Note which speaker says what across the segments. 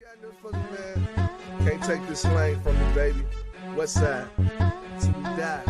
Speaker 1: got nothing for me, man. Can't take this lane from me, baby. West side, till we die.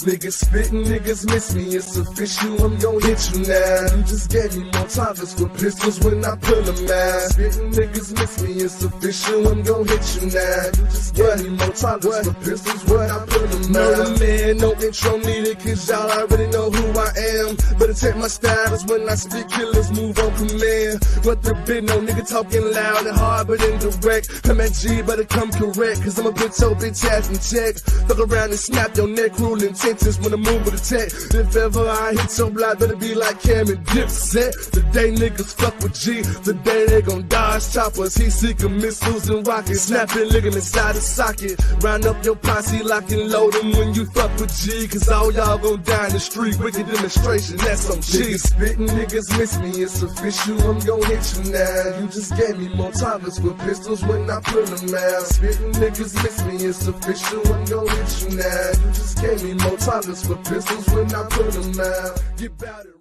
Speaker 1: Niggas spittin', niggas miss me, it's official, I'm gon' hit you now. You just gave me more targets with pistols when I pull them out. Spittin', niggas miss me, it's official, I'm gon' hit you now. You just gave me more targets with pistols when I pull them out. No man, no intro needed, cause y'all already know who I am. Better take my styles when I speak, killers move on command. What the bit, no nigga talking loud and hard but indirect. I'm at G, better come correct, cause I'm a bitch, so bitch ass in check. Fuck around and snap your neck, rule intentions when I move with a tech. If ever I hit your block, better be like Cam and Dipset. Today niggas fuck with G, today they gon' dodge choppers. He seeking missiles and rockets, snapping ligaments inside the socket. Round up your posse, lock and load them when you fuck with G, cause all y'all gon' die in the street. Wicked demonstration, that's some G. Niggas spittin', niggas miss me, it's official, I'm gon' hit you now. You just gave me more targets with pistols when I pull them out. Spittin' niggas miss me, it's official, I'm gon' hit you now. You just gave me more targets with pistols when I pull them out. Get about it.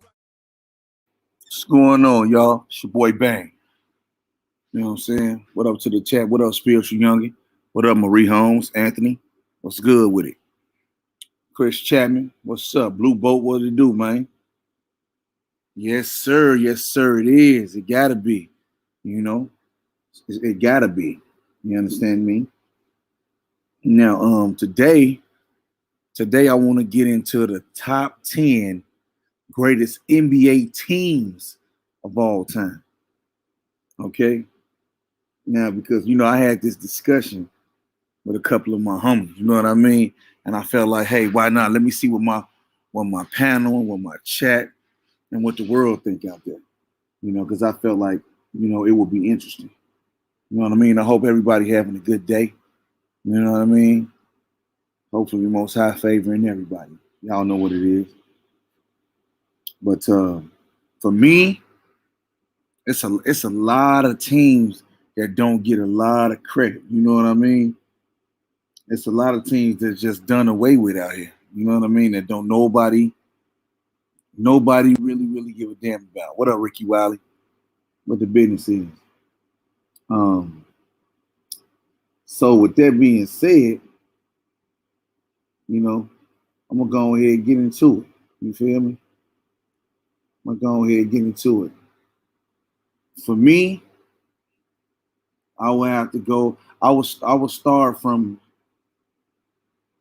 Speaker 2: What's going on, y'all? It's your boy Bang. You know what I'm saying? What up to the chat? What up, Spiritual Youngin? What up, Marie Holmes? Anthony? What's good with it? Chris Chapman? What's up? Blue Boat, what it do, man? Yes, sir. Yes, sir, it is. It gotta be. You know? It gotta be. You understand me? Now, today I want to get into the top 10 greatest NBA teams of all time. Okay? Now, because, I had this discussion with a couple of my homies, you know what I mean? And I felt like, hey, why not? Let me see what my panel and what my chat and what the world think out there. Because I felt like, it would be interesting. You know what I mean? I hope everybody having a good day. You know what I mean? Hopefully, Most High favoring everybody. Y'all know what it is. But for me, it's a lot of teams that don't get a lot of credit. You know what I mean? It's a lot of teams that's just done away with out here. You know what I mean? That don't nobody really give a damn about. What up, Ricky Wiley? What the business is. So with that being said, I'm gonna go ahead and get into it. You feel me? I'm gonna go ahead and get into it. For me, I would have to go. I will start from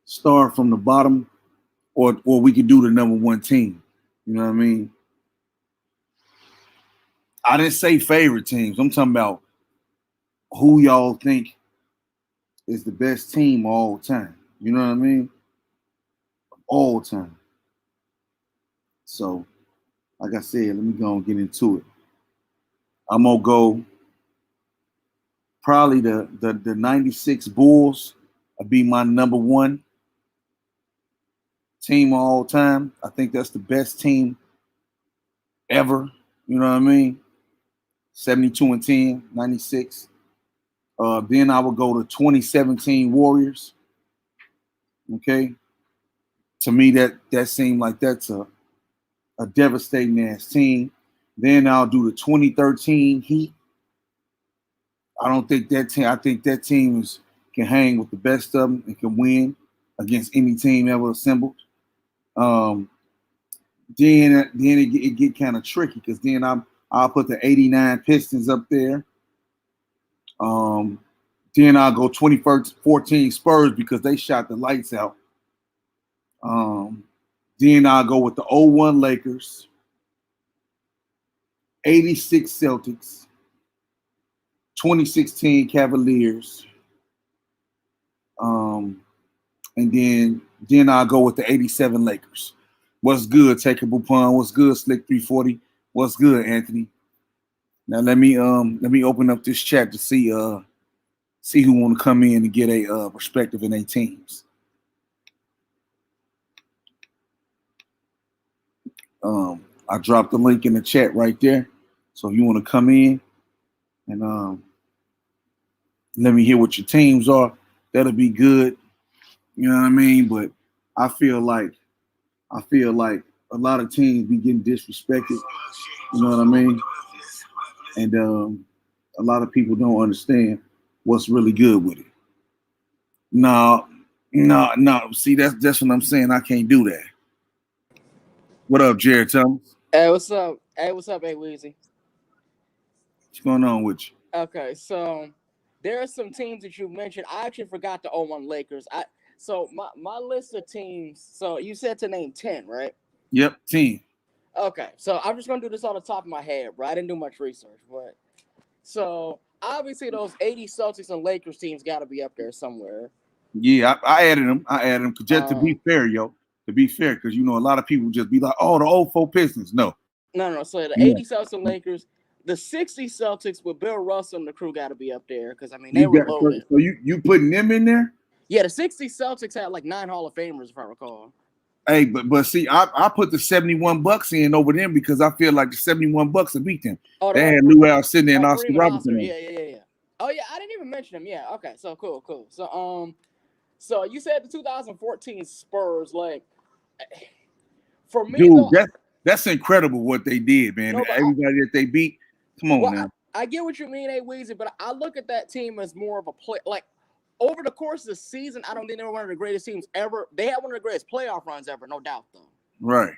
Speaker 2: the bottom, or we could do the number one team. You know what I mean? I didn't say favorite teams. I'm talking about who y'all think is the best team all time. You know what I mean? All time. So, like I said, let me go and get into it. I'm gonna go probably the 96 Bulls will be my number one team of all time. I think that's the best team ever. You know what I mean? 72-10, 96. Then I would go to 2017 Warriors. Okay. To me, that seemed like that's a devastating ass team. Then I'll do the 2013 Heat. I don't think that team. I think that team can hang with the best of them and can win against any team ever assembled. Then it get kind of tricky because then I'll put the 89 Pistons up there. Then I'll go 2014 Spurs because they shot the lights out. Then I'll go with the 01 Lakers, 86 Celtics, 2016 Cavaliers, and then I'll go with the 87 Lakers. What's good, Takeable Pun? What's good, Slick 340? What's good, Anthony? Now let me open up this chat to see who want to come in and get a perspective in their teams. I dropped the link in the chat right there. So if you want to come in and let me hear what your teams are, that'll be good. You know what I mean? But I feel like a lot of teams be getting disrespected. You know what I mean? And A lot of people don't understand what's really good with it. No. See, that's what I'm saying. I can't do that. What up, Jared Thomas?
Speaker 3: Hey, what's up? Hey, Weezy?
Speaker 2: What's going on with you?
Speaker 3: Okay, so there are some teams that you mentioned. I actually forgot the 0-1 Lakers. So my list of teams. So you said to name 10, right?
Speaker 2: Yep, 10.
Speaker 3: Okay, so I'm just gonna do this on the top of my head, bro. I didn't do much research, but so obviously those 80 Celtics and Lakers teams got to be up there somewhere.
Speaker 2: Yeah, I added them just to be fair, yo. To be fair, because you know a lot of people just be like, "Oh, the 04 Pistons." No.
Speaker 3: So the 80 Celtics and Lakers, the 60 Celtics with Bill Russell and the crew got to be up there because I mean they were loaded.
Speaker 2: So you putting them in there?
Speaker 3: Yeah, the 60 Celtics had like 9 Hall of Famers, if I recall.
Speaker 2: Hey, but see, I put the 71 Bucks in over them because I feel like the 71 Bucks would beat them.
Speaker 3: Oh,
Speaker 2: they had Lou Al Sidney and Oscar Robertson.
Speaker 3: Yeah. Oh yeah, I didn't even mention them. Yeah, okay, so cool. So you said the 2014 Spurs, like for me,
Speaker 2: dude, that's incredible what they did, man.
Speaker 3: No,
Speaker 2: everybody that they beat. Come on now.
Speaker 3: I get what you mean, Weezy, but I look at that team as more of a play. Like over the course of the season, I don't think they were one of the greatest teams ever. They had one of the greatest playoff runs ever, no doubt, though.
Speaker 2: Right.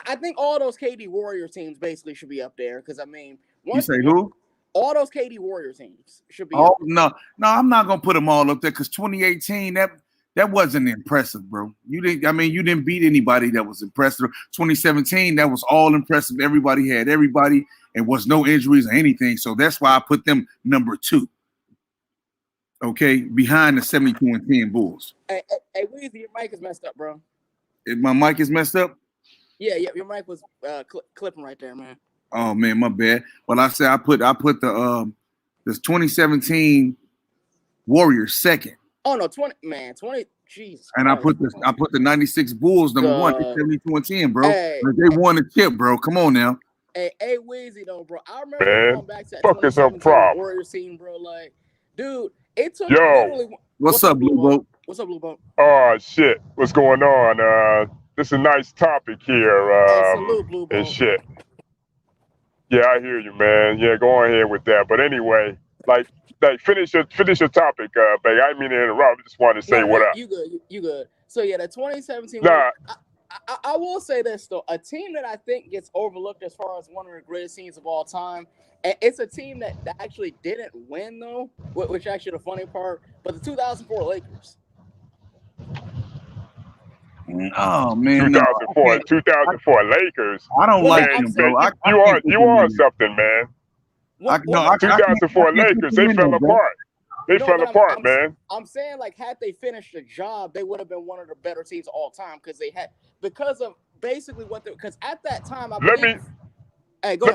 Speaker 3: I think all those KD Warrior teams basically should be up there because I mean,
Speaker 2: you say who?
Speaker 3: All those KD Warrior teams should be.
Speaker 2: Oh no, I'm not gonna put them all up there because 2018 that wasn't impressive, bro. You didn't beat anybody that was impressive. 2017 that was all impressive. Everybody had everybody and was no injuries or anything. So that's why I put them number 2. Okay, behind the 72 and 10 Bulls.
Speaker 3: Hey, Weezy, your mic is messed up, bro.
Speaker 2: My mic is messed up?
Speaker 3: Yeah, your mic was clipping right there, man.
Speaker 2: Oh man, my bad. Well, I said I put the this 2017 Warriors second.
Speaker 3: Oh no, 20. Jesus.
Speaker 2: And I put the 96 Bulls number 1, 72 and 10, bro.
Speaker 3: Hey,
Speaker 2: they won the chip, bro. Come on now.
Speaker 3: Hey, Weezy though, bro. I remember going back to that 2017 Warriors team, bro. Like, dude, it took literally.
Speaker 2: What's up, Blue Boat?
Speaker 3: What's up, Blue Boat?
Speaker 4: Oh shit, what's going on? This is a nice topic here.
Speaker 3: Salute, Blue Boat.
Speaker 4: And shit. Yeah, I hear you, man. Yeah, go on ahead with that. But anyway, like finish your topic, babe. I didn't mean to interrupt. I just wanted to say what up.
Speaker 3: You good. So yeah, the 2017.
Speaker 4: Nah.
Speaker 3: I will say this though, a team that I think gets overlooked as far as one of the greatest teams of all time, and it's a team that actually didn't win though, which actually the funny part. But the 2004 Lakers.
Speaker 2: Oh man,
Speaker 4: 2004 Lakers.
Speaker 2: I don't like them, bro.
Speaker 4: You are something, man. 2004 Lakers, they fell apart. They fell apart, man.
Speaker 3: I'm saying, like, had they finished the job, they would have been one of the better teams of all time because of basically because at that time,
Speaker 4: let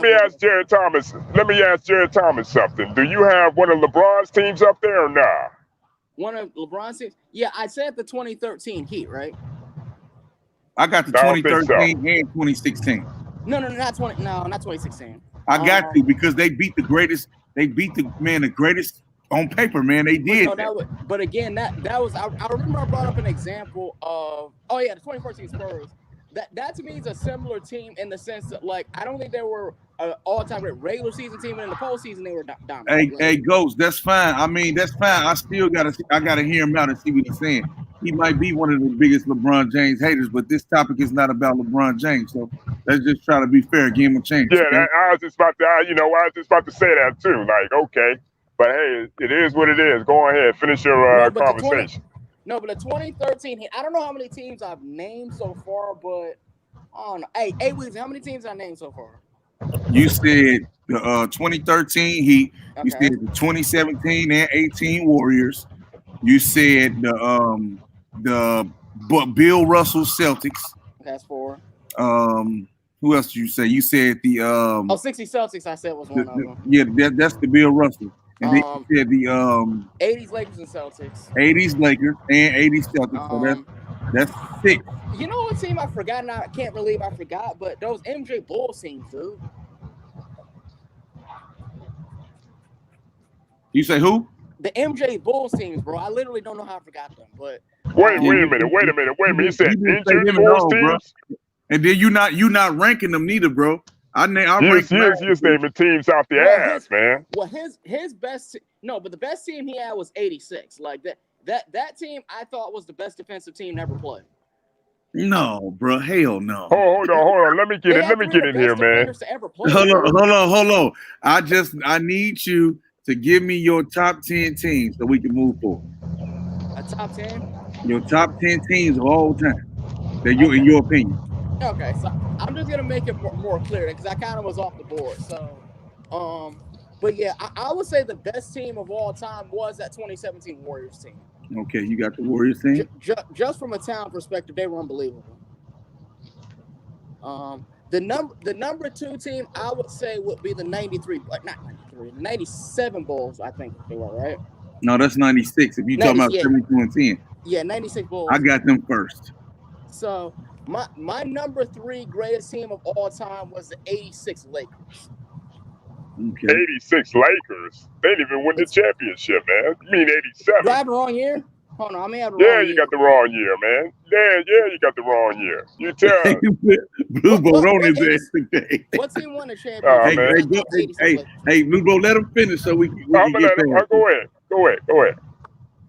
Speaker 4: me ask Jared Thomas something. Do you have one of LeBron's teams up there or not?
Speaker 3: One of LeBron's teams? Yeah, I said the 2013 Heat, right?
Speaker 2: I got the 2013 and 2016.
Speaker 3: No, not 2016.
Speaker 2: I got to because they beat the greatest. They beat the greatest on paper, man. They did.
Speaker 3: But again, that was. I remember I brought up an example of. Oh yeah, the 2014 Spurs. That to me is a similar team in the sense that like I don't think they were an all-time great regular season team, and in the postseason they were dominant.
Speaker 2: Hey, Ghost, that's fine. I mean, that's fine. I still gotta hear him out and see what he's saying. He might be one of the biggest LeBron James haters, but this topic is not about LeBron James. So let's just try to be fair, give him a chance.
Speaker 4: Yeah, okay? I was just about to say that too. Like, okay, but hey, it is what it is. Go ahead, finish your conversation.
Speaker 3: But the 2013, I don't know how many teams I've named so far, but I don't know. Hey, Weezy, how many teams I named so far?
Speaker 2: You said the 2013 Heat. Okay. You said the 2017 and 18 Warriors. You said the Bill Russell Celtics.
Speaker 3: That's 4.
Speaker 2: Who else did you say? You said the
Speaker 3: 60 Celtics. I said was one of them.
Speaker 2: Yeah, that's the Bill Russell. And then you said the
Speaker 3: 80s Lakers and Celtics.
Speaker 2: 80s Lakers and 80s Celtics. So that's 6.
Speaker 3: You know what team I forgot? And I can't believe I forgot, but those MJ Bulls teams, dude.
Speaker 2: You say who?
Speaker 3: The MJ Bulls teams, bro. I literally don't know how I forgot them. But
Speaker 4: wait a minute. You said injured Bulls teams?
Speaker 2: Bro. And then you not ranking them neither, bro.
Speaker 4: He is naming teams out the ass, man.
Speaker 3: Well, his best but the best team he had was 86. Like that team I thought was the best defensive team to ever play.
Speaker 2: No, bro, hell no.
Speaker 4: Hold on. Let me get in here, man.
Speaker 2: Hold on. I need you to give me your top 10 teams so we can move forward.
Speaker 3: A top 10?
Speaker 2: Your top 10 teams of all time. That you, in your opinion.
Speaker 3: Okay, so I'm just gonna make it more clear because I kind of was off the board. So, but yeah, I would say the best team of all time was that 2017 Warriors team.
Speaker 2: Okay, you got the Warriors team.
Speaker 3: Just from a talent perspective, they were unbelievable. The number 2 team I would say would be the 93, not 93, the 97 Bulls. I think they were, right.
Speaker 2: No, that's 96. If you talking about 72 and 10.
Speaker 3: Yeah, 96 Bulls.
Speaker 2: I got them first.
Speaker 3: So my number 3 greatest team of all time was the 86 Lakers.
Speaker 2: Okay.
Speaker 4: 86 Lakers. They didn't even win the championship, man. You mean 87?
Speaker 3: Do I have the wrong year? Hold on, I may have the wrong year.
Speaker 4: Yeah, you got the wrong year, man. Yeah, you got the wrong year. You tell.
Speaker 2: Blue Bowl on his ass today.
Speaker 3: What team won the championship?
Speaker 2: Hey, Blue Bowl, let him finish so we can
Speaker 4: I'm gonna let him. Go ahead.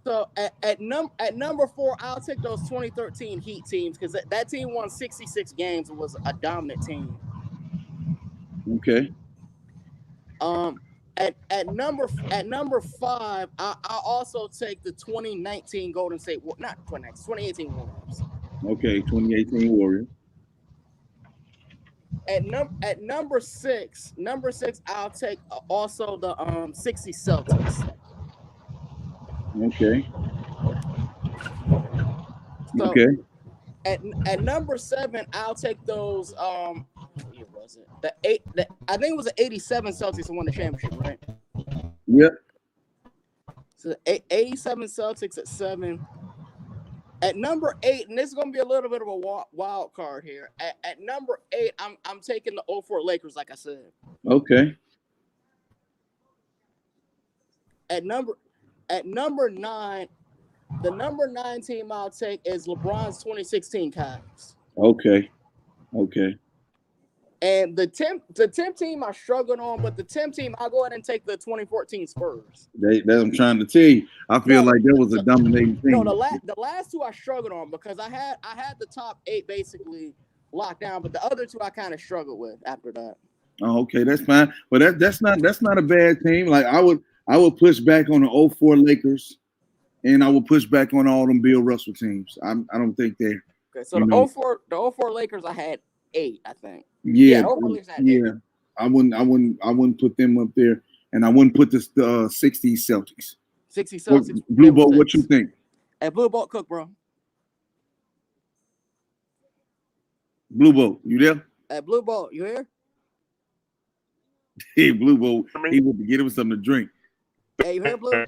Speaker 3: So at number 4, I'll take those 2013 Heat teams because that team won 66 games and was a dominant team.
Speaker 2: Okay.
Speaker 3: At number 5, I'll also take the 2019 Golden State, not 2018 Warriors.
Speaker 2: Okay, 2018 Warriors.
Speaker 3: At number 6, I'll take also the 60 Celtics.
Speaker 2: Okay.
Speaker 3: So
Speaker 2: okay.
Speaker 3: At number 7, I'll take those. What year was it? I think it was the 87 Celtics who won the championship, right?
Speaker 2: Yep.
Speaker 3: So 87 Celtics at 7. At number 8, and this is gonna be a little bit of a wild card here. At number 8, I'm taking the 04 Lakers, like I said.
Speaker 2: Okay.
Speaker 3: At number 9, the number 9 team I'll take is LeBron's 2016 Cavs.
Speaker 2: Okay.
Speaker 3: And the 10th team I struggled on, but the 10th team I'll go ahead and take the 2014 Spurs.
Speaker 2: That I'm trying to tell you. I feel like that was a dominating team.
Speaker 3: No, the last 2 I struggled on because I had the top 8 basically locked down, but the other 2 I kind of struggled with after that.
Speaker 2: Oh, okay, that's fine. But that's not a bad team. Like I would push back on the 04 Lakers, and I would push back on all them Bill Russell teams. I don't think they're
Speaker 3: okay. So the 04 Lakers I had 8, I think.
Speaker 2: Yeah.
Speaker 3: Yeah.
Speaker 2: I wouldn't put them up there, and I wouldn't put the 60 Celtics.
Speaker 3: 60 Celtics.
Speaker 2: Blue Bolt, what you think?
Speaker 3: Hey, Blue Bolt, cook, bro.
Speaker 2: Blue Bolt, you there?
Speaker 3: Hey, Blue Bolt, you here?
Speaker 2: Hey, Blue Bolt, he would get him something to drink.
Speaker 3: Hey, you here, Blue?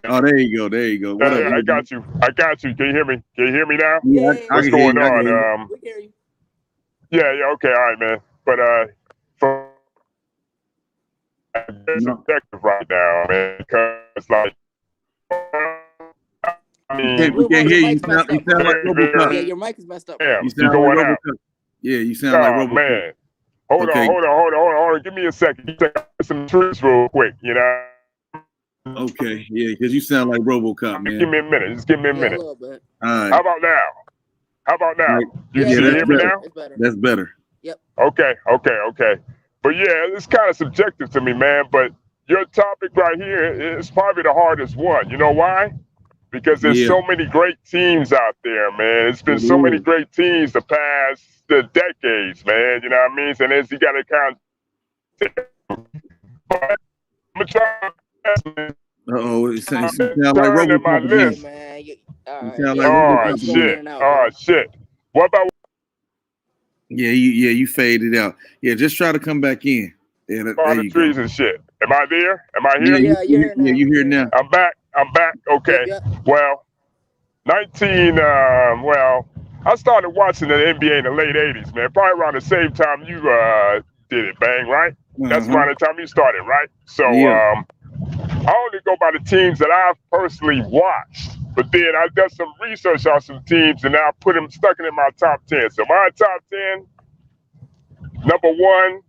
Speaker 2: Oh, there you go. What up,
Speaker 4: I got you. Can you hear me? Can you hear me now?
Speaker 2: Yeah,
Speaker 4: what's going on?
Speaker 3: We hear you.
Speaker 4: Yeah, okay, all right, man. But for it's objective right now, man, because like I mean,
Speaker 2: we can't hear you. You sound like RoboCop.
Speaker 3: Yeah, your mic is messed up.
Speaker 4: Yeah,
Speaker 2: you sound like RoboCop. Yeah, you sound like RoboCop.
Speaker 4: Man. Hold on. Give me a second. You take some truths real quick, you know.
Speaker 2: Okay, yeah, because you sound like RoboCop, man.
Speaker 4: Give me a minute. Just give me a minute.
Speaker 3: A little bit.
Speaker 2: All right.
Speaker 4: How about now? You hear me now?
Speaker 2: That's better.
Speaker 3: Yep.
Speaker 4: Okay. But yeah, it's kind of subjective to me, man. But your topic right here is probably the hardest one. You know why? Because there's so many great teams out there, man. It's been so many great teams the past decades, man. You know what I mean? And as you got to kind of.
Speaker 2: It sounds like RoboCop again.
Speaker 3: Man,
Speaker 4: shit. What about?
Speaker 2: Yeah, you faded out. Yeah, just try to come back in. Yeah,
Speaker 4: the trees and shit. Am I there? Am I here?
Speaker 3: Yeah, you're
Speaker 2: here now.
Speaker 4: I'm back. Okay.
Speaker 3: Yeah.
Speaker 4: Well, I started watching the NBA in the late 80s, man. Probably around the same time you did it, Bang, right? That's around the time you started, right? So I only go by the teams that I've personally watched. But then I've done some research on some teams, and I stuck it in my top 10. So my top 10, number 1,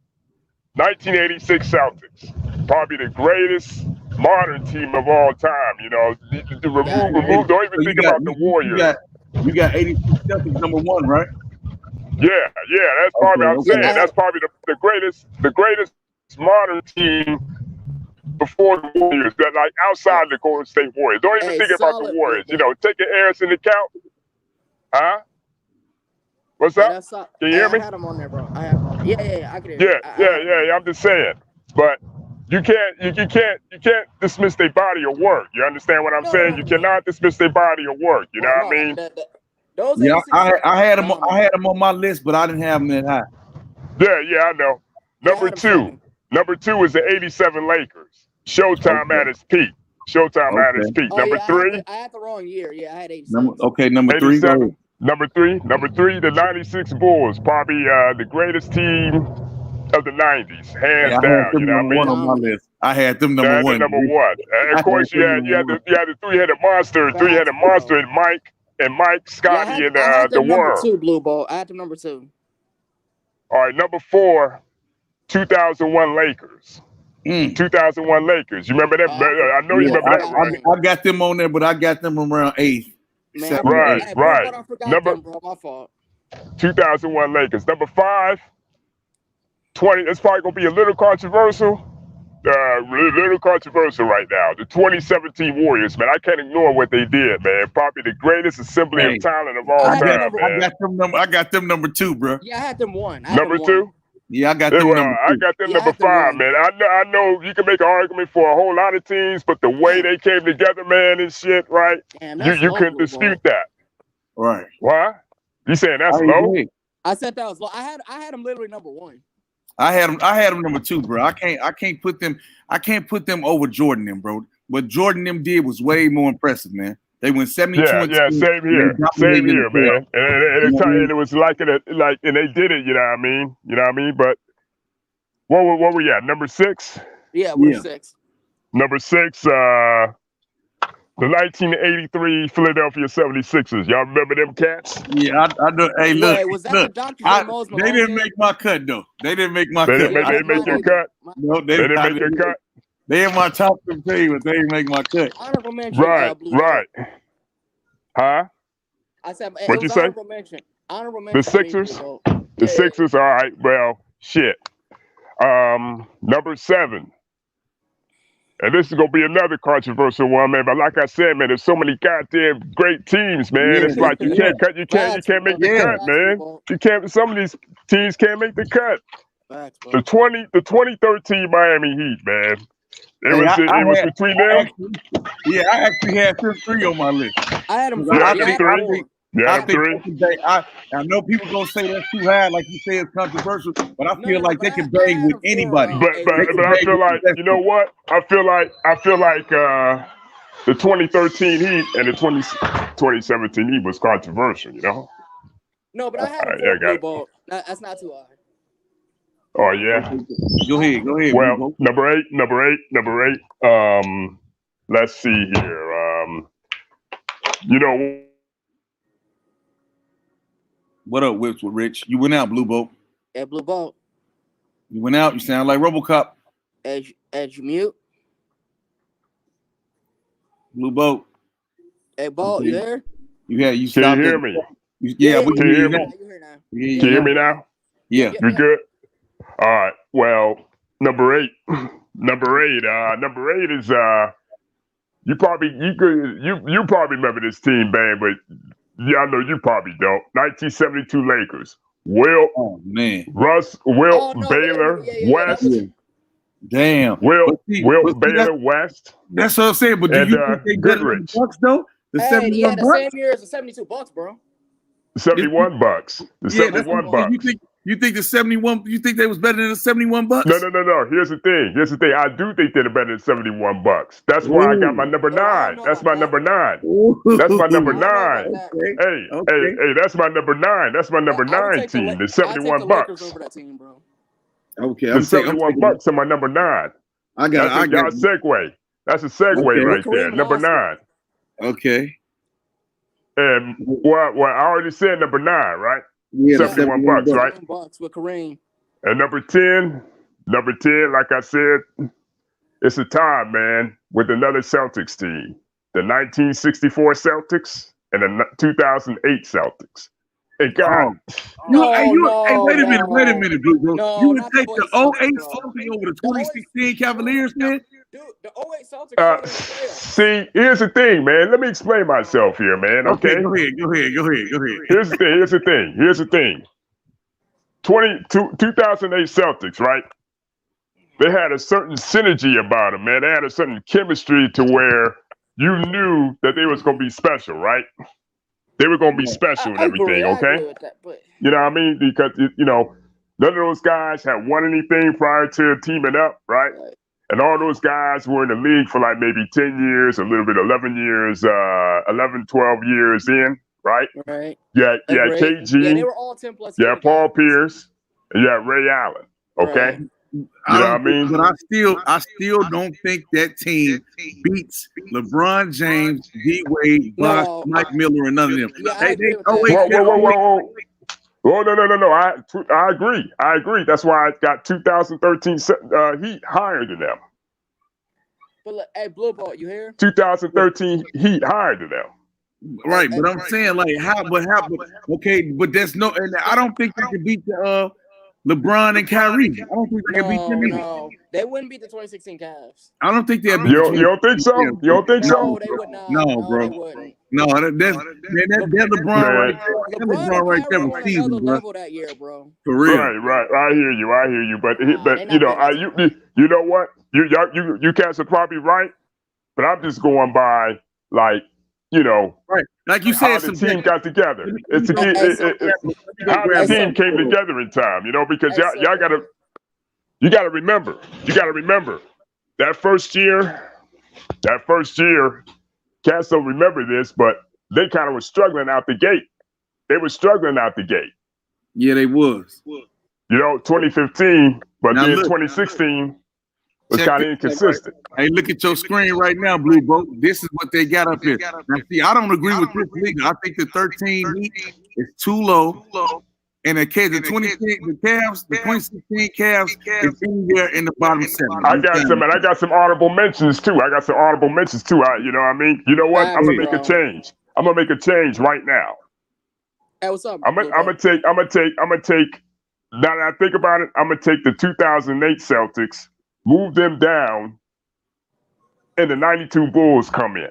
Speaker 4: 1986 Celtics, probably the greatest modern team of all time. You know, remove. Don't even think about the Warriors.
Speaker 2: You got 86 Celtics #1, right?
Speaker 4: Yeah. That's probably. I'm saying that's probably the greatest modern team before the Warriors. That like outside the Golden State Warriors. Don't even think about the Warriors. You know, take your Ayers into account. Huh? What's up? Can you hear me?
Speaker 3: I had him on there, bro. I had him on there. Yeah, I can hear you.
Speaker 4: Yeah. I'm just saying, but you can't dismiss their body of work. You understand what I'm saying? You cannot dismiss their body of work. You know what I mean?
Speaker 2: I had them on my list, but I didn't have them that high.
Speaker 4: Yeah, I know. Number two is the '87 Lakers. Showtime at its peak. At its peak. Number three.
Speaker 3: I had the wrong year. Yeah, I had 87.
Speaker 2: Number 3.
Speaker 4: Number three, the '96 Bulls, probably the greatest team of the '90s, hands down. You know what I mean?
Speaker 2: On my list. I had them number one.
Speaker 4: Number one. And of course, you had the three-headed monster, and Mike, Scotty, and the Worm.
Speaker 3: Number 2, Blue Ball. I had them number 2.
Speaker 4: All right, number 4, 2001 Lakers. 2001 Lakers. You remember that? I know you remember that, right?
Speaker 2: I got them on there, but I got them around 8th.
Speaker 3: Man,
Speaker 4: right.
Speaker 3: Number them, bro. My fault.
Speaker 4: 2001 Lakers. Number 5, 20. It's probably gonna be a little controversial. Little controversial right now. The 2017 Warriors, man. I can't ignore what they did, man. Probably the greatest assembly of talent of all time, man.
Speaker 2: I got them number 2, bro.
Speaker 3: Yeah, I had them 1.
Speaker 4: Number 2.
Speaker 2: Yeah, I got them number 2.
Speaker 4: I got them number 5, man. I know you can make an argument for a whole lot of teams, but the way they came together, man, and shit, right? You couldn't dispute that.
Speaker 2: Right.
Speaker 4: Why? You saying that's low?
Speaker 3: I said that was low. I had them literally number 1.
Speaker 2: I had them number 2, bro. I can't put them over Jordan them, bro. What Jordan them did was way more impressive, man. They went 72.
Speaker 4: Yeah, same here, man. And it was like and they did it. You know what I mean? But what were we at? Number 6?
Speaker 3: Yeah, we're 6.
Speaker 4: Number 6, the 1983 Philadelphia 76ers. Y'all remember them cats?
Speaker 2: Yeah, I know. Hey, look.
Speaker 3: Yeah, was that the Dr.
Speaker 2: They didn't make my cut, though. They didn't make my cut.
Speaker 4: They didn't make your cut?
Speaker 2: No, they
Speaker 4: didn't make your cut?
Speaker 2: They in my top 15, but they didn't make my cut.
Speaker 3: Honorable mention.
Speaker 4: Right. Huh?
Speaker 3: I said,
Speaker 4: what'd you say?
Speaker 3: Honorable mention.
Speaker 4: The Sixers? The Sixers, all right. Well, shit. Number 7. And this is gonna be another controversial one, man. But like I said, man, there's so many goddamn great teams, man. It's like you can't make the cut, man. You can't. Some of these teams can't make the cut. The 2013 Miami Heat, man. It was between them.
Speaker 2: I actually had them 3 on my list.
Speaker 3: I had them
Speaker 4: 3.
Speaker 2: I know people gonna say that's too high, like you say it's controversial, but I feel like they can bang with anybody.
Speaker 4: But I feel like, you know what? I feel like the 2013 Heat and the 2017 Heat was controversial, you know?
Speaker 3: No, but I had a ball. That's not too high.
Speaker 4: Oh yeah.
Speaker 2: Go ahead.
Speaker 4: Well, number eight. Let's see here. You know.
Speaker 2: What up, Whips with Rich? You went out, Blue Boat.
Speaker 3: Yeah, Blue Boat.
Speaker 2: You went out. You sound like RoboCop.
Speaker 3: As you mute.
Speaker 2: Blue Boat.
Speaker 3: Hey, Boat, you there?
Speaker 2: You
Speaker 4: can you hear me?
Speaker 2: We
Speaker 4: can
Speaker 2: you hear me.
Speaker 4: Can you hear me now?
Speaker 2: Yeah.
Speaker 4: You good? All right. Well, number 8 is you probably remember this team, man, but yeah, I know you probably don't. 1972 Lakers. Will Baylor West.
Speaker 2: Damn.
Speaker 4: Will Baylor West.
Speaker 2: That's what I'm saying. But do you think they better than the Bucks though? The 71
Speaker 3: Bucks? Same year as the 72 Bucks, bro.
Speaker 4: 71 Bucks. The 71 Bucks.
Speaker 2: You think the 71? You think they was better than the 71 Bucks?
Speaker 4: No. Here's the thing. I do think they're better than 71 Bucks. That's why I got my number 9. That's my number 9. That's my number 9. Hey, that's my number 9. That's my number 9 team. The 71 Bucks.
Speaker 3: Over that team, bro.
Speaker 2: Okay,
Speaker 4: the 71 Bucks are my number 9.
Speaker 2: I got
Speaker 4: a segue. That's a segue right there. Number 9.
Speaker 2: Okay.
Speaker 4: And well, I already said number 9, right?
Speaker 2: Yeah,
Speaker 4: 71 Bucks, right?
Speaker 3: Bucks with Kareem.
Speaker 4: And number 10, Number 10, like I said, it's a time, man, with another Celtics team. The 1964 Celtics and the 2008 Celtics. And God,
Speaker 2: hey, wait a minute, bro.
Speaker 3: No,
Speaker 2: You would
Speaker 3: not
Speaker 2: take
Speaker 3: the
Speaker 2: the
Speaker 3: 08
Speaker 2: 08
Speaker 3: Celtics, bro.
Speaker 2: Celtics over the 2016 Cavaliers, man?
Speaker 3: Dude, the 08 Celtics showed in the playoffs.
Speaker 4: See, here's the thing, man. Let me explain myself here, man. Okay,
Speaker 2: Go ahead.
Speaker 4: Here's the thing. 2008 Celtics, right? They had a certain synergy about them, man. They had a certain chemistry to where you knew that they was going to be special, right? They were going to be special and everything, okay?
Speaker 3: I agree with that, but...
Speaker 4: You know what I mean? Because, none of those guys had won anything prior to teaming up, right? And all those guys were in the league for like maybe 10 years, a little bit, 11 years, 11, 12 years in, right?
Speaker 3: Right.
Speaker 4: Yeah, KG.
Speaker 3: Yeah, they were all 10 plus.
Speaker 4: Yeah, Paul Pierce. And yeah, Ray Allen. Okay.
Speaker 3: Right.
Speaker 4: You know what I mean?
Speaker 2: But I still don't think that team beats LeBron James, D Wade, Bosh, Mike Miller, and none of them.
Speaker 3: Yeah,
Speaker 4: whoa. Oh, no. I agree. That's why I got 2013 Heat higher than them.
Speaker 3: But look, hey, Blue Ball, you hear?
Speaker 4: 2013 Heat higher than them.
Speaker 2: Right, but I'm saying like how, okay, but there's no, and I don't think they could beat the LeBron and Kyrie. I don't think they can beat them either.
Speaker 3: No, they wouldn't beat the 2016 Cavs.
Speaker 2: I don't think they'll beat.
Speaker 4: You don't think so? You don't think so?
Speaker 3: No, they would not.
Speaker 2: No, bro.
Speaker 3: They wouldn't.
Speaker 2: No, that's LeBron right there. LeBron right there with season, bro.
Speaker 3: Level that year, bro.
Speaker 2: For real.
Speaker 4: Right. I hear you. But you know what? You cats are probably right, but I'm just going by like.
Speaker 2: Right. Like you said,
Speaker 4: how the team got together. How the team came together in time, because you gotta remember that first year, cats don't remember this, but they kind of were struggling out the gate.
Speaker 2: Yeah, they was.
Speaker 4: 2015, but
Speaker 2: now
Speaker 4: then
Speaker 2: look,
Speaker 4: 2016 was kind of inconsistent.
Speaker 2: Hey, look at your screen right now, Blue Boat. This is what they got up here. Now, see, I don't agree with this league. I think the 13 Heat is too low. And the 2016 Cavs is in there in the bottom 7.
Speaker 4: I got some honorable mentions too. You know what I mean? You know what? I'm gonna make a change. I'm gonna make a change right now.
Speaker 3: Hey, what's up?
Speaker 4: I'm gonna take. Now that I think about it, I'm gonna take the 2008 Celtics, move them down, and the 92 Bulls come in.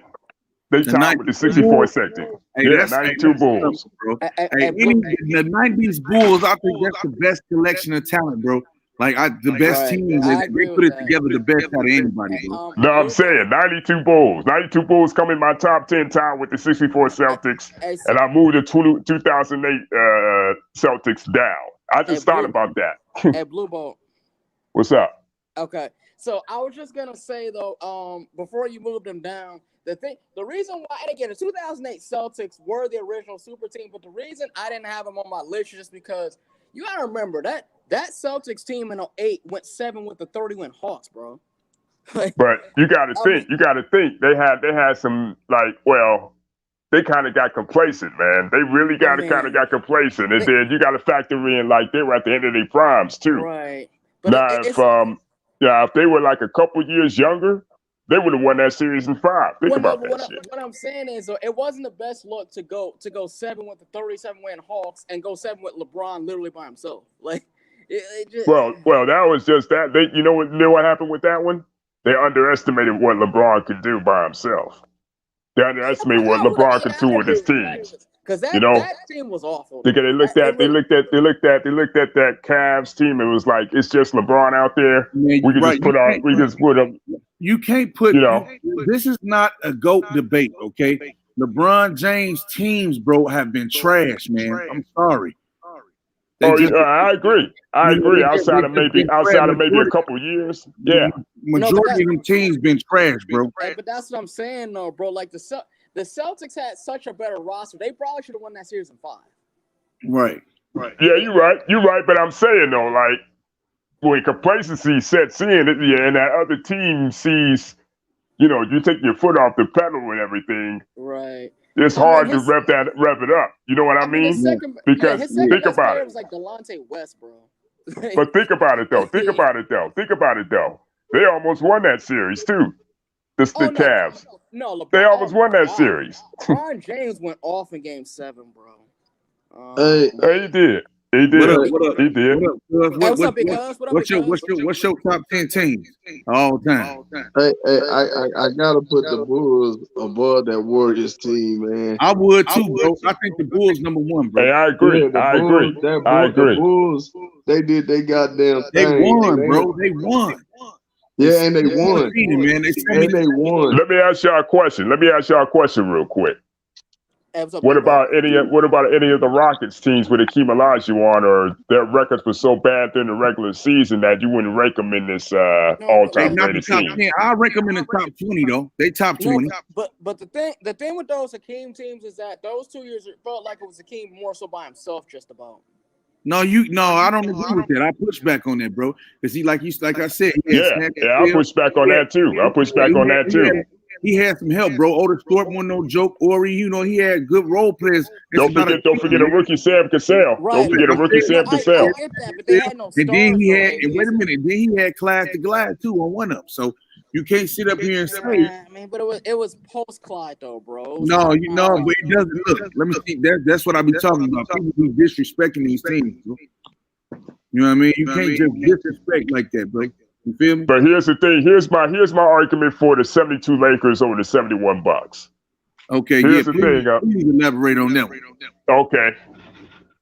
Speaker 4: They tie with the 64 Celtics.
Speaker 2: Hey,
Speaker 4: yeah, 92 Bulls.
Speaker 2: Bro. The 90s Bulls, I think that's the best collection of talent, bro. The best team. They put it together the best out of anybody, bro.
Speaker 4: No, I'm saying 92 Bulls. 92 Bulls come in my top 10 time with the 64 Celtics, and I moved the 2008 Celtics down. I just thought about that.
Speaker 3: Hey, Blue Ball.
Speaker 4: What's up?
Speaker 3: Okay. So I was just gonna say though, before you moved them down, the reason why, and again, the 2008 Celtics were the original super team, but the reason I didn't have them on my list is just because you gotta remember that Celtics team in 08 went 7 with the 30-win Hawks, bro.
Speaker 4: But you gotta think they had some they kind of got complacent, man. They really kind of got complacent, and then you got to factor in they were at the end of their primes too.
Speaker 3: Right. But
Speaker 4: now, if they were like a couple years younger, they would have won that series in 5. Think about that shit.
Speaker 3: What I'm saying is, it wasn't the best look to go 7 with the 37-win Hawks and go 7 with LeBron literally by himself. It just.
Speaker 4: Well, that was just that. You know what happened with that one? They underestimated what LeBron could do by himself. They underestimated what LeBron could do with his team.
Speaker 3: Because that team was awful.
Speaker 4: Because they looked at that Cavs team. It was like, it's just LeBron out there. We just put him.
Speaker 2: You can't put. This is not a GOAT debate, okay? LeBron James teams, bro, have been trash, man. I'm sorry.
Speaker 4: I agree. Outside of maybe a couple of years, yeah.
Speaker 2: Majority of the teams been trash, bro.
Speaker 3: But that's what I'm saying, though, bro. The Celtics had such a better roster. They probably should have won that series in 5.
Speaker 2: Right.
Speaker 4: Yeah, you're right. But I'm saying though, when complacency sets in, and that other team sees, you take your foot off the pedal and everything.
Speaker 3: Right.
Speaker 4: It's hard to rev it up. You know what I mean?
Speaker 3: Because think about it. It was like Delonte West, bro.
Speaker 4: But think about it though. Think about it though. They almost won that series too. The Cavs.
Speaker 3: No, LeBron,
Speaker 4: they almost won that series.
Speaker 3: LeBron James went off in Game 7, bro.
Speaker 4: He did. He did. He did.
Speaker 2: What's your top 10 teams all time?
Speaker 1: Hey, I gotta put the Bulls above that Warriors team, man.
Speaker 2: I would too, bro. I think the Bulls #1, bro.
Speaker 4: Hey, I agree.
Speaker 1: Yeah,
Speaker 4: I agree.
Speaker 1: The Bulls, they did they goddamn thing.
Speaker 2: They won, bro. They won.
Speaker 1: Yeah, and they won.
Speaker 2: Man,
Speaker 1: they won.
Speaker 4: Let me ask y'all a question. Real quick.
Speaker 3: Hey,
Speaker 4: what about any of the Rockets teams with Akeem Olajuwon, or their records were so bad during the regular season that you wouldn't rank them in this all-time greatest team?
Speaker 2: I rank them in the top 20 though. They top 20.
Speaker 3: But the thing with those Akeem teams is that those 2 years it felt like it was Akeem more so by himself, just about.
Speaker 2: No, I don't agree with that. I push back on that, bro. Because like I said,
Speaker 4: I push back on that too.
Speaker 2: He had some help, bro. Otis Thorpe wasn't no joke. Ori, he had good role players.
Speaker 4: Don't forget a rookie Sam Cassell.
Speaker 3: Right.
Speaker 4: Don't forget a rookie Sam Cassell.
Speaker 3: I get that, but they had no stars.
Speaker 2: And then he had, wait a minute, then he had Clyde to Glide too on one up. So you can't sit up here and say.
Speaker 3: I mean, but it was post Clyde though, bro.
Speaker 2: No, but it doesn't look. Let me see. That's what I be talking about. People be disrespecting these teams, bro. You know what I mean? You can't just disrespect like that, bro. You feel me?
Speaker 4: But here's the thing. Here's my argument for the 72 Lakers over the 71 Bucks.
Speaker 2: Okay,
Speaker 4: here's the thing.
Speaker 2: Please elaborate on that.
Speaker 4: Okay.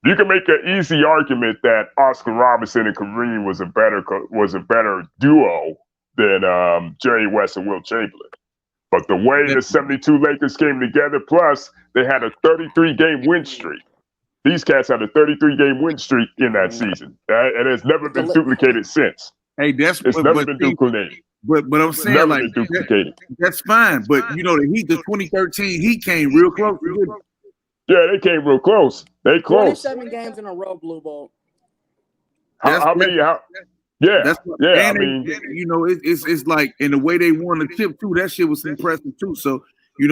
Speaker 4: You can make an easy argument that Oscar Robertson and Kareem was a better duo than Jerry West and Wilt Chamberlain. But the way the 72 Lakers came together, plus they had a 33-game win streak. These cats had a 33-game win streak in that season. And it's never been duplicated since.
Speaker 2: Hey,
Speaker 4: it's never been duplicated.
Speaker 2: But I'm saying like that's fine. But the Heat, the 2013 Heat came real close.
Speaker 4: Yeah, they came real close. They close.
Speaker 3: 27 games in a row, Blue Bolt.
Speaker 4: How many? Yeah. I mean,
Speaker 2: it's like in the way they won the chip too. That shit was impressive too. So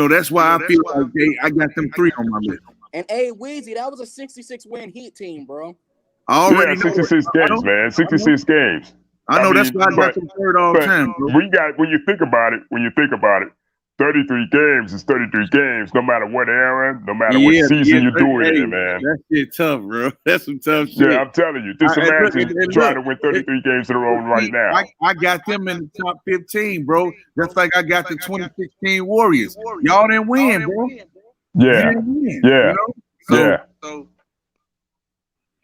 Speaker 2: that's why I feel like I got them 3 on my list.
Speaker 3: And Weezy, that was a 66-win Heat team, bro.
Speaker 2: I already
Speaker 4: 66 games, man. 66 games.
Speaker 2: I know that's why I got them 3rd all time, bro.
Speaker 4: When you think about it, 33 games is 33 games, no matter what era, no matter what season you're doing it in, man.
Speaker 2: That shit tough, bro. That's some tough shit.
Speaker 4: Yeah, I'm telling you. Just imagine trying to win 33 games in a row right now.
Speaker 2: I got them in the top 15, bro. Just like I got the 2016 Warriors. Y'all didn't win, bro.
Speaker 4: Yeah.
Speaker 2: So,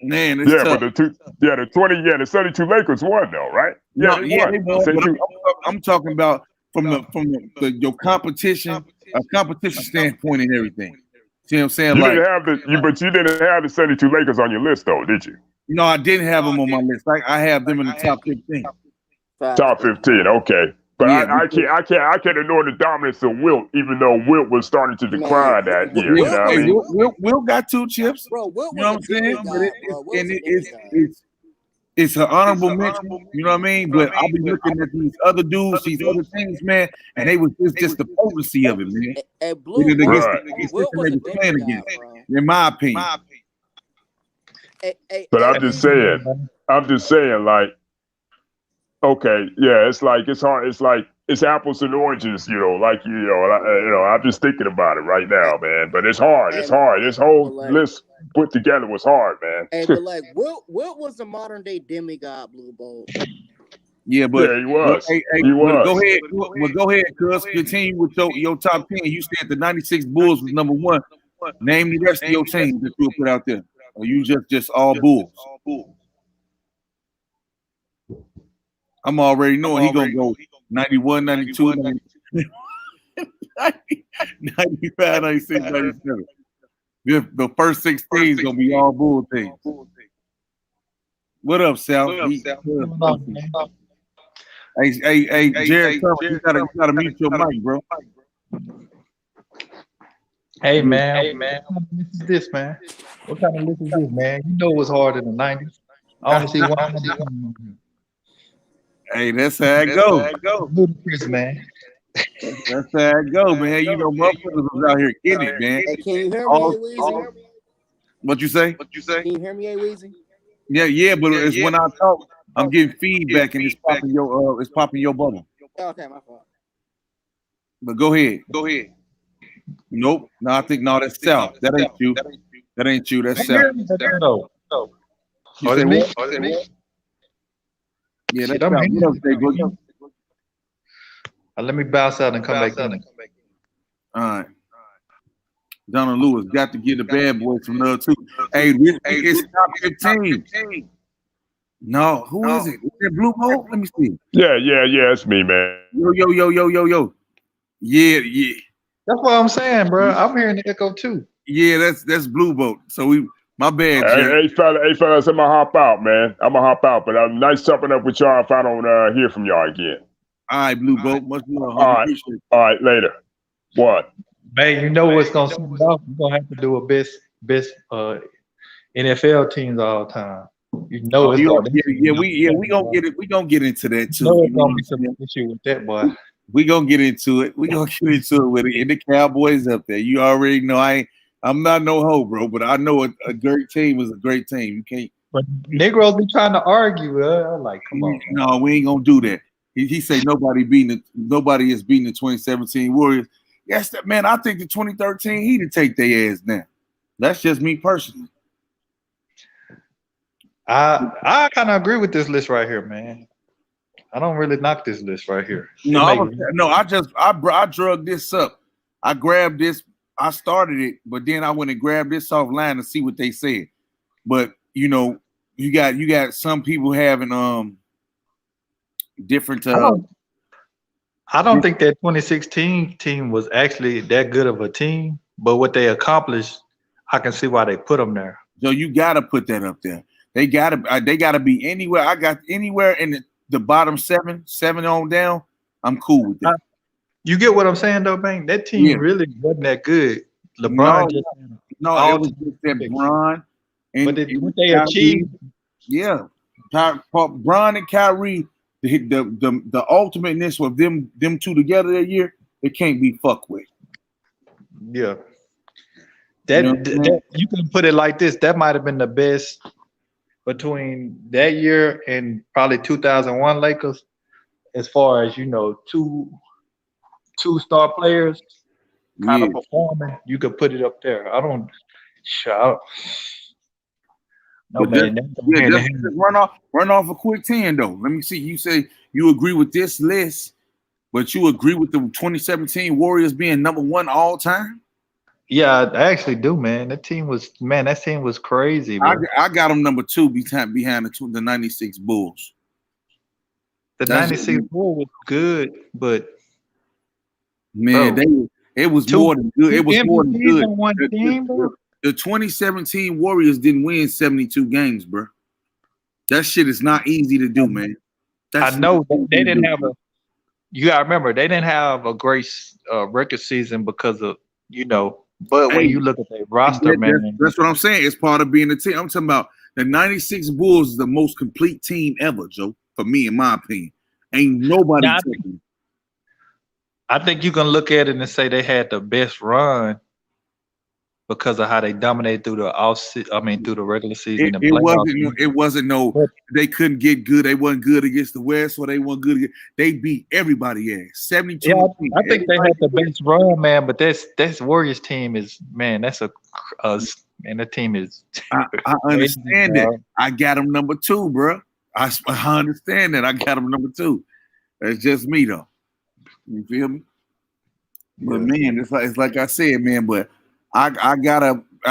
Speaker 2: man, it's tough.
Speaker 4: But the 72 Lakers won though, right?
Speaker 2: They won. I'm talking about from your competition standpoint and everything. See what I'm saying?
Speaker 4: You didn't have the 72 Lakers on your list though, did you?
Speaker 2: No, I didn't have them on my list. I have them in the top 15.
Speaker 4: Top 15, okay. But I can't ignore the dominance of Wilt, even though Wilt was starting to decline that year.
Speaker 2: Wilt got 2 chips.
Speaker 3: Bro, Wilt
Speaker 2: you know what I'm saying? It's an honorable mention. You know what I mean? But I've been looking at these other dudes, these other teams, man, and it's just the potency of it, man. In my opinion.
Speaker 4: But I'm just saying, like. Okay, yeah, it's hard. It's apples and oranges, I'm just thinking about it right now, man. But it's hard. It's hard. This whole list put together was hard, man.
Speaker 3: Hey, but Wilt was the modern day demigod, Blue Bolt.
Speaker 2: Yeah, but
Speaker 4: he was.
Speaker 2: He was. Go ahead, cuz. Continue with your top 10. You said the 96 Bulls was #1. Name the rest of your team that you put out there. Or you just all Bulls? I'm already knowing he gonna go 91, 92, 95, 96, 97. The first 16 is gonna be all Bull teams. What up, Sal? Hey, Jared, you gotta mute your mic, bro.
Speaker 5: Hey man, what is this, man? What kind of list is this, man? You know it was hard in the 90s. I only see one.
Speaker 2: Hey, that's how it goes.
Speaker 5: Ludicrous, man.
Speaker 2: That's how it goes, man. Motherfuckers was out here getting it, man.
Speaker 3: Hey, can you hear me, Weezy?
Speaker 2: What you say?
Speaker 3: Can you hear me, Weezy?
Speaker 2: Yeah, but it's when I talk, I'm getting feedback and it's popping your bubble.
Speaker 3: Okay, my fault.
Speaker 2: But go ahead. Nope. No, I think that's South. That ain't you. That ain't you. That's South.
Speaker 5: No.
Speaker 2: You say
Speaker 5: me?
Speaker 2: what? Yeah,
Speaker 5: Shit,
Speaker 2: that's South. What else, Boogie?
Speaker 5: Let me bounce out and come back in.
Speaker 2: All right. Donald Lewis got to get the bad boys from love too. Hey, it's top 15. No, who is it? Is it Blue Bolt? Let me see.
Speaker 4: Yeah, it's me, man.
Speaker 2: Yo. Yeah.
Speaker 5: That's what I'm saying, bro. I'm hearing the echo too.
Speaker 2: Yeah, that's Blue Boat. So my bad, Jay.
Speaker 4: Hey, fellas, I'm gonna hop out, man. I'm gonna hop out, but I'm nice jumping up with y'all if I don't hear from y'all again.
Speaker 2: All right, Blue Boat. Much love.
Speaker 4: All right, later. What?
Speaker 5: Man, you know what's gonna start off? You're gonna have to do a best NFL teams all time. You know it's gonna
Speaker 2: we gonna get it. We gonna get into that too.
Speaker 5: No, it's gonna be some issue with that, boy.
Speaker 2: We gonna get into it. We gonna get into it with it. And the Cowboys up there. You already know I'm not no hoe, bro, but I know a great team is a great team. You can't.
Speaker 5: But Negroes be trying to argue. I'm like, come on.
Speaker 2: No, we ain't gonna do that. He say nobody is beating the 2017 Warriors. Yes, man. I think the 2013 Heat to take their ass down. That's just me personally.
Speaker 5: I kind of agree with this list right here, man. I don't really knock this list right here.
Speaker 2: I drug this up. I grabbed this. I started it, but then I went and grabbed this offline to see what they said. But you got some people having different.
Speaker 5: I don't think that 2016 team was actually that good of a team, but what they accomplished, I can see why they put them there.
Speaker 2: So you got to put that up there. They gotta be anywhere. I got anywhere in the bottom seven on down. I'm cool with that.
Speaker 5: You get what I'm saying, though, Bang? That team really wasn't that good. LeBron
Speaker 2: it was just that Bron.
Speaker 5: But what they achieved,
Speaker 2: Bron and Kyrie, the ultimateness of them two together that year, it can't be fucked with.
Speaker 5: Yeah, that you can put it like this. That might have been the best between that year and probably 2001 Lakers, as far as two star players kind of performing. You could put it up there. I don't shout. No, man.
Speaker 2: Just run off a quick 10 though. Let me see. You say you agree with this list, but you agree with the 2017 Warriors being number one all time?
Speaker 5: Yeah, I actually do, man. That team was crazy, bro.
Speaker 2: I got them number two behind the 96 Bulls.
Speaker 5: The 96 Bulls was good, but
Speaker 2: man, it was more than good. It was more than good.
Speaker 5: On one team, bro.
Speaker 2: The 2017 Warriors didn't win 72 games, bro. That shit is not easy to do, man.
Speaker 5: I know they didn't have a. You gotta remember, they didn't have a great record season because of But when you look at their roster, man,
Speaker 2: that's what I'm saying. It's part of being a team. I'm talking about the 96 Bulls is the most complete team ever, Joe. For me, in my opinion, ain't nobody.
Speaker 5: I think you can look at it and say they had the best run because of how they dominated through through the regular season.
Speaker 2: It wasn't they couldn't get good. They wasn't good against the West, or they weren't good. They beat everybody ass 72.
Speaker 5: Yeah, I think they had the best run, man. But that's Warriors team is, man. That's the team is.
Speaker 2: I understand that. I got them number two, bro. I understand that. I got them number two. That's just me though. You feel me? But man, it's like I said, man. But I got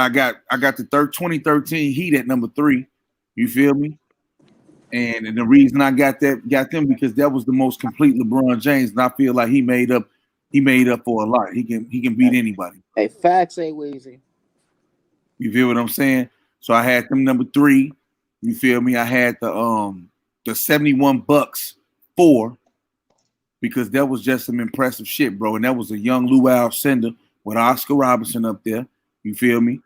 Speaker 2: the 2013 Heat at number 3. You feel me? And the reason I got them because that was the most complete LeBron James, and I feel like he made up for a lot. He can beat anybody.
Speaker 3: Hey, facts ain't Weezy.
Speaker 2: You feel what I'm saying? So I had them number 3. You feel me? I had the 71 Bucks 4 because that was just some impressive shit, bro. And that was a young Lou Alcindor with Oscar Robertson up there. You feel me?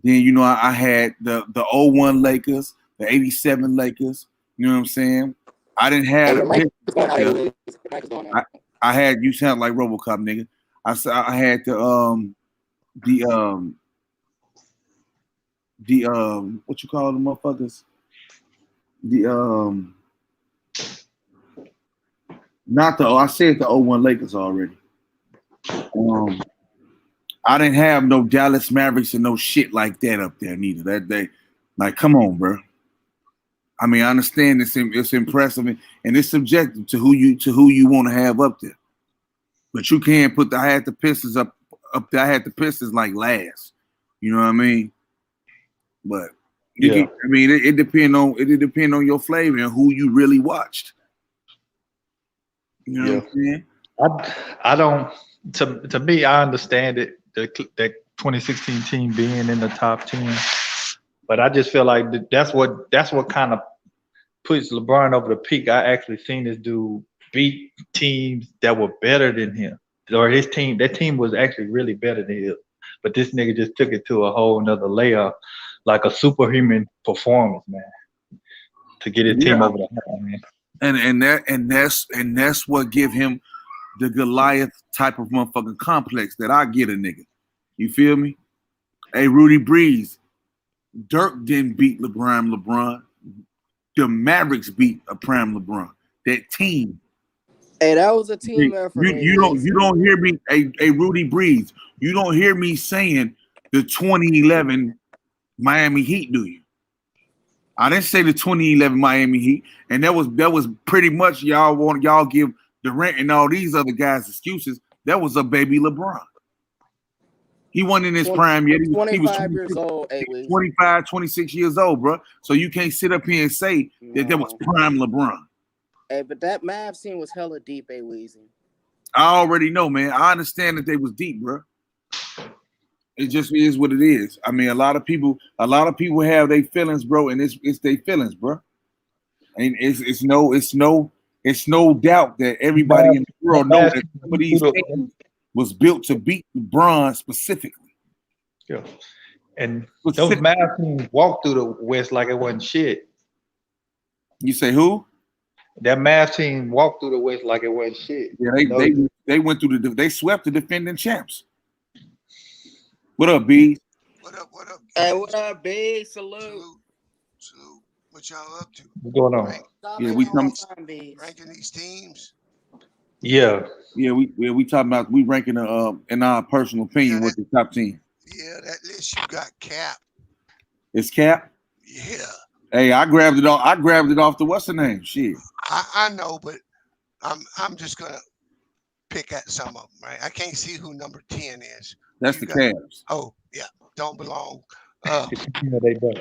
Speaker 2: Then I had the 01 Lakers, the 87 Lakers. You know what I'm saying? I didn't have. I had. You sound like RoboCop, nigga. I had the what you call them motherfuckers? The not the I said the 01 Lakers already. I didn't have no Dallas Mavericks and no shit like that up there neither. That day, like, come on, bro. I mean, I understand it's impressive and it's subjective to who you want to have up there. But you can't put I had the Pistons up there. I had the Pistons like last. You know what I mean? But it depends on your flavor and who you really watched. You know what I'm saying?
Speaker 5: I don't. To me, I understand it. That 2016 team being in the top 10, but I just feel like that's what kind of puts LeBron over the peak. I actually seen this dude beat teams that were better than him, or his team. That team was actually really better than him, but this nigga just took it to a whole nother layer, like a superhuman performance, man, to get his team over the top, man.
Speaker 2: And that's what give him the Goliath type of motherfucking complex that I get a nigga. You feel me? Hey, Rudy Breeze, Dirk didn't beat LeBron. The Mavericks beat a prime LeBron. That team.
Speaker 3: Hey, that was a team effort.
Speaker 2: You don't hear me, hey Rudy Breeze. You don't hear me saying the 2011 Miami Heat, do you? I didn't say the 2011 Miami Heat, and that was pretty much y'all give Durant and all these other guys excuses. That was a baby LeBron. He wasn't in his prime yet. He was
Speaker 3: 25 years old.
Speaker 2: 25, 26 years old, bro. So you can't sit up here and say that was prime LeBron.
Speaker 3: Hey, but that Mavs team was hella deep, Weezy.
Speaker 2: I already know, man. I understand that they was deep, bro. It just is what it is. I mean, a lot of people have their feelings, bro, and it's their feelings, bro. And it's no doubt that everybody in the world knows that some of these teams was built to beat LeBron specifically.
Speaker 5: Yeah. And those Mavs teams walked through the West like it wasn't shit.
Speaker 2: You say who?
Speaker 5: That Mavs team walked through the West like it wasn't shit.
Speaker 2: Yeah, they went through they swept the defending champs. What up, B?
Speaker 6: What up?
Speaker 3: Hey, what up, B? Salute.
Speaker 6: What y'all up to?
Speaker 5: What's going on?
Speaker 6: Ranking these teams.
Speaker 5: Yeah,
Speaker 2: we talking about we ranking in our personal opinion with the top 10.
Speaker 6: Yeah, that list you got Cap.
Speaker 2: It's Cap.
Speaker 6: Yeah.
Speaker 2: Hey, I grabbed it off the what's the name? Shit.
Speaker 6: I know, but I'm just gonna pick at some of them, right? I can't see who number 10 is.
Speaker 2: That's the Cavs.
Speaker 6: Oh yeah, don't belong.
Speaker 5: they don't.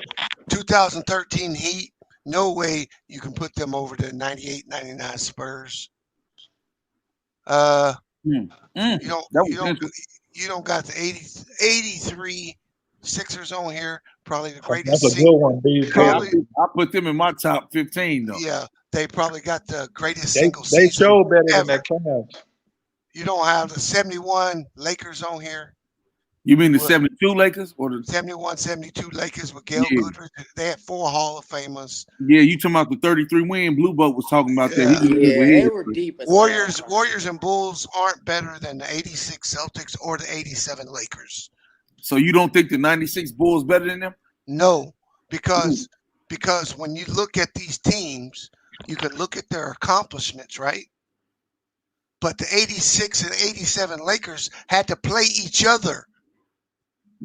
Speaker 6: 2013 Heat. No way you can put them over the 98, 99 Spurs. You don't got the 83 Sixers on here. Probably the greatest.
Speaker 5: That's a good one.
Speaker 2: I put them in my top 15 though.
Speaker 6: Yeah, they probably got the greatest single
Speaker 5: season. They show better
Speaker 6: ever.
Speaker 5: than that Cavs.
Speaker 6: You don't have the 71 Lakers on here.
Speaker 2: You mean the 72 Lakers or the
Speaker 6: 71, 72 Lakers with Gail Goodrich? They had 4 Hall of Famers.
Speaker 2: Yeah, you talking about the 33 win? Blue Boat was talking about that.
Speaker 3: They were deep.
Speaker 6: Warriors and Bulls aren't better than the 86 Celtics or the 87 Lakers.
Speaker 2: So you don't think the 96 Bulls better than them?
Speaker 6: No, because when you look at these teams, you can look at their accomplishments, right? But the 86 and 87 Lakers had to play each other.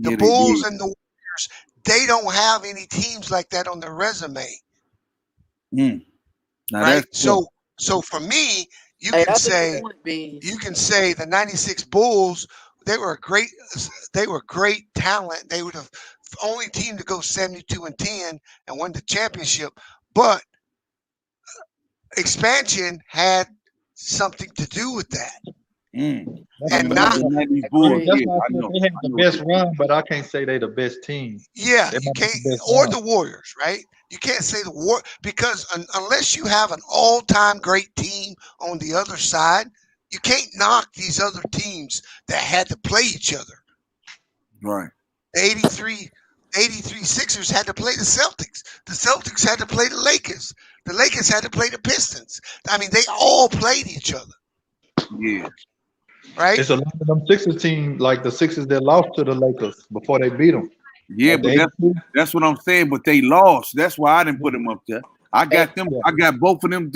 Speaker 6: The Bulls and the Warriors, they don't have any teams like that on their resume. Right? So for me, you can say the 96 Bulls, they were great talent. They were the only team to go 72-10 and win the championship. But expansion had something to do with that. And not
Speaker 5: the Bulls, they had the best run, but I can't say they the best team.
Speaker 6: Yeah, you can't, or the Warriors, right? You can't say the War because unless you have an all-time great team on the other side, you can't knock these other teams that had to play each other.
Speaker 2: Right.
Speaker 6: The 83 Sixers had to play the Celtics. The Celtics had to play the Lakers. The Lakers had to play the Pistons. I mean, they all played each other.
Speaker 2: Yeah.
Speaker 6: Right?
Speaker 5: It's a lot of them Sixers team, like the Sixers that lost to the Lakers before they beat them.
Speaker 2: Yeah, but that's what I'm saying. But they lost. That's why I didn't put them up there. I got them. I got both of them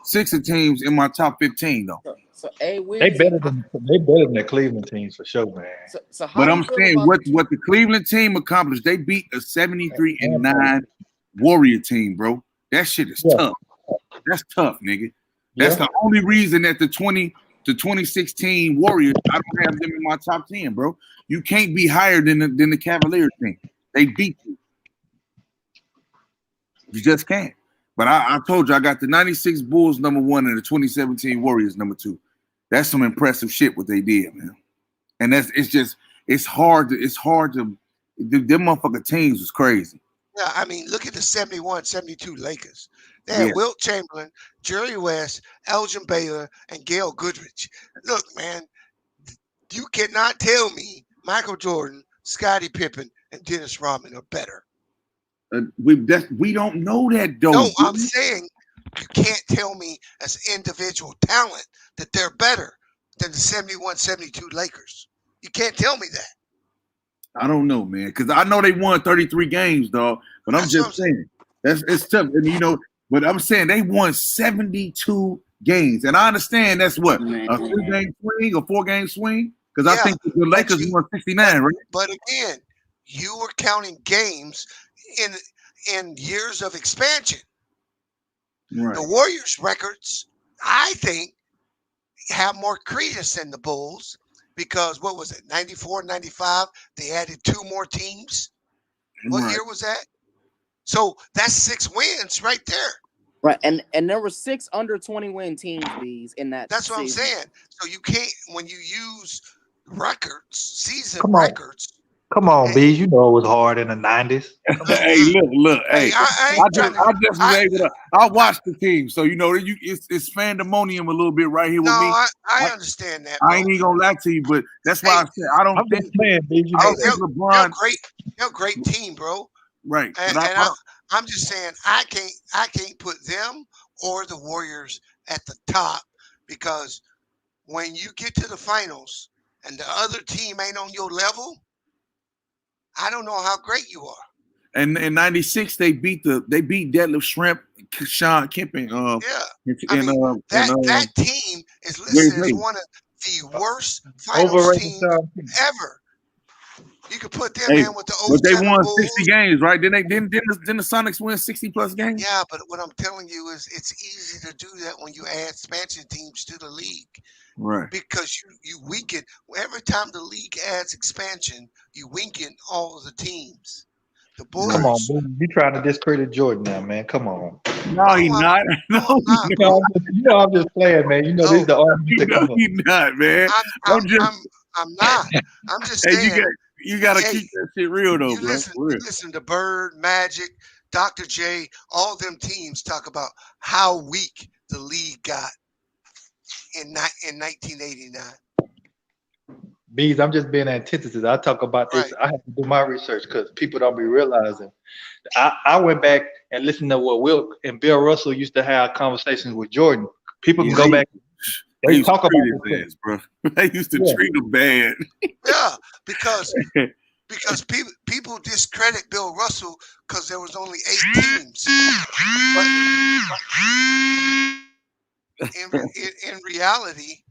Speaker 2: Sixer teams in my top 15 though.
Speaker 3: So
Speaker 5: they better than the Cleveland teams for sure, man.
Speaker 3: So how
Speaker 2: but
Speaker 3: do
Speaker 2: I'm
Speaker 3: you feel
Speaker 2: saying
Speaker 3: about
Speaker 2: what the Cleveland team accomplished, they beat a 73-9 Warrior team, bro. That shit is tough. That's tough, nigga. That's the only reason that the 2016 Warriors, I don't have them in my top 10, bro. You can't be higher than the Cavaliers team. They beat you. You just can't. But I told you I got the 96 Bulls number 1 and the 2017 Warriors number 2. That's some impressive shit what they did, man. And it's hard to them motherfucking teams was crazy.
Speaker 6: Yeah, I mean, look at the 71-72 Lakers. They had Wilt Chamberlain, Jerry West, Elgin Baylor, and Gail Goodrich. Look, man, you cannot tell me Michael Jordan, Scottie Pippen, and Dennis Rodman are better.
Speaker 2: We don't know that, though.
Speaker 6: No, I'm saying you can't tell me as individual talent that they're better than the 71-72 Lakers. You can't tell me that.
Speaker 2: I don't know, man, because I know they won 33 games, dog. But I'm just saying it's tough, and But I'm saying they won 72 games, and I understand that's what a 3-game swing, a 4-game swing, because I think the Lakers won 69, right?
Speaker 6: But again, you were counting games in years of expansion.
Speaker 2: Right.
Speaker 6: The Warriors' records, I think, have more credence than the Bulls. Because what was it, 94, 95? They added 2 more teams. What year was that? So that's 6 wins right there.
Speaker 3: Right, and there were 6 under 20-win teams in that.
Speaker 6: That's what
Speaker 3: season.
Speaker 6: I'm saying. So you can't, when you use records, season records.
Speaker 5: Come on, B. You know it was hard in the 90s.
Speaker 2: Hey, look. Hey, I watched the team, so it's pandemonium a little bit right here with me.
Speaker 6: I understand that. Bro.
Speaker 2: I ain't even gonna lie to you, but that's why I said I don't think LeBron.
Speaker 6: They're a great team, bro.
Speaker 2: Right.
Speaker 6: And I'm just saying I can't put them or the Warriors at the top because when you get to the finals and the other team ain't on your level, I don't know how great you are.
Speaker 2: And in '96, they beat Detlef Schrempf, Sean Kemp,
Speaker 6: that team is listed as one of the worst finals teams ever. You could put them in with the old.
Speaker 2: But they won
Speaker 6: Bulls.
Speaker 2: 60 games, right? Didn't the Sonics win 60+ games?
Speaker 6: Yeah, but what I'm telling you is it's easy to do that when you add expansion teams to the league.
Speaker 2: Right.
Speaker 6: Because you weaken every time the league adds expansion, you weaken all of the teams. The Bulls.
Speaker 5: Come on, Boone. You trying to discredit Jordan now, man? Come on.
Speaker 2: No, he's not. No,
Speaker 5: I'm just playing, man. This is the argument.
Speaker 2: He's not, man.
Speaker 6: I'm not. I'm just saying.
Speaker 2: You gotta keep that shit real though, bro.
Speaker 6: Listen to Bird, Magic, Dr. J, all them teams talk about how weak the league got in 1989.
Speaker 5: Bees, I'm just being antithesis. I talk about this. I have to do my research because people don't be realizing. I went back and listened to what Wilt and Bill Russell used to have conversations with Jordan. People can go back. They talk about
Speaker 2: this, bro. They used to treat him bad.
Speaker 6: Yeah, because people discredit Bill Russell because there was only 8 teams. But in reality,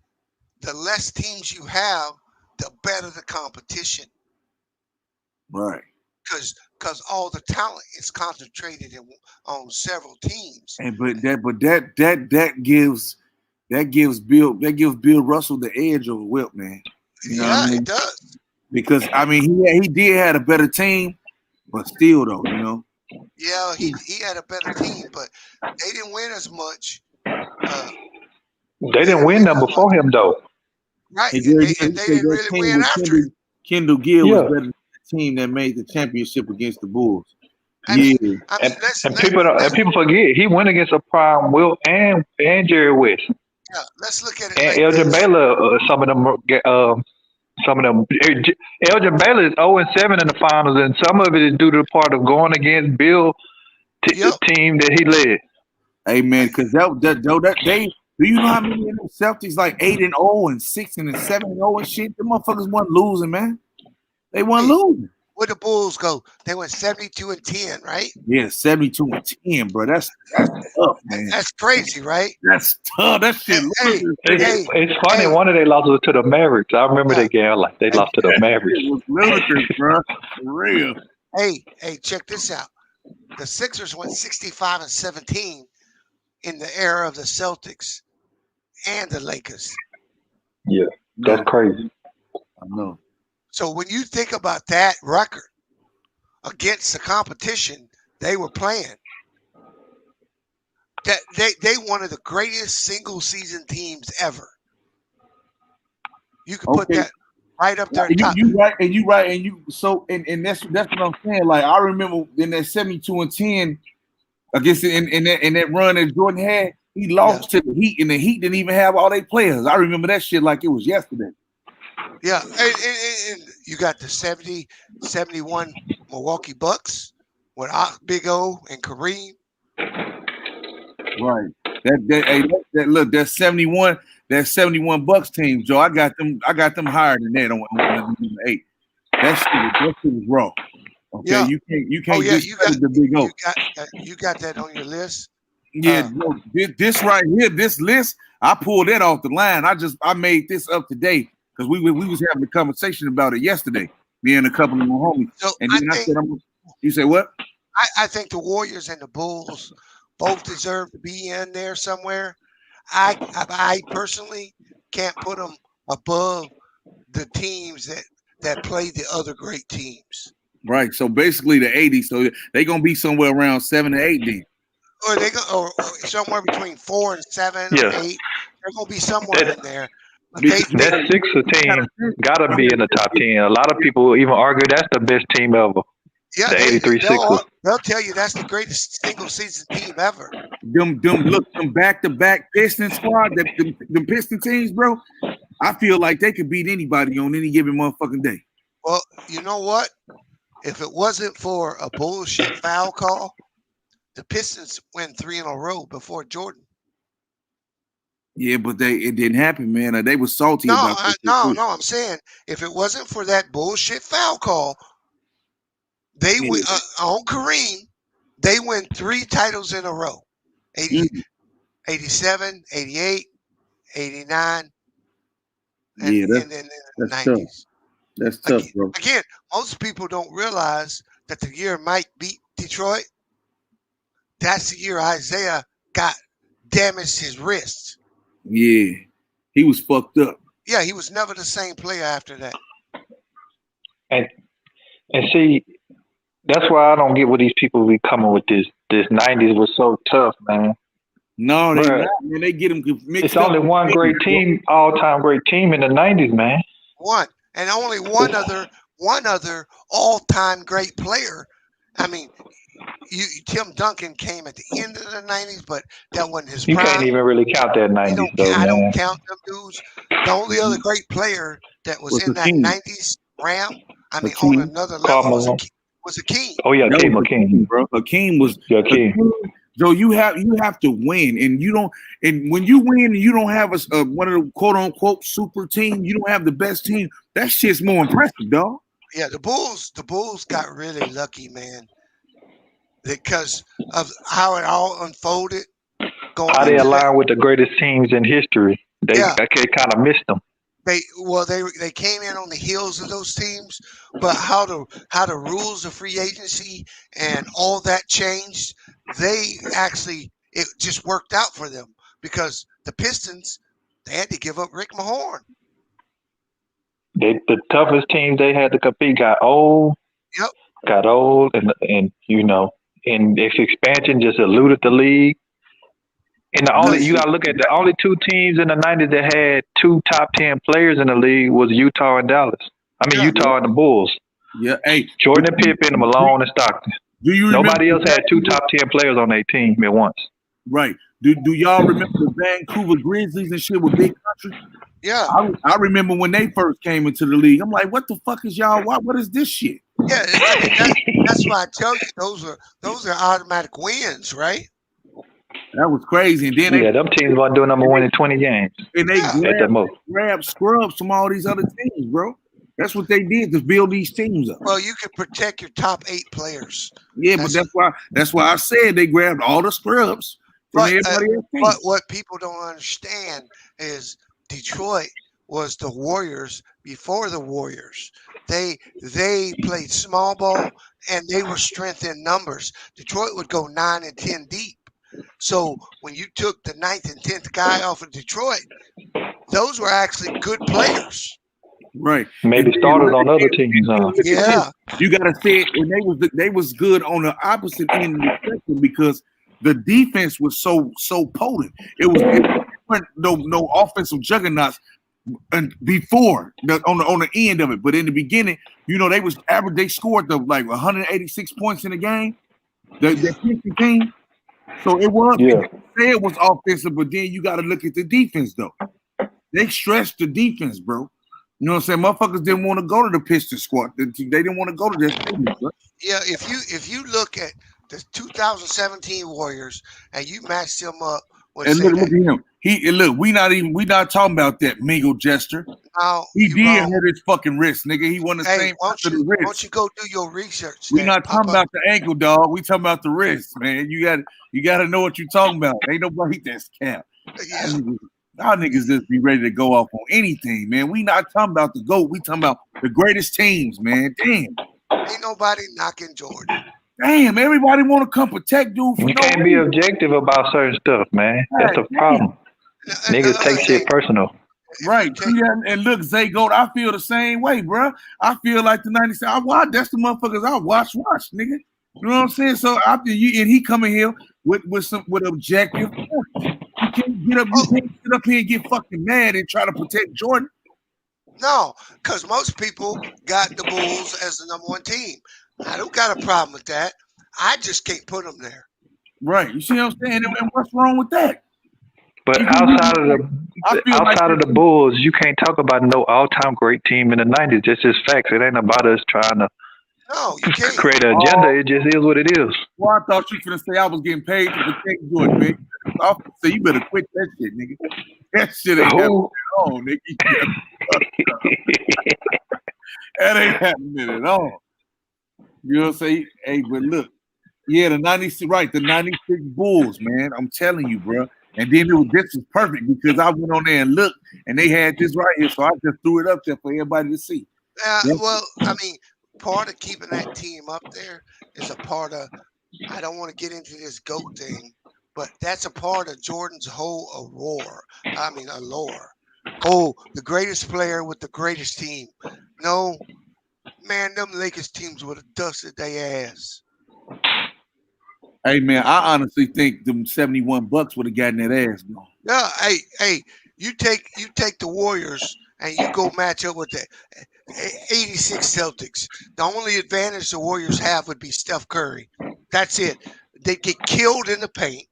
Speaker 6: the less teams you have, the better the competition.
Speaker 2: Right.
Speaker 6: Because all the talent is concentrated on several teams.
Speaker 2: And that gives Bill Russell the edge over Wilt, man. You know what I mean?
Speaker 6: It does.
Speaker 2: Because he did have a better team, but still though,
Speaker 6: Yeah, he had a better team, but they didn't win as much.
Speaker 5: They didn't win them before him though.
Speaker 6: Right. They didn't really win after him.
Speaker 2: Kendall Gill was better than the team that made the championship against the Bulls.
Speaker 5: And people forget he went against a prime Wilt and Jerry West.
Speaker 6: Yeah, let's look at it.
Speaker 5: And Elgin Baylor, some of them. Elgin Baylor is 0-7 in the finals, and some of it is due to the part of going against Bill team that he led.
Speaker 2: Hey man, because they. Do you know how many of them Celtics like 8-0 and 6 and 7-0 and shit? The motherfuckers weren't losing, man. They weren't losing.
Speaker 6: Where'd the Bulls go? They went 72-10, right?
Speaker 2: Yeah, 72-10, bro. That's tough, man.
Speaker 6: That's crazy, right?
Speaker 2: That's tough. That shit.
Speaker 5: It's funny. One of they lost was to the Mavericks. I remember that game. Like they lost to the Mavericks.
Speaker 2: It was ludicrous, bro. For real.
Speaker 6: Hey, check this out. The Sixers went 65-17 in the era of the Celtics and the Lakers.
Speaker 5: Yeah, that's crazy.
Speaker 2: I know.
Speaker 6: So when you think about that record against the competition they were playing, that they one of the greatest single season teams ever. You can put that right up there.
Speaker 2: You right, and that's what I'm saying. Like I remember in that 72-10, I guess in that run that Jordan had, he lost to the Heat, and the Heat didn't even have all their players. I remember that shit like it was yesterday.
Speaker 6: Yeah, and you got the 70-71 Milwaukee Bucks with Big O and Kareem.
Speaker 2: Right. That 71 Bucks team, Joe. I got them higher than that on 8. That shit was raw. Okay,
Speaker 6: yeah.
Speaker 2: you can't discredit the Big O.
Speaker 6: You got that on your list?
Speaker 2: Yeah, this right here, this list, I pulled that off the line. I made this up today because we was having a conversation about it yesterday. Me and a couple of my homies.
Speaker 6: So
Speaker 2: and then I said, you say what?
Speaker 6: I think the Warriors and the Bulls both deserve to be in there somewhere. I personally can't put them above the teams that play the other great teams.
Speaker 2: Right. So basically the 80s. So they're gonna be somewhere around 7 to 8 then.
Speaker 6: Or they go or somewhere between 4 and 7 or 8. They're gonna be somewhere in there.
Speaker 5: That Sixer team gotta be in the top 10. A lot of people even argue that's the best team ever.
Speaker 6: Yeah,
Speaker 5: the 83 Sixers.
Speaker 6: They'll tell you that's the greatest single season team ever.
Speaker 2: Them back-to-back Piston squad, them Piston teams, bro. I feel like they could beat anybody on any given motherfucking day.
Speaker 6: Well, you know what? If it wasn't for a bullshit foul call, the Pistons win 3 in a row before Jordan.
Speaker 2: Yeah, but it didn't happen, man. They were salty about this.
Speaker 6: No, I'm saying if it wasn't for that bullshit foul call, they win on Kareem. They win 3 titles in a row: 87, 88, 89, and then in the 90s.
Speaker 2: Tough. That's tough, bro.
Speaker 6: Again, most people don't realize that the year Mike beat Detroit, that's the year Isaiah damaged his wrist.
Speaker 2: Yeah, he was fucked up.
Speaker 6: Yeah, he was never the same player after that.
Speaker 5: And see, that's why I don't get what these people be coming with this 90s was so tough, man.
Speaker 2: No, they not, man. They get them mixed
Speaker 5: It's only one great team, all-time great team in the 90s, man.
Speaker 6: One. And only one other all-time great player. I mean, Tim Duncan came at the end of the 90s, but that wasn't his prime.
Speaker 5: You can't even really count that 90s, though,
Speaker 6: I don't count them dudes. The only other great player that was in that 90s Ram, I mean, on another level was Hakeem.
Speaker 5: Oh, yeah, Hakeem,
Speaker 2: bro. Hakeem was
Speaker 5: Hakeem.
Speaker 2: So you have to win, and you don't. And when you win, and you don't have one of the quote unquote super team. You don't have the best team. That shit's more impressive, dog.
Speaker 6: Yeah, the Bulls got really lucky, man, because of how it all unfolded.
Speaker 5: How they align with the greatest teams in history. They kind of missed them.
Speaker 6: They came in on the heels of those teams, but how the rules of free agency and all that changed. It just worked out for them because the Pistons, they had to give up Rick Mahorn.
Speaker 5: The toughest teams they had to compete got old.
Speaker 6: Yep.
Speaker 5: Got old, and and its expansion just eluded the league. And you gotta look at the only 2 teams in the 90s that had 2 top 10 players in the league was Utah and Dallas. Utah and the Bulls.
Speaker 2: Yeah, hey,
Speaker 5: Jordan and Pippen, Malone and Stockton. Nobody else had 2 top 10 players on their team at once.
Speaker 2: Right. Do y'all remember the Vancouver Grizzlies and shit with Big Country?
Speaker 6: Yeah.
Speaker 2: I remember when they first came into the league. I'm like, what the fuck is y'all? What is this shit?
Speaker 6: Yeah, that's why I tell you those are automatic wins, right?
Speaker 2: That was crazy. And then
Speaker 5: them teams weren't doing number 1 in 20 games.
Speaker 2: And they grabbed scrubs from all these other teams, bro. That's what they did to build these teams up.
Speaker 6: Well, you could protect your top 8 players.
Speaker 2: Yeah, but that's why I said they grabbed all the scrubs from everybody else.
Speaker 6: But what people don't understand is Detroit was the Warriors before the Warriors. They played small ball and they were strength in numbers. Detroit would go 9 and 10 deep. So when you took the 9th and 10th guy off of Detroit, those were actually good players.
Speaker 2: Right.
Speaker 5: Maybe started on other teams.
Speaker 6: Yeah.
Speaker 2: You gotta say it, and they was good on the opposite end of the spectrum because the defense was so potent. It wasn't no offensive juggernauts and before on the end of it, but in the beginning, they was average. They scored like 186 points in the game. The Pistons team. So it was. It was offensive, but then you got to look at the defense though. They stressed the defense, bro. You know what I'm saying? Motherfuckers didn't want to go to the Pistons squad. They didn't want to go to this team, bro.
Speaker 6: Yeah, if you look at the 2017 Warriors and you match them up with
Speaker 2: look at him. We not talking about that Mingle Jester.
Speaker 6: No,
Speaker 2: he did hurt his fucking wrist, nigga. He won the same
Speaker 6: why
Speaker 2: wrist.
Speaker 6: don't you go do your research?
Speaker 2: We not talking about the ankle, dog. We talking about the wrist, man. You got to know what you're talking about. Ain't nobody that's cap.
Speaker 6: Yeah.
Speaker 2: Y'all niggas just be ready to go off on anything, man. We not talking about the GOAT. We talking about the greatest teams, man. Damn.
Speaker 6: Ain't nobody knocking Jordan.
Speaker 2: Damn, everybody want to come protect dude.
Speaker 5: You can't be objective about certain stuff, man. That's the problem. Niggas take shit personal.
Speaker 2: Right. And look, Zay Goat, I feel the same way, bro. I feel like the 97. That's the motherfuckers I watch, nigga. You know what I'm saying? So and he coming here with objective. You can't get up here and get fucking mad and try to protect Jordan.
Speaker 6: No, because most people got the Bulls as the number 1 team. I don't got a problem with that. I just can't put them there.
Speaker 2: Right. You see what I'm saying? And what's wrong with that?
Speaker 5: But outside of the Bulls, you can't talk about no all-time great team in the 90s. That's just facts. It ain't about us trying to create an agenda. It just is what it is.
Speaker 2: Well, I thought you were going to say I was getting paid to protect Jordan, man. So you better quit that shit, nigga. That shit ain't happening at all, nigga. That ain't happening at all. You know what I'm saying? Hey, but look. Yeah, the 96 Bulls, man. I'm telling you, bro. And then this was perfect because I went on there and looked, and they had this right here, so I just threw it up there for everybody to see.
Speaker 6: Well, I mean, part of keeping that team up there is a part of. I don't want to get into this GOAT thing, but that's a part of Jordan's whole allure. Oh, the greatest player with the greatest team. No, man, them Lakers teams would have dusted their ass.
Speaker 2: Hey man, I honestly think them 71 Bucks would have gotten that ass, bro.
Speaker 6: Yeah, hey, you take the Warriors and you go match up with the 86 Celtics. The only advantage the Warriors have would be Steph Curry. That's it. They get killed in the paint.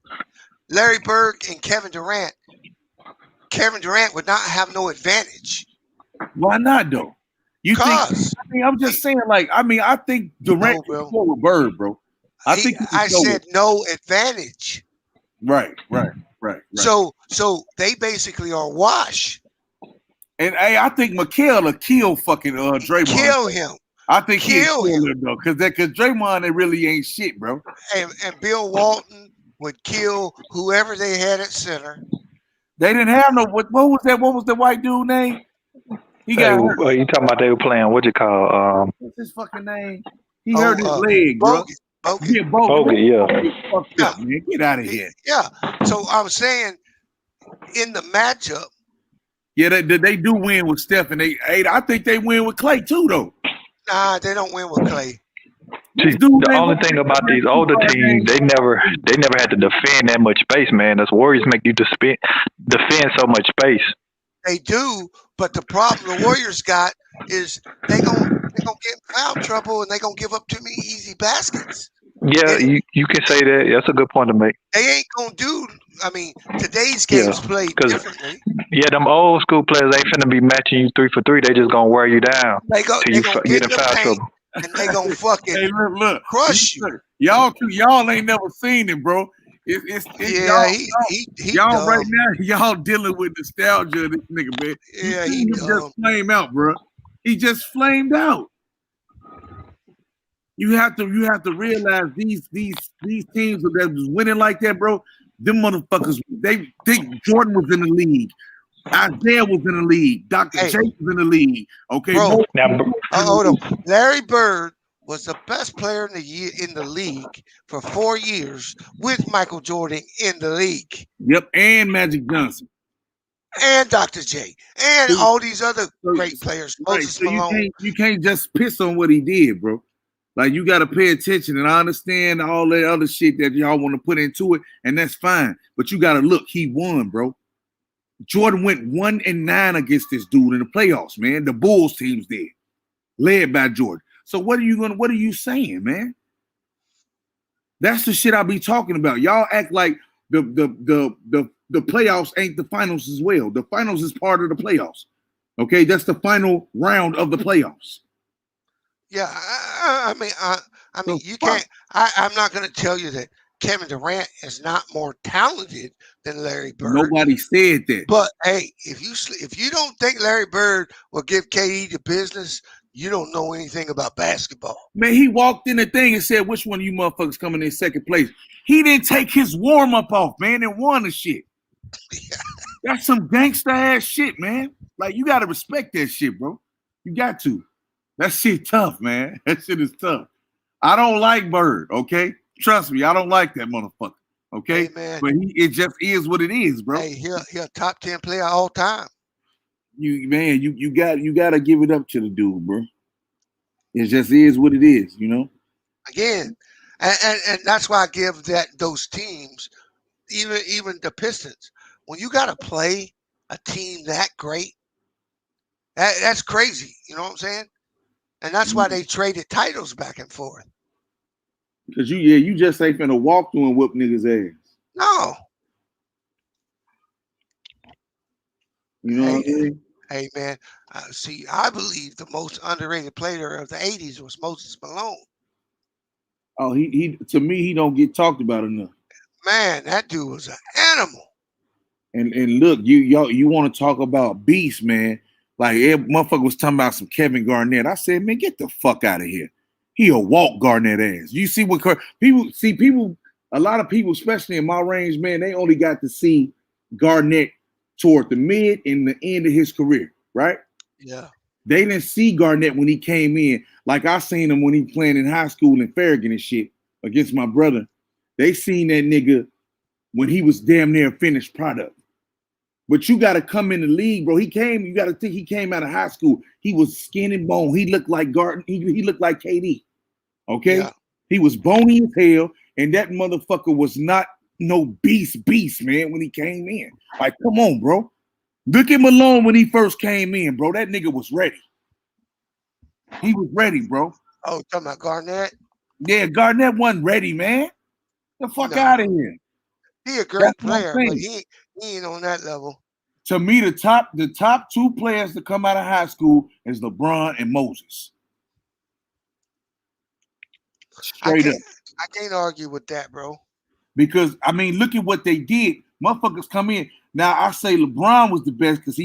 Speaker 6: Larry Bird and Kevin Durant. Kevin Durant would not have no advantage.
Speaker 2: Why not though? I'm just saying, I think Durant can score with Bird, bro. I
Speaker 6: said no advantage.
Speaker 2: Right.
Speaker 6: So they basically are wash.
Speaker 2: And hey, I think Mikal will kill fucking Draymond.
Speaker 6: Kill him.
Speaker 2: I think he'll kill him though, because Draymond, it really ain't shit, bro.
Speaker 6: And Bill Walton would kill whoever they had at center.
Speaker 2: They didn't have no. What was that? What was the white dude name?
Speaker 5: You talking about they were playing? What you call?
Speaker 2: What's his fucking name? He hurt his leg, bro.
Speaker 5: Bogey,
Speaker 2: yeah. Man. Get out of here.
Speaker 6: Yeah. So I'm saying, in the matchup.
Speaker 2: Yeah, they do win with Steph, and I think they win with Clay too, though.
Speaker 6: Nah, they don't win with Clay.
Speaker 5: See, the only thing about these older teams, they never had to defend that much space, man. Those Warriors make you defend so much space.
Speaker 6: They do, but the problem the Warriors got is they gonna get in foul trouble and they gonna give up too many easy baskets.
Speaker 5: Yeah, you can say that. That's a good point to make.
Speaker 6: They ain't gonna do. I mean, today's game's played differently.
Speaker 5: Yeah, them old school players ain't finna be matching you 3 for 3. They just gonna wear you down
Speaker 6: till you get in foul trouble. And they gonna fucking crush you.
Speaker 2: Y'all ain't never seen it, bro. Y'all right now, y'all dealing with nostalgia of this nigga, man.
Speaker 6: Yeah, he
Speaker 2: just flame out, bro. He just flamed out. You have to realize these teams that was winning like that, bro. Them motherfuckers, they think Jordan was in the league. Isaiah was in the league. Dr. J was in the league. Okay,
Speaker 6: bro.
Speaker 5: Now,
Speaker 6: Hold on. Larry Bird was the best player in the league for 4 years with Michael Jordan in the league.
Speaker 2: Yep, and Magic Johnson.
Speaker 6: And Dr. J. And all these other great players.
Speaker 2: Right,
Speaker 6: Moses
Speaker 2: so
Speaker 6: Malone.
Speaker 2: you can't just piss on what he did, bro. Like, you got to pay attention, and I understand all that other shit that y'all want to put into it, and that's fine. But you got to look, he won, bro. Jordan went 1-9 against this dude in the playoffs, man. The Bulls teams did, led by Jordan. So what are you saying, man? That's the shit I be talking about. Y'all act like the playoffs ain't the finals as well. The finals is part of the playoffs. Okay, that's the final round of the playoffs.
Speaker 6: Yeah, I mean, you can't. I'm not going to tell you that Kevin Durant is not more talented than Larry Bird.
Speaker 2: Nobody said that.
Speaker 6: But hey, if you don't think Larry Bird will give KD the business, you don't know anything about basketball.
Speaker 2: Man, he walked in the thing and said, "Which one of you motherfuckers coming in second place?" He didn't take his warm up off, man, and won the shit. That's some gangster ass shit, man. Like, you gotta respect that shit, bro. You got to. That shit tough, man. That shit is tough. I don't like Bird, okay? Trust me, I don't like that motherfucker, okay?
Speaker 6: Hey, man.
Speaker 2: But it just is what it is, bro.
Speaker 6: Hey, he a top 10 player all time.
Speaker 2: You got to give it up to the dude, bro. It just is what it is, you know?
Speaker 6: Again, and that's why I give those teams, even the Pistons, when you got to play a team that great, that's crazy. You know what I'm saying? And that's why they traded titles back and forth.
Speaker 2: Because you just ain't finna walk through and whoop niggas' ass.
Speaker 6: No.
Speaker 2: You know what I mean?
Speaker 6: Hey, man. See, I believe the most underrated player of the 80s was Moses Malone.
Speaker 2: Oh, he to me, he don't get talked about enough.
Speaker 6: Man, that dude was an animal.
Speaker 2: And look, you want to talk about beast, man. Like, every motherfucker was talking about some Kevin Garnett. I said, man, get the fuck out of here. He'll walk Garnett ass. You see what people, a lot of people, especially in my range, man, they only got to see Garnett toward the mid and the end of his career, right?
Speaker 6: Yeah.
Speaker 2: They didn't see Garnett when he came in. Like, I seen him when he playing in high school in Farragut and shit against my brother. They seen that nigga when he was damn near a finished product. But you got to come in the league, bro. You got to think he came out of high school. He was skin and bone. He looked like Garden. He looked like KD. Okay? Yeah. He was bony as hell, and that motherfucker was not no beast, man, when he came in. Like, come on, bro. Look at Malone when he first came in, bro. That nigga was ready. He was ready, bro.
Speaker 6: Oh, talking about Garnett?
Speaker 2: Yeah, Garnett wasn't ready, man. The fuck out of here.
Speaker 6: He a great player, but he ain't on that level.
Speaker 2: To me, the top two players to come out of high school is LeBron and Moses. Straight up.
Speaker 6: I can't argue with that, bro.
Speaker 2: Because, I mean, look at what they did. Motherfuckers come in. Now, I say LeBron was the best because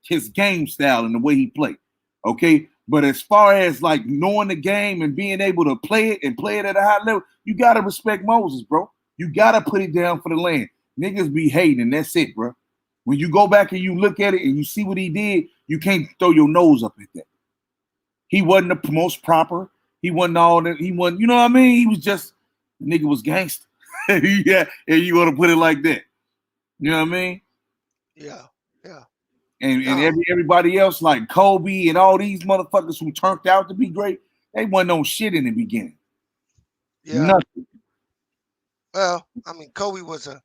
Speaker 2: his game style and the way he played. Okay? But as far as, like, knowing the game and being able to play it at a high level, you got to respect Moses, bro. You got to put it down for the land. Niggas be hating, and that's it, bro. When you go back and you look at it and you see what he did, you can't throw your nose up at that. He wasn't the most proper. He wasn't all that. He wasn't, you know what I mean? He was just, the nigga was gangster. Yeah, and you want to put it like that. You know what I mean?
Speaker 6: Yeah.
Speaker 2: And everybody else, like Kobe and all these motherfuckers who turned out to be great, they wasn't on shit in the beginning.
Speaker 6: Yeah.
Speaker 2: Nothing.
Speaker 6: Well, I mean, Kobe was a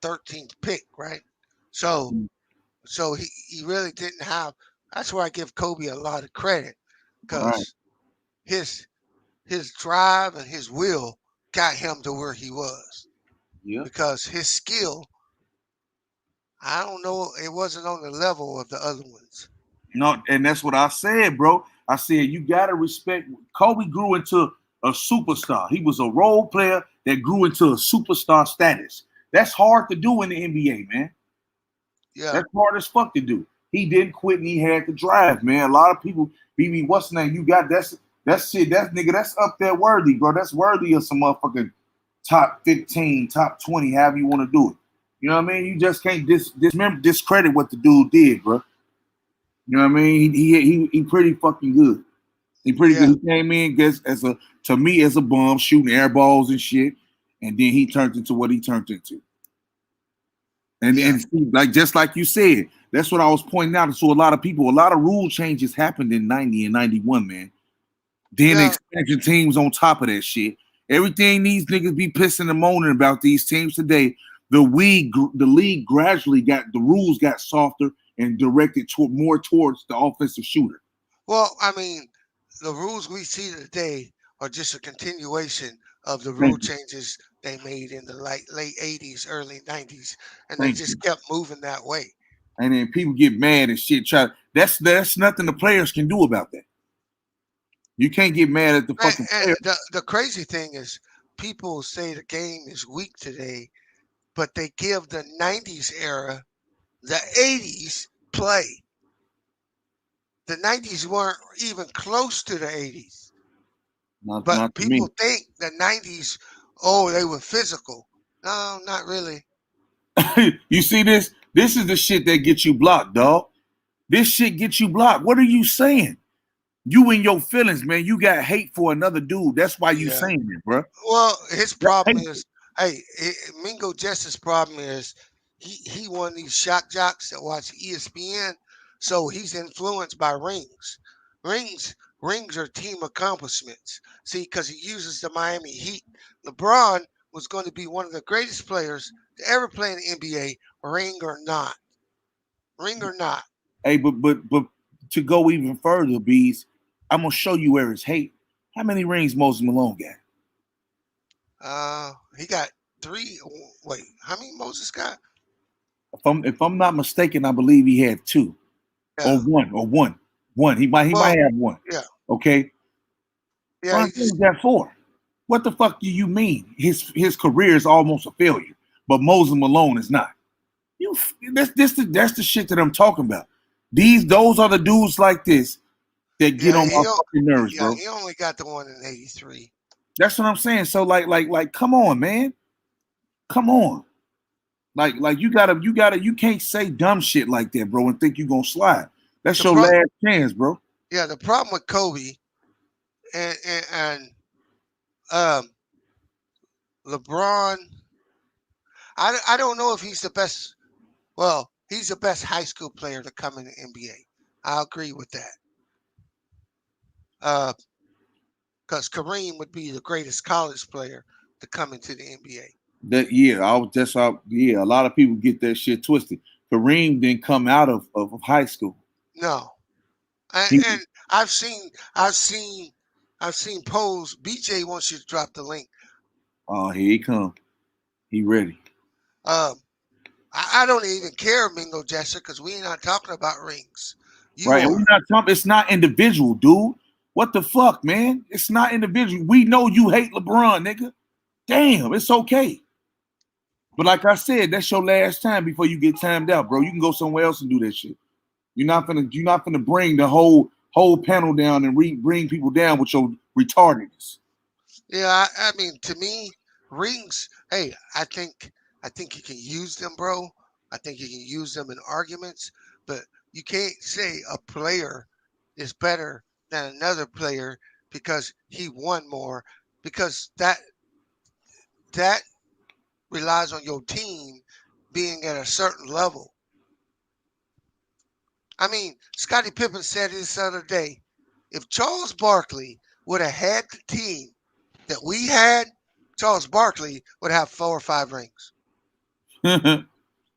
Speaker 6: 13th pick, right? So he really didn't have. That's where I give Kobe a lot of credit because his drive and his will got him to where he was.
Speaker 2: Yeah.
Speaker 6: Because his skill, I don't know, it wasn't on the level of the other ones.
Speaker 2: No, and that's what I said, bro. I said you gotta respect. Kobe grew into a superstar. He was a role player that grew into a superstar status. That's hard to do in the NBA, man.
Speaker 6: Yeah.
Speaker 2: That's hard as fuck to do. He didn't quit and he had to drive, man. A lot of people, BB, what's the name? You got that's shit. That's nigga, that's up there worthy, bro. That's worthy of some motherfucking top 15, top 20, however you want to do it. You know what I mean? You just can't discredit what the dude did, bro. You know what I mean? He pretty fucking good. He pretty good. He came in as a bum, shooting air balls and shit, and then he turned into what he turned into. And like just like you said, that's what I was pointing out to a lot of people. A lot of rule changes happened in 90 and 91, man. Then the expansion teams on top of that shit. Everything these niggas be pissing and moaning about these teams today, the league gradually the rules got softer and directed more towards the offensive shooter.
Speaker 6: Well, I mean, the rules we see today are just a continuation of the rule changes they made in the late 80s, early 90s, and they just kept moving that way.
Speaker 2: And then people get mad and shit. That's nothing the players can do about that. You can't get mad at the fucking players.
Speaker 6: The crazy thing is people say the game is weak today, but they give the 90s era the 80s play. The 90s weren't even close to the 80s. But people think the 90s, they were physical. No, not really.
Speaker 2: You see this? This is the shit that gets you blocked, dog. This shit gets you blocked. What are you saying? You in your feelings, man. You got hate for another dude. That's why you saying it, bro.
Speaker 6: Well, his problem is, Mingo Justice's problem is he one of these shock jocks that watch ESPN, so he's influenced by rings. Rings are team accomplishments. See, because he uses the Miami Heat. LeBron was going to be one of the greatest players to ever play in the NBA, ring or not. Ring or not.
Speaker 2: Hey, but to go even further, Bees, I'm gonna show you where it's hate. How many rings Moses Malone
Speaker 6: got? He got 3. Wait, how many Moses got?
Speaker 2: If I'm not mistaken, I believe he had 2, or one. He might have 1.
Speaker 6: Yeah.
Speaker 2: Okay.
Speaker 6: Yeah.
Speaker 2: He got 4. What the fuck do you mean? His career is almost a failure, but Moses Malone is not. That's the shit that I'm talking about. Those are the dudes like this that get on my fucking nerves, bro.
Speaker 6: He only got the one in 83.
Speaker 2: That's what I'm saying. So like, come on, man. Come on. Like you can't say dumb shit like that, bro, and think you're gonna slide. That's your last chance, bro.
Speaker 6: Yeah, the problem with Kobe and LeBron, I don't know if he's the best. Well, he's the best high school player to come in the NBA. I agree with that. Because Kareem would be the greatest college player to come into the NBA.
Speaker 2: A lot of people get that shit twisted. Kareem didn't come out of high school.
Speaker 6: No, and I've seen polls. BJ wants you to drop the link.
Speaker 2: Oh, here he come. He ready.
Speaker 6: I don't even care, Mingo Jester, because we're not talking about rings.
Speaker 2: We're not talking. It's not individual, dude. What the fuck, man? It's not individual. We know you hate LeBron, nigga. Damn, it's okay. But like I said, that's your last time before you get timed out, bro. You can go somewhere else and do that shit. You're not gonna bring the whole panel down and bring people down with your retardedness.
Speaker 6: Yeah, I mean, to me, rings. Hey, I think you can use them, bro. I think you can use them in arguments, but you can't say a player is better than another player because he won more, because that relies on your team being at a certain level. I mean, Scottie Pippen said this other day, if Charles Barkley would have had the team that we had, Charles Barkley would have 4 or 5 rings.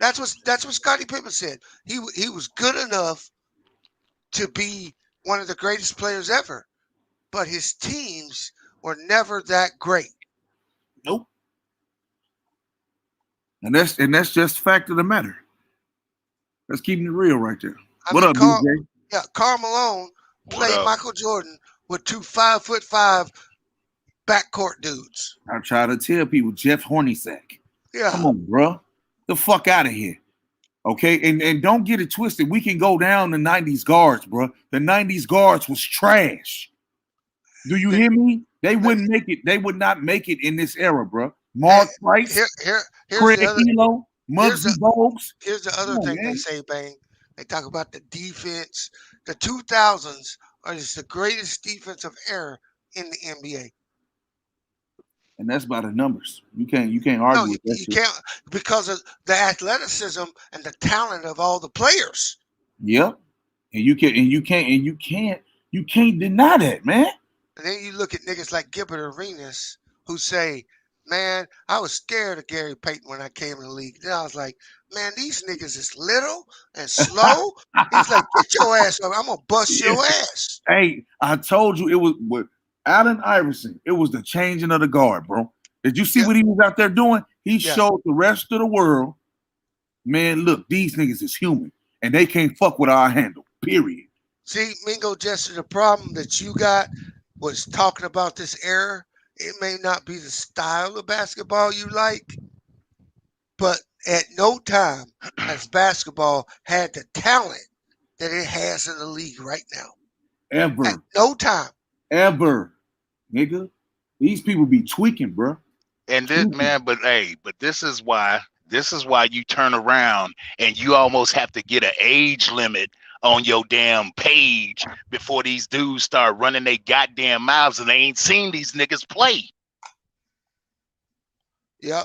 Speaker 6: That's what Scottie Pippen said. He was good enough to be one of the greatest players ever, but his teams were never that great.
Speaker 2: Nope. And that's just fact of the matter. That's keeping it real right there. What up, DJ?
Speaker 6: Yeah, Karl Malone played Michael Jordan with 2 5'5" backcourt dudes.
Speaker 2: I try to tell people Jeff Hornacek.
Speaker 6: Yeah.
Speaker 2: Come on, bro. The fuck out of here. Okay, and don't get it twisted. We can go down the 90s guards, bro. The 90s guards was trash. Do you hear me? They wouldn't make it. They would not make it in this era, bro. Mark Price,
Speaker 6: Here's
Speaker 2: Craig
Speaker 6: the other.
Speaker 2: Elo,
Speaker 6: Here's
Speaker 2: Muggsy
Speaker 6: the
Speaker 2: Bogues.
Speaker 6: here's the other
Speaker 2: Come on,
Speaker 6: thing they
Speaker 2: man.
Speaker 6: say, Bang. They talk about the defense. The 2000s is the greatest defensive era in the NBA.
Speaker 2: And that's by the numbers. You can't
Speaker 6: No,
Speaker 2: argue with that
Speaker 6: you
Speaker 2: shit.
Speaker 6: can't because of the athleticism and the talent of all the players.
Speaker 2: Yep. And you can't deny that, man.
Speaker 6: And then you look at niggas like Gilbert Arenas who say, man, I was scared of Gary Payton when I came in the league. Then I was like, man, these niggas is little and slow. He's like, get your ass up. I'm going to bust your ass.
Speaker 2: Hey, I told you it was with Allen Iverson. It was the changing of the guard, bro. Did you see what he was out there doing? He showed the rest of the world, man, look, these niggas is human. And they can't fuck with our handle, period.
Speaker 6: See, Mingo Jester, the problem that you got was talking about this era. It may not be the style of basketball you like, but at no time has basketball had the talent that it has in the league right now.
Speaker 2: Ever.
Speaker 6: At no time.
Speaker 2: Ever. Nigga. These people be tweaking, bro.
Speaker 7: And this man, but this is why you turn around and you almost have to get an age limit on your damn page before these dudes start running their goddamn mouths and they ain't seen these niggas play.
Speaker 6: Yep.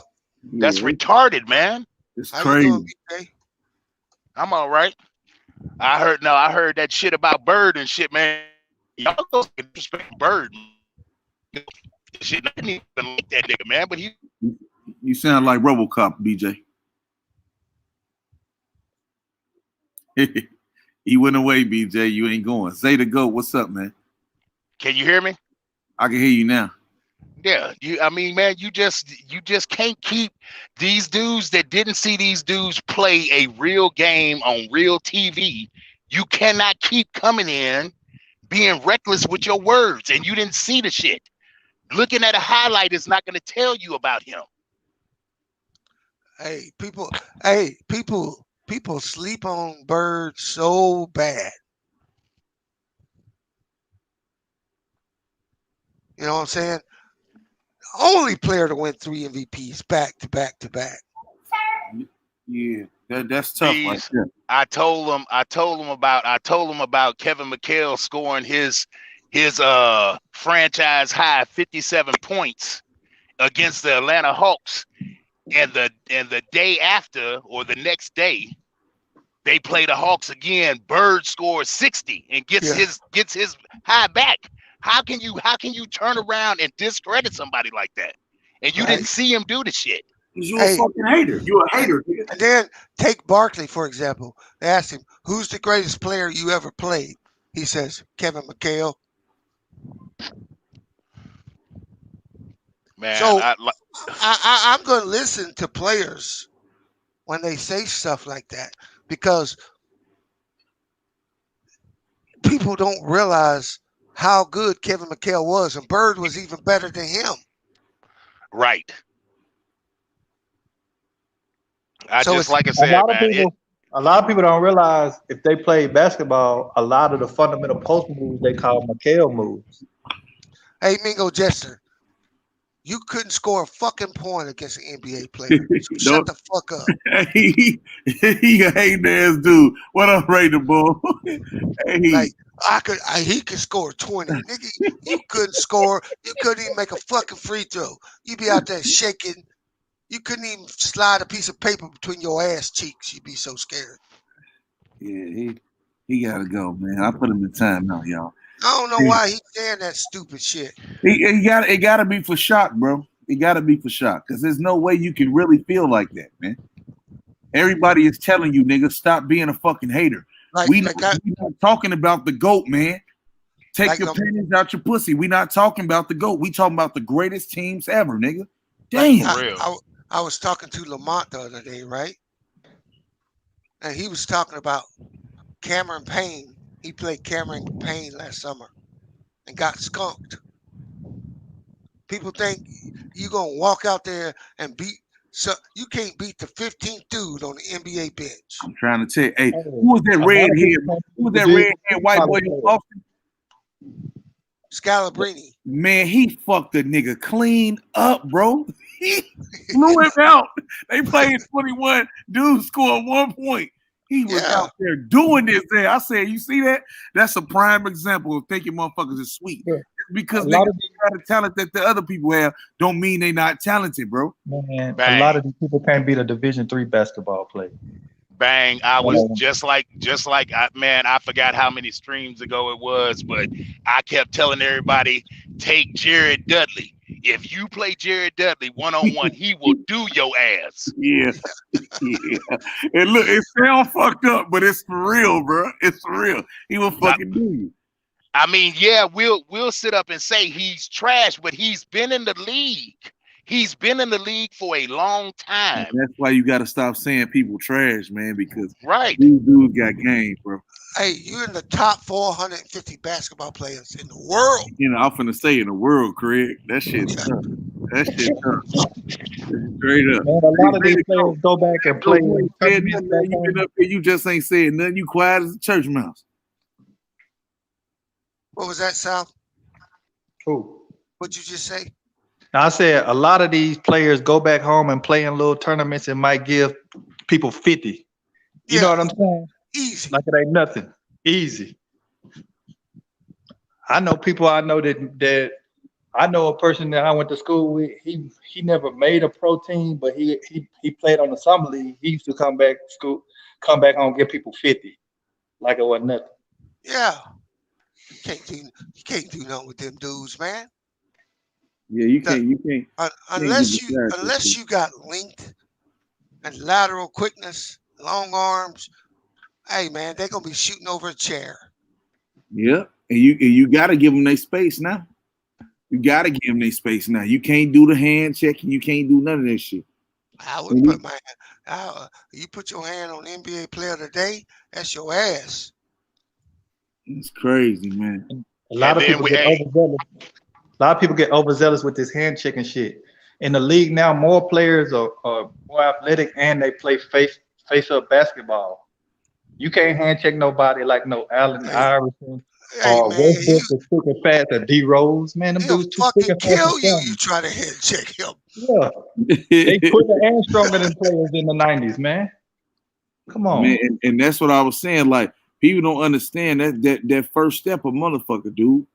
Speaker 7: That's retarded, man.
Speaker 2: It's crazy.
Speaker 7: I'm all right. I heard that shit about Bird and shit, man. Y'all go disrespect Bird. Shit, I didn't even like that nigga, man. But
Speaker 2: you sound like RoboCop, BJ. He went away, BJ. You ain't going. Zeta Go, what's up, man?
Speaker 7: Can you hear me?
Speaker 2: I can hear you now.
Speaker 7: Yeah, man, you just can't keep these dudes that didn't see these dudes play a real game on real TV. You cannot keep coming in being reckless with your words, and you didn't see the shit. Looking at a highlight is not going to tell you about him.
Speaker 6: People sleep on Bird so bad. You know what I'm saying? Only player to win 3 MVPs back to back to back.
Speaker 2: Yeah, that's tough. Right there.
Speaker 7: I told him about Kevin McHale scoring his franchise high 57 points against the Atlanta Hawks, and the day after or the next day they play the Hawks again. Bird scores 60 and gets his high back. How can you turn around and discredit somebody like that? And you didn't see him do the shit.
Speaker 2: You're a fucking hater. You're a hater.
Speaker 6: And then take Barkley, for example. They asked him, who's the greatest player you ever played? He says, Kevin McHale.
Speaker 7: Man,
Speaker 6: so I'm going to listen to players when they say stuff like that, because people don't realize how good Kevin McHale was, and Bird was even better than him.
Speaker 7: Right.
Speaker 5: A lot of people don't realize if they play basketball, a lot of the fundamental post moves they call McHale moves.
Speaker 6: Hey, Mingo Jester, you couldn't score a fucking point against an NBA player. So shut the fuck up.
Speaker 2: He a hating ass dude. What up, Raider Bull?
Speaker 6: Like he could score 20. Nigga, you couldn't score. You couldn't even make a fucking free throw. You'd be out there shaking. You couldn't even slide a piece of paper between your ass cheeks. You'd be so scared.
Speaker 2: Yeah, he gotta go, man. I put him in time now, y'all.
Speaker 6: I don't know why he's saying that stupid shit.
Speaker 2: It gotta be for shock, bro. It gotta be for shock, because there's no way you can really feel like that, man. Everybody is telling you, nigga, stop being a fucking hater. We not talking about the GOAT, man. Take your panties out your pussy. We not talking about the GOAT. We talking about the greatest teams ever, nigga. Damn.
Speaker 6: I was talking to Lamont the other day, right? And he was talking about Cameron Payne. He played Cameron Payne last summer and got skunked. People think you're going to walk out there and beat So you can't beat the 15th dude on the NBA bench.
Speaker 2: I'm trying to tell you. Hey, who was that red hair? Who was that red hair white boy in Boston?
Speaker 6: Scalabrini.
Speaker 2: Man, he fucked the nigga clean up, bro. He blew him out. They played 21. Dude scored 1 point. He was out there doing this there. I said, you see that? That's a prime example of thinking motherfuckers is sweet. Yeah. Because niggas got the talent that the other people have don't mean they not talented, bro.
Speaker 5: Man, a lot of these people can't beat a Division III basketball player.
Speaker 7: Bang! I was just like I forgot how many streams ago it was, but I kept telling everybody, take Jared Dudley. If you play Jared Dudley 1-on-1, he will do your ass.
Speaker 2: Yeah. And look, it sounds fucked up, but it's for real, bro. It's for real. He will fucking do you.
Speaker 7: I mean, yeah, we'll sit up and say he's trash, but he's been in the league. He's been in the league for a long time.
Speaker 2: And that's why you got to stop saying people trash, man, because
Speaker 7: these
Speaker 2: dudes got game, bro.
Speaker 6: Hey, you're in the top 450 basketball players in the world.
Speaker 2: You know, I'm finna say in the world, Craig. That shit's tough. That shit's tough. Straight up.
Speaker 5: Man, a lot of these players go back and play.
Speaker 2: You been up here, you just ain't saying nothing. You quiet as a church mouse.
Speaker 6: What was that, Sal?
Speaker 5: Who?
Speaker 6: What'd you just say?
Speaker 5: I said a lot of these players go back home and play in little tournaments and might give people 50. You know what I'm saying?
Speaker 6: Easy.
Speaker 5: Like it ain't nothing. Easy. I know people I know that I know a person that I went to school with. He never made a pro team, but he played on the summer league. He used to come back home, give people 50. Like it wasn't nothing.
Speaker 6: Yeah. You can't do nothing with them dudes, man.
Speaker 2: Yeah, you can't.
Speaker 6: Unless you got length and lateral quickness, long arms. Hey, man, they're gonna be shooting over a chair.
Speaker 2: Yeah, and you got to give them their space now. You got to give them their space now. You can't do the hand check and you can't do none of that shit.
Speaker 6: I would put you put your hand on NBA player today. That's your ass.
Speaker 2: It's crazy, man.
Speaker 5: A lot of people get overzealous. A lot of people get overzealous with this hand checking shit. In the league now, more players are more athletic and they play face up basketball. You can't hand check nobody like no Allen Iverson or Westbrook is quick and fast or D Rose. Man, them dudes too quick and fast.
Speaker 6: Kill you. You try to hand check him.
Speaker 5: Yeah, they quicker and stronger than players in the 90s, man. Come on,
Speaker 2: man. And that's what I was saying. Like people don't understand that first step of motherfucker, dude.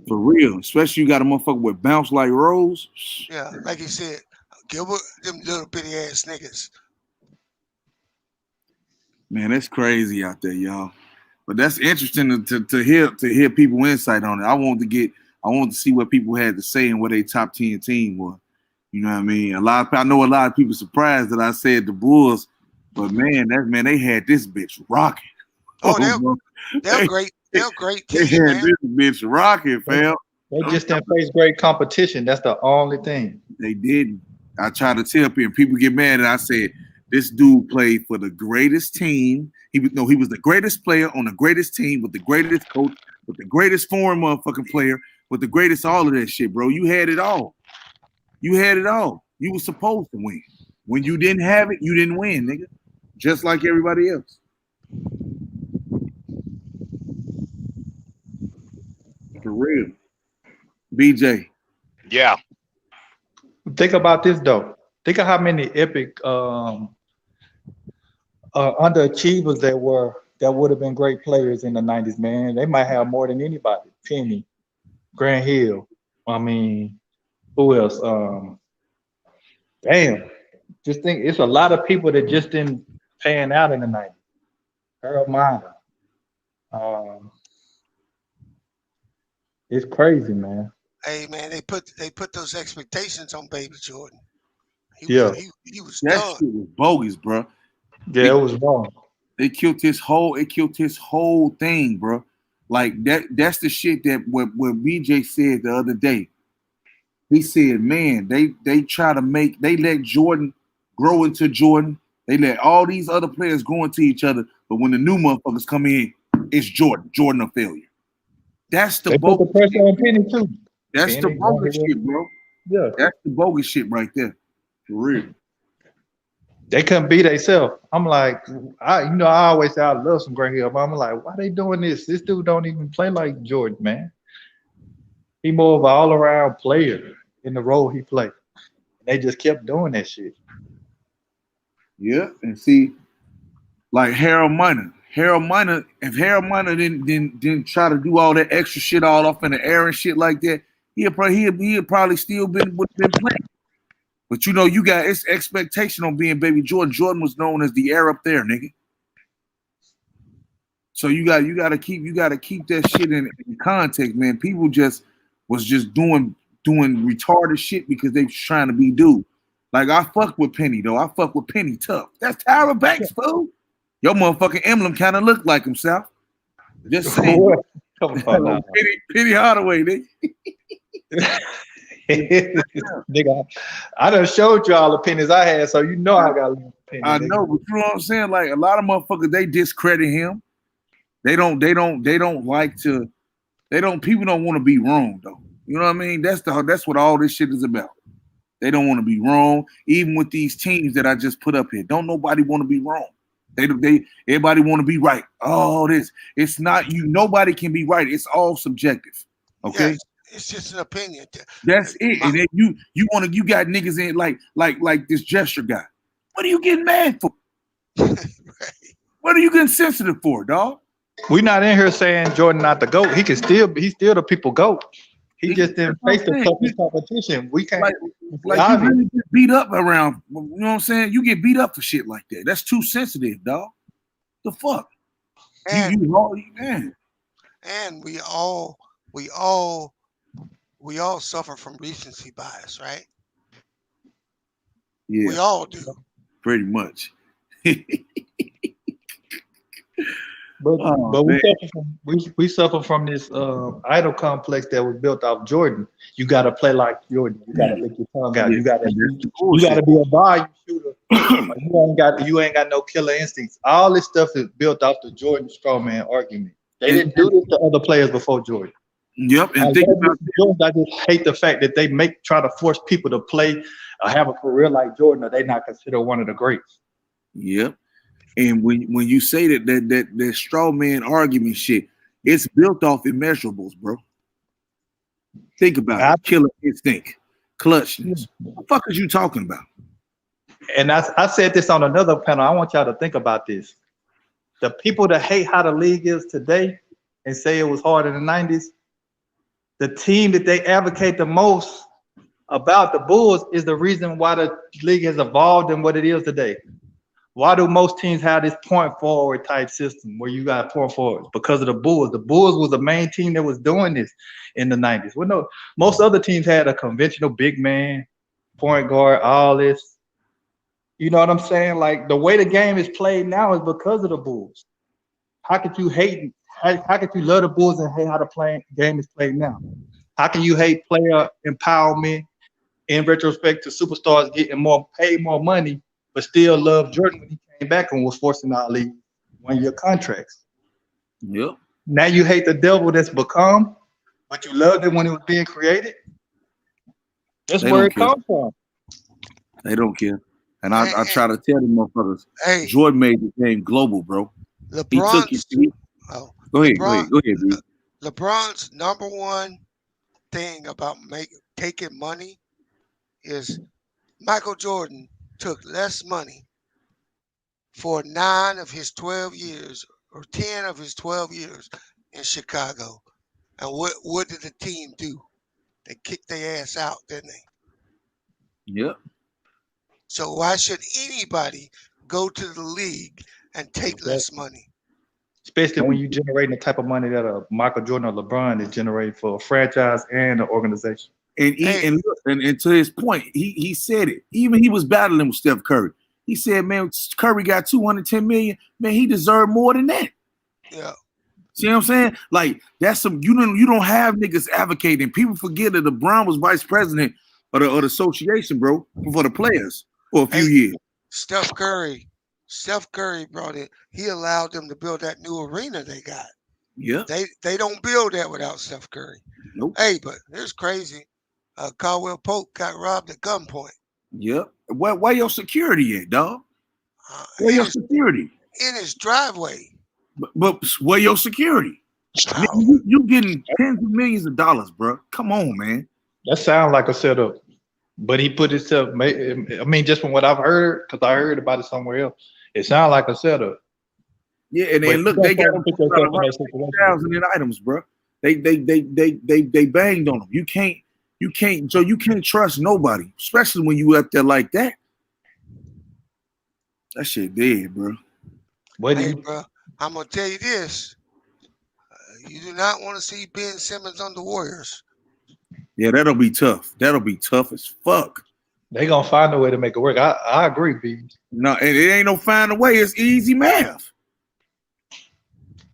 Speaker 2: For real, especially you got a motherfucker with bounce like Rose.
Speaker 6: Yeah, like you said, Gilbert, them little bitty ass niggas.
Speaker 2: Man, that's crazy out there, y'all. But that's interesting to hear people insight on it. I want to see what people had to say and what their top 10 team was. You know what I mean? I know a lot of people surprised that I said the Bulls, but man, they had this bitch rocking.
Speaker 6: They're great. They're great team,
Speaker 2: they had
Speaker 6: man.
Speaker 2: this bitch rocking, fam.
Speaker 5: They just didn't face great competition. That's the only thing.
Speaker 2: They didn't. I try to tell people get mad, and I said this dude played for the greatest team. He was the greatest player on the greatest team with the greatest coach, with the greatest foreign motherfucking player, with the greatest all of that shit, bro. You had it all. You had it all. You were supposed to win. When you didn't have it, you didn't win, nigga. Just like everybody else. For real. BJ.
Speaker 7: Yeah.
Speaker 5: Think about this though. Think of how many epic underachievers that would have been great players in the 90s, man. They might have more than anybody. Penny, Grant Hill. I mean, who else? Damn. Just think it's a lot of people that just didn't pan out in the 90s. Earl Miner. It's crazy, man.
Speaker 6: Hey, man, they put those expectations on Baby Jordan. He was
Speaker 2: that
Speaker 6: done.
Speaker 2: shit was bogus, bro.
Speaker 5: Yeah, it was wrong.
Speaker 2: They killed his whole thing, bro. Like that's the shit that what BJ said the other day. He said, man, they try to they let Jordan grow into Jordan. They let all these other players grow into each other. But when the new motherfuckers come in, it's Jordan a failure. That's the bogus.
Speaker 5: Put the pressure on Penny too.
Speaker 2: That's the bogus shit, bro.
Speaker 5: Yeah.
Speaker 2: That's the bogus shit right there. For real.
Speaker 5: They couldn't be themselves. I'm like, I always say I love some Grant Hill, but I'm like, why they doing this? This dude don't even play like Jordan, man. He more of an all around player in the role he played. They just kept doing that shit.
Speaker 2: Yeah, and see, like Harold Miner. If Harold Miner didn't try to do all that extra shit all off in the air and shit like that, he'd probably still been playing. But you got it's expectation on being Baby Jordan. Jordan was known as the air up there, nigga. So you gotta keep that shit in context, man. People was just doing retarded shit because they was trying to be dude. Like I fuck with Penny though. I fuck with Penny tough. That's Tyra Banks, fool. Your motherfucking emblem kind of looked like himself. Just saying.
Speaker 5: Come on now.
Speaker 2: Penny Hardaway, nigga.
Speaker 5: Nigga, I done showed you all the pennies I had, so I got a little penny.
Speaker 2: I know, but you know what I'm saying? Like a lot of motherfuckers, they discredit him. People don't want to be wrong though. You know what I mean? That's what all this shit is about. They don't want to be wrong. Even with these teams that I just put up here, don't nobody want to be wrong. Everybody want to be right. Oh, it's not you. Nobody can be right. It's all subjective. Okay.
Speaker 6: Yes, it's just an opinion.
Speaker 2: That's it. And then you got niggas in like this gesture guy. What are you getting mad for?
Speaker 6: Right.
Speaker 2: What are you getting sensitive for, dog?
Speaker 5: We not in here saying Jordan not the GOAT. He's still the people GOAT. He just didn't face the toughest competition. We can't
Speaker 2: you really get beat up around. You know what I'm saying? You get beat up for shit like that. That's too sensitive, dog. The fuck?
Speaker 6: And
Speaker 2: man.
Speaker 6: And we all suffer from recency bias, right?
Speaker 2: Yeah.
Speaker 6: We all do.
Speaker 2: Pretty much.
Speaker 5: But we suffer from this idol complex that was built off Jordan. You got to play like Jordan. You got to lick your tongue out.
Speaker 2: Yeah.
Speaker 5: You got to be a volume shooter. you ain't got no killer instincts. All this stuff is built off the Jordan strawman argument. They didn't do this to other players before Jordan.
Speaker 2: Yep. And think about
Speaker 5: Jordan, I just hate the fact that they try to force people to play or have a career like Jordan, or they not considered one of the greats.
Speaker 2: Yep. And when you say that straw man argument shit, it's built off immeasurables, bro. Think about it. Killer instinct, clutchness. What the fuck is you talking about?
Speaker 5: And I said this on another panel. I want y'all to think about this. The people that hate how the league is today and say it was hard in the 90s, the team that they advocate the most about, the Bulls, is the reason why the league has evolved in what it is today. Why do most teams have this point forward type system where you got point forwards? Because of the Bulls. The Bulls was the main team that was doing this in the 90s. Well, no, most other teams had a conventional big man, point guard, all this. You know what I'm saying? Like the way the game is played now is because of the Bulls. How could you hate? How could you love the Bulls and hate how the game is played now? How can you hate player empowerment in retrospect to superstars getting paid more money, but still love Jordan when he came back and was forcing our league 1-year contracts?
Speaker 2: Yep.
Speaker 5: Now you hate the devil that's become, but you loved it when it was being created. That's where it comes from.
Speaker 2: They don't care. And I try to tell them motherfuckers, Jordan made the game global, bro. Go ahead, dude.
Speaker 6: LeBron's number one thing about taking money is Michael Jordan took less money for 9 of his 12 years or 10 of his 12 years in Chicago. And what did the team do? They kicked their ass out, didn't they?
Speaker 2: Yep.
Speaker 6: So why should anybody go to the league and take less money?
Speaker 5: Especially when you're generating the type of money that a Michael Jordan or LeBron is generating for a franchise and an organization.
Speaker 2: And to his point, he said it. Even he was battling with Steph Curry. He said, man, Curry got $210 million. Man, he deserved more than that.
Speaker 6: Yeah.
Speaker 2: See what I'm saying? Like, that's some you don't have niggas advocating. People forget that LeBron was vice president of the association, bro, for the players for a few years.
Speaker 6: Steph Curry brought it. He allowed them to build that new arena they got.
Speaker 2: Yeah.
Speaker 6: They don't build that without Steph Curry.
Speaker 2: Nope.
Speaker 6: Hey, but it's crazy. Caldwell Pope got robbed at gunpoint.
Speaker 2: Yep. Where your security at, dog? Where your security?
Speaker 6: In his driveway.
Speaker 2: But where your security? Nigga, you getting tens of millions of dollars, bro. Come on, man.
Speaker 5: That sounds like a setup. But he put himself. I mean, just from what I've heard, because I heard about it somewhere else, it sounds like a setup.
Speaker 2: Yeah, and then look, they got 1,000 in items, bro. They banged on them. You can't, so you can't trust nobody, especially when you up there like that. That shit dead, bro.
Speaker 6: Hey, bro, I'm gonna tell you this: you do not want to see Ben Simmons on the Warriors.
Speaker 2: Yeah, that'll be tough. That'll be tough as fuck.
Speaker 5: They gonna find a way to make it work. I agree, B.
Speaker 2: No, and it ain't no find a way. It's easy math.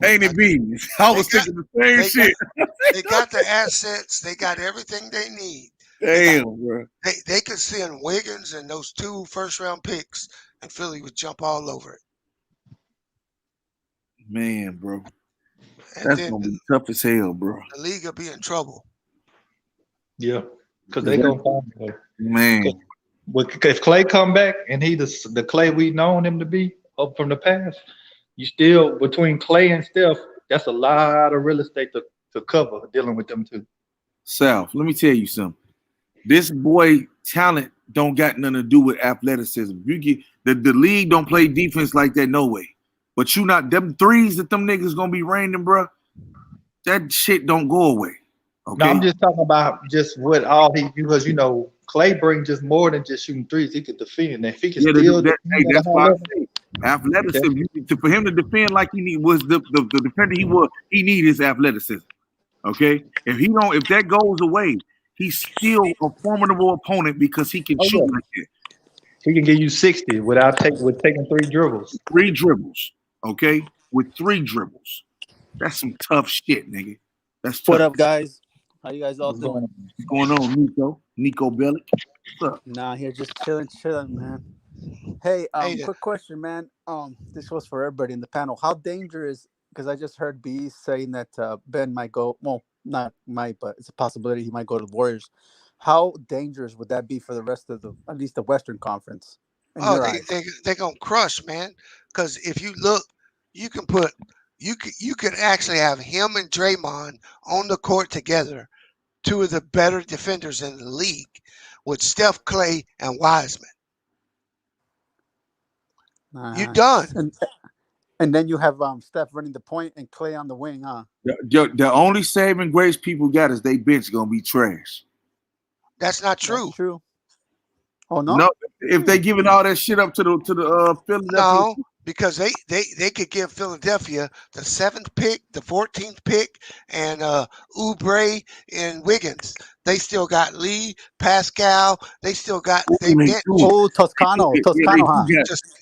Speaker 2: Ain't it, B? I was thinking the same shit.
Speaker 6: They got the assets. They got everything they need.
Speaker 2: Damn, bro.
Speaker 6: They could send Wiggins and those 2 first-round picks, and Philly would jump all over it.
Speaker 2: Man, bro.
Speaker 6: And
Speaker 2: that's gonna be tough as hell, bro.
Speaker 6: The league will be in trouble.
Speaker 5: Yeah, because they gonna find a way.
Speaker 2: Man.
Speaker 5: If Clay come back and he the Clay we known him to be up from the past, you still between Clay and Steph, that's a lot of real estate to cover dealing with them two.
Speaker 2: South, let me tell you something. This boy talent don't got nothing to do with athleticism. You get the league don't play defense like that, no way. But you not them threes that them niggas gonna be raining, bro. That shit don't go away. Okay.
Speaker 5: No, I'm just talking about just what all he because Clay brings just more than just shooting threes. He could defend. If he can still
Speaker 2: that's why I say athleticism. For him to defend like he need was the defender he was, he need his athleticism. Okay. If that goes away, he's still a formidable opponent because he can shoot like that.
Speaker 5: He can give you 60 with taking 3 dribbles.
Speaker 2: 3 dribbles. Okay? With 3 dribbles. That's some tough shit, nigga. That's tough.
Speaker 8: What up, guys? How you guys all doing?
Speaker 2: What's going on, Nico? Nico Bellic? What's up?
Speaker 8: Nah, here just chilling, man. Hey, quick question, man. This was for everybody in the panel. How dangerous? Because I just heard B saying that Ben might go. Well, not might, but it's a possibility he might go to the Warriors. How dangerous would that be for the rest of at least the Western Conference?
Speaker 6: They're gonna crush, man. Because if you look, you could actually have him and Draymond on the court together, 2 of the better defenders in the league, with Steph, Clay, and Wiseman. You done.
Speaker 8: And then you have Steph running the point and Clay on the wing, huh?
Speaker 2: The only saving grace people got is they bench gonna be trash.
Speaker 6: That's not true.
Speaker 8: That's true. Oh no.
Speaker 2: No, if they giving all that shit up to the Philadelphia.
Speaker 6: No, because they could give Philadelphia the 7th pick, the 14th pick, and Oubre and Wiggins. They still got Lee, Pascal. They still got
Speaker 8: Toscano, huh?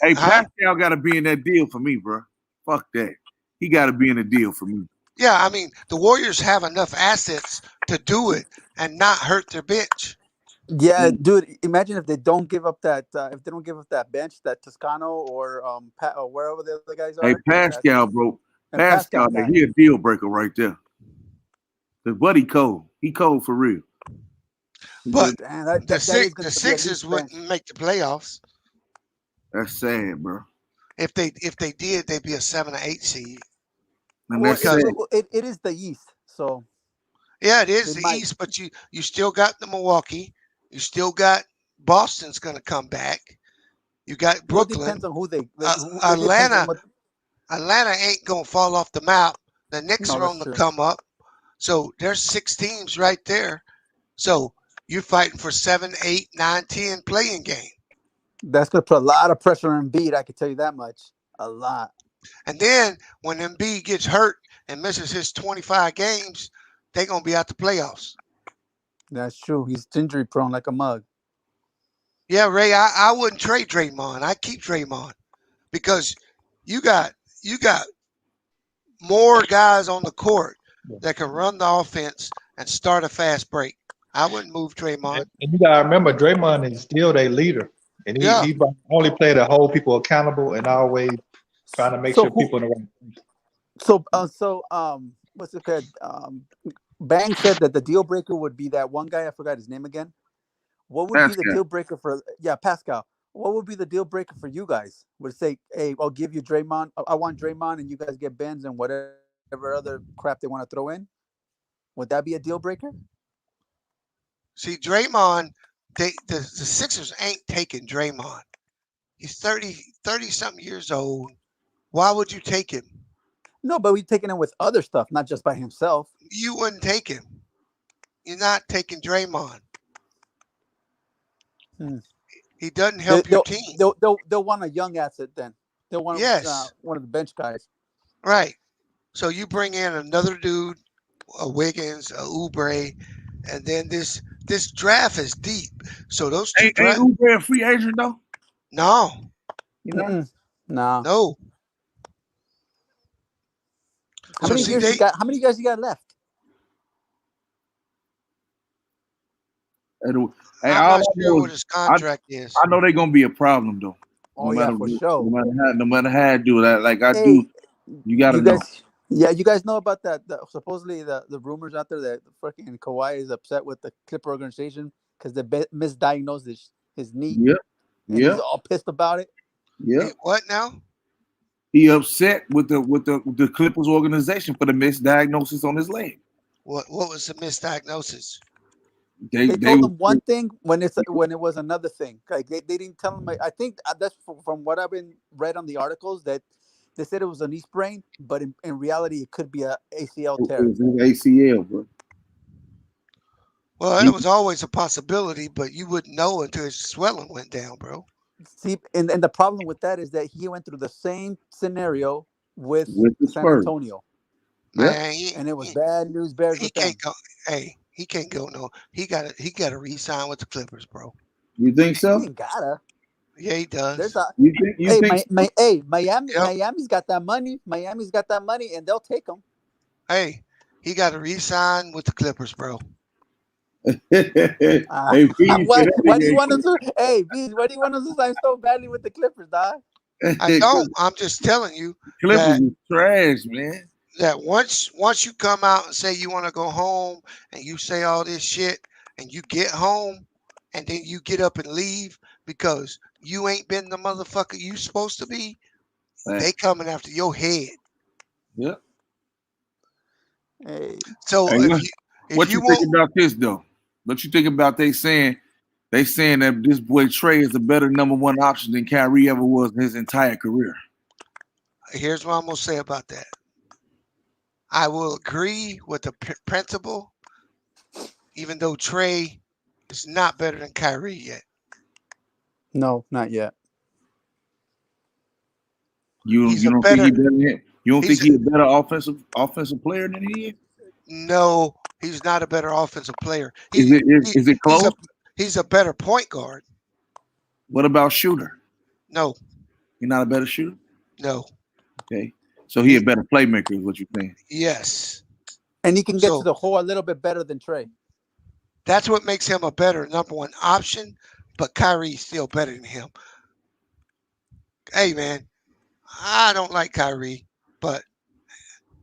Speaker 2: Hey, Pascal got to be in that deal for me, bro. Fuck that. He got to be in the deal for me.
Speaker 6: Yeah, I mean the Warriors have enough assets to do it and not hurt their bench.
Speaker 8: Yeah, dude. Imagine if they don't give up that bench, that Toscano or wherever the other guys are.
Speaker 2: Hey, Pascal, bro. Pascal, he a deal breaker right there. The buddy cold. He cold for real.
Speaker 6: But the Sixers wouldn't make the playoffs.
Speaker 2: That's sad, bro.
Speaker 6: If they did, they'd be a 7 or 8 seed.
Speaker 8: It is the East, so.
Speaker 6: Yeah, it is the East, but you still got the Milwaukee. You still got Boston's going to come back. You got Brooklyn.
Speaker 8: It depends on who they.
Speaker 6: Atlanta ain't going to fall off the map. The Knicks are on the come up. So there's 6 teams right there. So you're fighting for 7, 8, 9, 10 playing game.
Speaker 8: That's going to put a lot of pressure on Embiid. I can tell you that much. A lot.
Speaker 6: And then when Embiid gets hurt and misses his 25 games, they're going to be out the playoffs.
Speaker 8: That's true. He's injury prone like a mug.
Speaker 6: Yeah, Ray, I wouldn't trade Draymond. I keep Draymond because you got more guys on the court that can run the offense and start a fast break. I wouldn't move Draymond.
Speaker 5: And you gotta remember, Draymond is still their leader, and he only play to hold people accountable and always trying to make sure people in the right place.
Speaker 8: So what's it called? Bang said that the deal breaker would be that one guy. I forgot his name again. what would be the deal breaker for Pascal? What would be the deal breaker for you guys? Would it say, hey, I'll give you Draymond. I want Draymond, and you guys get Benz and whatever other crap they want to throw in? Would that be a deal breaker?
Speaker 6: See, Draymond, the Sixers ain't taking Draymond. He's 30 something years old. Why would you take him?
Speaker 8: No, but we're taking him with other stuff, not just by himself.
Speaker 6: You wouldn't take him. You're not taking Draymond. He doesn't help your team.
Speaker 8: They'll want a young asset then. They'll want one of the bench guys.
Speaker 6: Right. So you bring in another dude, a Wiggins, a Oubre, and then this draft is deep. So those two
Speaker 2: ain't Oubre a free agent though?
Speaker 6: No.
Speaker 2: You know?
Speaker 6: No.
Speaker 8: How many years you got? How many guys you got left?
Speaker 6: I'm not sure what his contract is.
Speaker 2: I know they're gonna be a problem though.
Speaker 8: For sure.
Speaker 2: No matter how I do that, like I do, you gotta know.
Speaker 8: You guys know about that? Supposedly the rumors out there that fucking Kawhi is upset with the Clipper organization because they misdiagnosed his knee.
Speaker 2: Yep.
Speaker 8: And he's all pissed about it.
Speaker 2: Yeah.
Speaker 6: What now?
Speaker 2: He upset with the Clippers organization for the misdiagnosis on his leg.
Speaker 6: What was the misdiagnosis?
Speaker 8: They told him one thing when it was another thing. Like they didn't tell him. I think that's from what I've been read on the articles that they said it was a knee sprain, but in reality it could be a ACL tear.
Speaker 2: It was an ACL, bro.
Speaker 6: Well, it was always a possibility, but you wouldn't know until his swelling went down, bro.
Speaker 8: See, and the problem with that is that he went through the same scenario with San Antonio.
Speaker 6: Man,
Speaker 8: and it was bad news bears.
Speaker 6: He can't go. Hey, he can't go. No, he got to re-sign with the Clippers, bro.
Speaker 2: You think so?
Speaker 8: He ain't gotta.
Speaker 6: Yeah, he does.
Speaker 8: Miami's got that money. Miami's got that money, and they'll take him.
Speaker 6: Hey, he got to re-sign with the Clippers, bro.
Speaker 8: Why do you want him to? Hey, Bees, why do you want him to sign so badly with the Clippers, dog?
Speaker 6: I don't. I'm just telling you.
Speaker 2: Clippers is trash, man.
Speaker 6: That once you come out and say you want to go home and you say all this shit and you get home and then you get up and leave because you ain't been the motherfucker you supposed to be, they coming after your head.
Speaker 2: Yep.
Speaker 8: Hey.
Speaker 6: So
Speaker 2: what you think about this though? What you think about they saying that this boy Trey is a better number one option than Kyrie ever was in his entire career?
Speaker 6: Here's what I'm gonna say about that. I will agree with the principle, even though Trey is not better than Kyrie yet.
Speaker 8: No, not yet.
Speaker 2: You don't think he's a better offensive player than he is?
Speaker 6: No, he's not a better offensive player.
Speaker 2: Is it close?
Speaker 6: He's a better point guard.
Speaker 2: What about shooter?
Speaker 6: No.
Speaker 2: He's not a better shooter?
Speaker 6: No.
Speaker 2: Okay. So he a better playmaker is what you're saying?
Speaker 6: Yes.
Speaker 8: And he can get to the hole a little bit better than Trey.
Speaker 6: That's what makes him a better number one option, but Kyrie's still better than him. Hey, man, I don't like Kyrie, but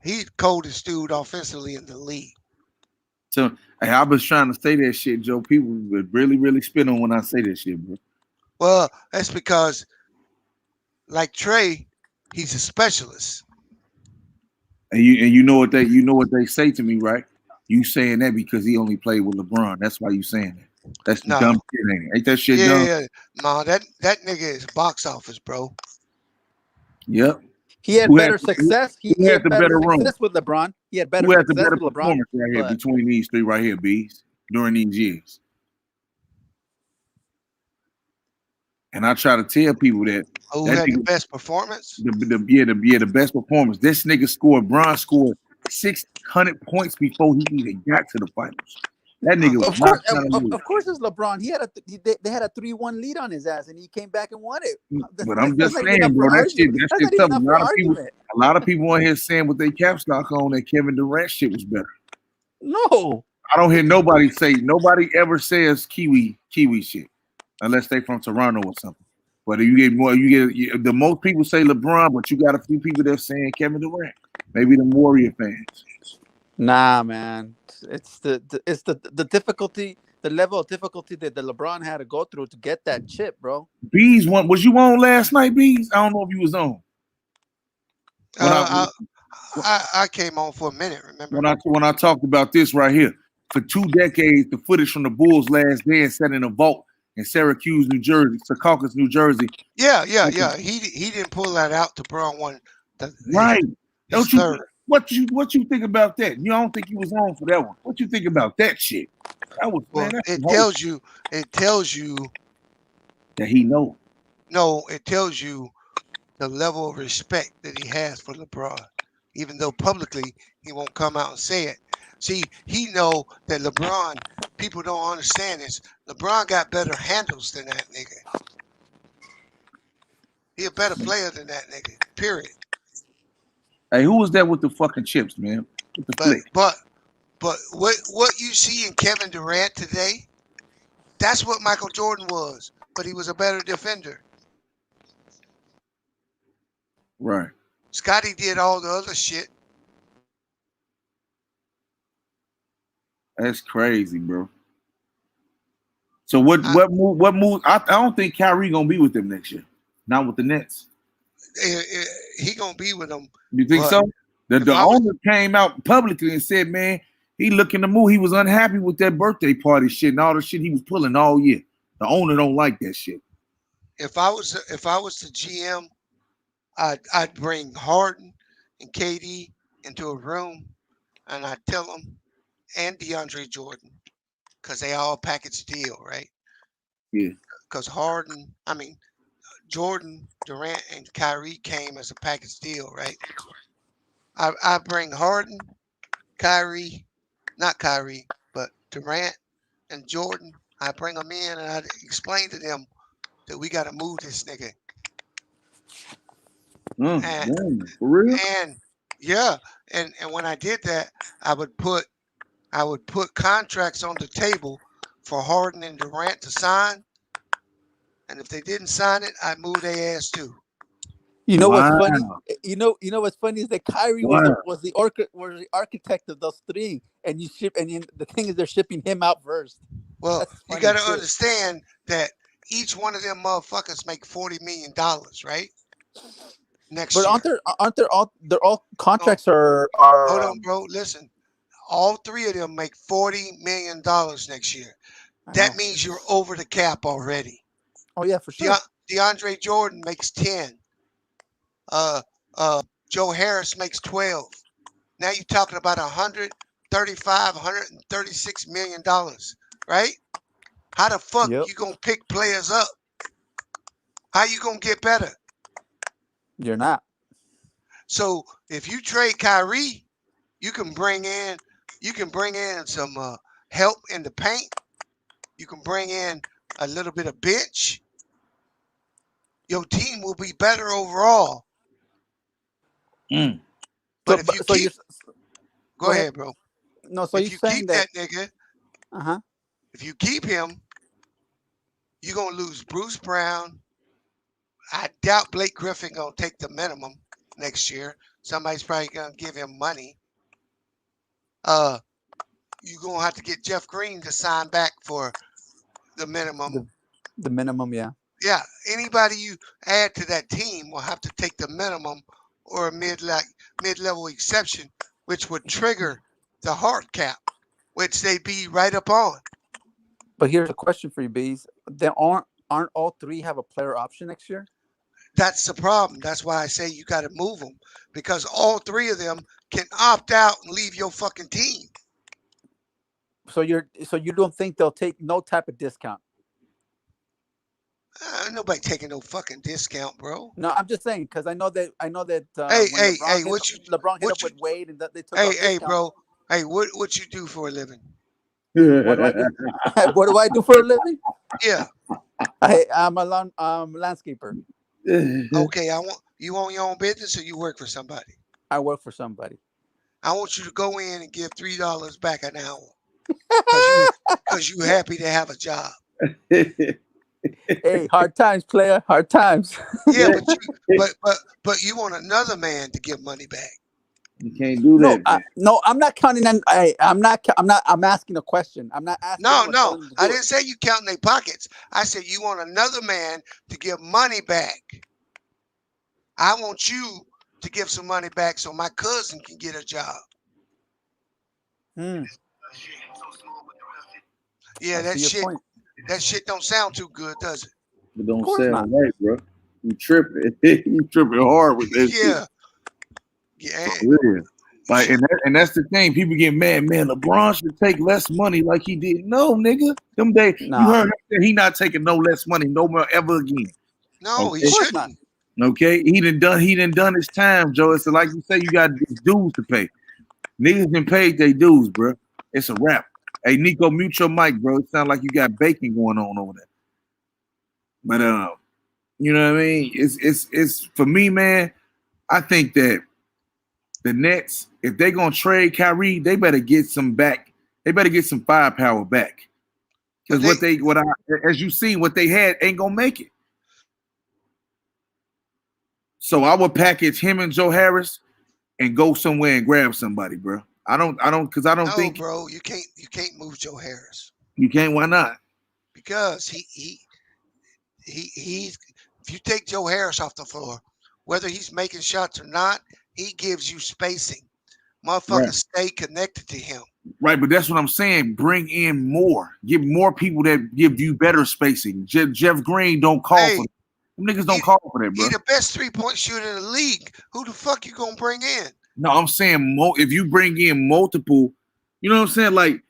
Speaker 6: he's the coldest dude offensively in the league.
Speaker 2: So hey, I was trying to say that shit, Joe. People would really, really spit on when I say that shit, bro.
Speaker 6: Well, that's because, like Trey, he's a specialist.
Speaker 2: And you know what they say to me, right? You saying that because he only played with LeBron. That's why you saying that. That's the dumb shit, ain't it? Ain't that shit dumb?
Speaker 6: Yeah. No, that nigga is box office, bro.
Speaker 2: Yep.
Speaker 8: He had better success. He had
Speaker 2: the better
Speaker 8: success with LeBron. He had better
Speaker 2: success
Speaker 8: with LeBron.
Speaker 2: Performance right here between these three right here, B's, during these years. And I try to tell people that
Speaker 6: who had the best performance?
Speaker 2: The best performance. This nigga Bron scored 600 points before he even got to the finals. That nigga was
Speaker 8: of course it's LeBron. They had a 3-1 lead on his ass, and he came back and won it.
Speaker 2: But I'm just saying, bro, that shit tough. A lot of people on here saying with their cap stock on that Kevin Durant shit was better.
Speaker 8: No.
Speaker 2: I don't hear nobody ever says Kiwi shit. Unless they from Toronto or something. But the most people say LeBron, but you got a few people that saying Kevin Durant. Maybe the Warrior fans.
Speaker 8: Nah, man. It's the difficulty the level of difficulty that the LeBron had to go through to get that chip, bro.
Speaker 2: Bees, was you on last night, Bees? I don't know if you was on.
Speaker 6: I came on for a minute. Remember
Speaker 2: when I talked about this right here? For 2 decades, the footage from the Bulls' last dance sat in a vault in Syracuse, New Jersey, Secaucus, New Jersey.
Speaker 6: Yeah. He didn't pull that out. LeBron won
Speaker 2: right.
Speaker 6: His third.
Speaker 2: What you think about that? You don't think he was on for that one? What you think about that shit? That was
Speaker 6: it tells you
Speaker 2: that he knows.
Speaker 6: No, it tells you the level of respect that he has for LeBron, even though publicly he won't come out and say it. See, he know that LeBron. People don't understand this. LeBron got better handles than that nigga. He a better player than that nigga. Period.
Speaker 2: Hey, who was that with the fucking chips, man? With the flick?
Speaker 6: But what you see in Kevin Durant today, that's what Michael Jordan was, but he was a better defender.
Speaker 2: Right.
Speaker 6: Scotty did all the other shit.
Speaker 2: That's crazy, bro. So what move? I don't think Kyrie gonna be with them next year. Not with the Nets.
Speaker 6: He gonna be with them.
Speaker 2: You think so? The owner came out publicly and said, man, he looking to move. He was unhappy with that birthday party shit and all the shit he was pulling all year. The owner don't like that shit.
Speaker 6: If I was the GM, I'd bring Harden and KD into a room, and I'd tell them, and DeAndre Jordan, because they all package deal, right?
Speaker 2: Yeah.
Speaker 6: Because Jordan, Durant, and Kyrie came as a package deal, right? I bring Harden, Kyrie, not Kyrie, but Durant and Jordan. I bring them in and I explain to them that we got to move this nigga.
Speaker 2: For real?
Speaker 6: And yeah, and when I did that, I would put contracts on the table for Harden and Durant to sign, and if they didn't sign it, I'd move their ass too.
Speaker 8: You know what's funny? You know what's funny is that Kyrie was the architect of those three, and the thing is they're shipping him out first.
Speaker 6: Well, you got to understand that each one of them motherfuckers make $40 million, right? Next year.
Speaker 8: Aren't there all contracts are
Speaker 6: Hold on, bro. Listen, all three of them make $40 million next year. That means you're over the cap already.
Speaker 8: Oh yeah, for sure.
Speaker 6: DeAndre Jordan makes 10. Joe Harris makes 12. Now you're talking about $136 million, right? How the fuck you gonna pick players up? How you gonna get better?
Speaker 8: You're not.
Speaker 6: So if you trade Kyrie, you can bring in some help in the paint. You can bring in a little bit of bench. Your team will be better overall. But go ahead, bro.
Speaker 8: No, so
Speaker 6: if you
Speaker 8: saying
Speaker 6: keep that nigga, if you keep him, you're gonna lose Bruce Brown. I doubt Blake Griffin gonna take the minimum next year. Somebody's probably gonna give him money. You're gonna have to get Jeff Green to sign back for the minimum.
Speaker 8: The minimum, yeah.
Speaker 6: Yeah. Anybody you add to that team will have to take the minimum or a mid-level exception, which would trigger the hard cap, which they'd be right up on.
Speaker 8: But here's a question for you, Bees. There aren't all three have a player option next year?
Speaker 6: That's the problem. That's why I say you got to move them, because all three of them can opt out and leave your fucking team.
Speaker 8: So you don't think they'll take no type of discount?
Speaker 6: Nobody taking no fucking discount, bro.
Speaker 8: No, I'm just saying because I know that.
Speaker 6: LeBron
Speaker 8: hit up with Wade and they took.
Speaker 6: Hey, bro. Hey, what you do for a living?
Speaker 8: What do I do? What do I do for a living?
Speaker 6: Yeah.
Speaker 8: I'm a landscaper.
Speaker 6: Okay, you own your own business or you work for somebody?
Speaker 8: I work for somebody.
Speaker 6: I want you to go in and give $3 back an hour because you happy to have a job.
Speaker 8: Hey, hard times, player. Hard times.
Speaker 6: Yeah, but you want another man to give money back.
Speaker 2: You can't do that.
Speaker 8: No, I'm not counting. I'm asking a question. I'm not asking.
Speaker 6: No. I didn't say you counting their pockets. I said you want another man to give money back. I want you to give some money back so my cousin can get a job. Yeah, that shit don't sound too good, does it?
Speaker 2: It don't sound right, bro. You tripping. You tripping hard with that shit.
Speaker 6: Yeah.
Speaker 2: Yeah. Like, and that's the thing. People get mad, man. LeBron should take less money like he did. No, nigga. Them days, you heard him say he not taking no less money no more ever again.
Speaker 6: No, he shouldn't.
Speaker 2: Okay, he done done his time, Joe. It's like you say, you got dues to pay. Niggas been paid their dues, bro. It's a wrap. Hey, Nico, mute your mic, bro. It sounds like you got bacon going on over there. But you know what I mean? It's for me, man. I think that the Nets, if they're gonna trade Kyrie, they better get some back. They better get some firepower back. Because as you see, what they had ain't gonna make it. So I would package him and Joe Harris and go somewhere and grab somebody, bro. I don't think,
Speaker 6: bro, you can't move Joe Harris.
Speaker 2: You can't. Why not?
Speaker 6: Because he's if you take Joe Harris off the floor, whether he's making shots or not, he gives you spacing. Motherfuckers stay connected to him.
Speaker 2: Right, but that's what I'm saying. Bring in more. Give more people that give you better spacing. Jeff Green don't call for that. Them niggas don't call for that, bro.
Speaker 6: He the best 3-point shooter in the league. Who the fuck you gonna bring in?
Speaker 2: No, I'm saying if you bring in multiple, you know what I'm saying? Like,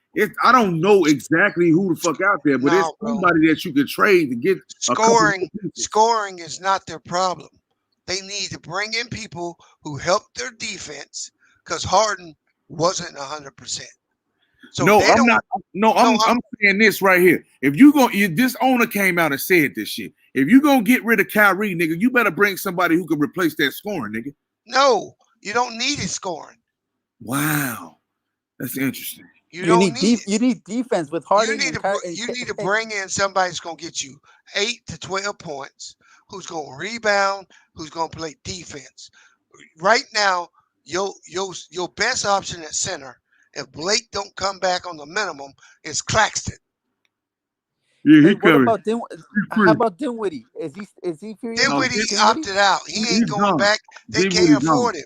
Speaker 2: I don't know exactly who the fuck out there, but it's somebody that you could trade to get
Speaker 6: scoring. Scoring is not their problem. They need to bring in people who help their defense because Harden wasn't 100%. So
Speaker 2: I'm saying this right here. If this owner came out and said this shit. If you gonna get rid of Kyrie, nigga, you better bring somebody who can replace that scoring, nigga.
Speaker 6: No, you don't need his scoring.
Speaker 2: Wow, that's interesting.
Speaker 8: You need defense with Harden.
Speaker 6: You need to bring in somebody who's gonna get you 8 to 12 points, who's gonna rebound, who's gonna play defense. Right now, your best option at center, if Blake don't come back on the minimum, is Claxton.
Speaker 2: Yeah,
Speaker 8: how about Dinwiddie? Is he free?
Speaker 6: Dinwiddie opted out. He ain't going back. They can't afford him.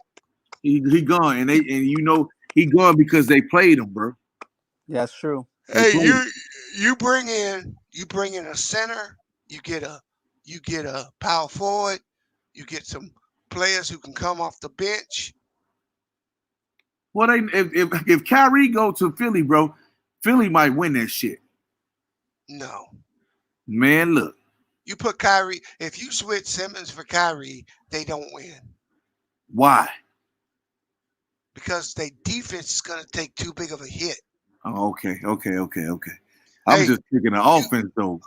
Speaker 2: He gone, and you know he gone because they played him, bro.
Speaker 8: Yeah, that's true.
Speaker 6: Hey, you bring in a center. You get a power forward. You get some players who can come off the bench.
Speaker 2: Well, if Kyrie go to Philly, bro, Philly might win that shit.
Speaker 6: No.
Speaker 2: Man, look.
Speaker 6: You put Kyrie, if you switch Simmons for Kyrie, they don't win.
Speaker 2: Why?
Speaker 6: Because their defense is going to take too big of a hit.
Speaker 2: Oh, okay. I'm just thinking of offense, though.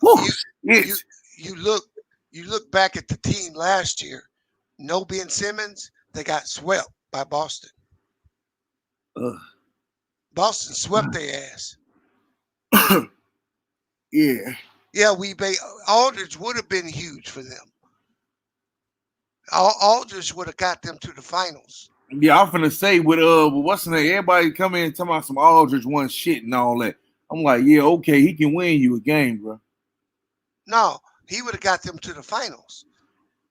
Speaker 6: You look back at the team last year, no Ben Simmons, they got swept by Boston. Boston swept their ass.
Speaker 2: Yeah.
Speaker 6: Yeah, Aldridge would have been huge for them. Aldridge would have got them to the finals.
Speaker 2: Yeah, I'm finna say with what's the name? Everybody come in talking about some Aldridge won shit and all that. I'm like, yeah, okay, he can win you a game, bro.
Speaker 6: No, he would have got them to the finals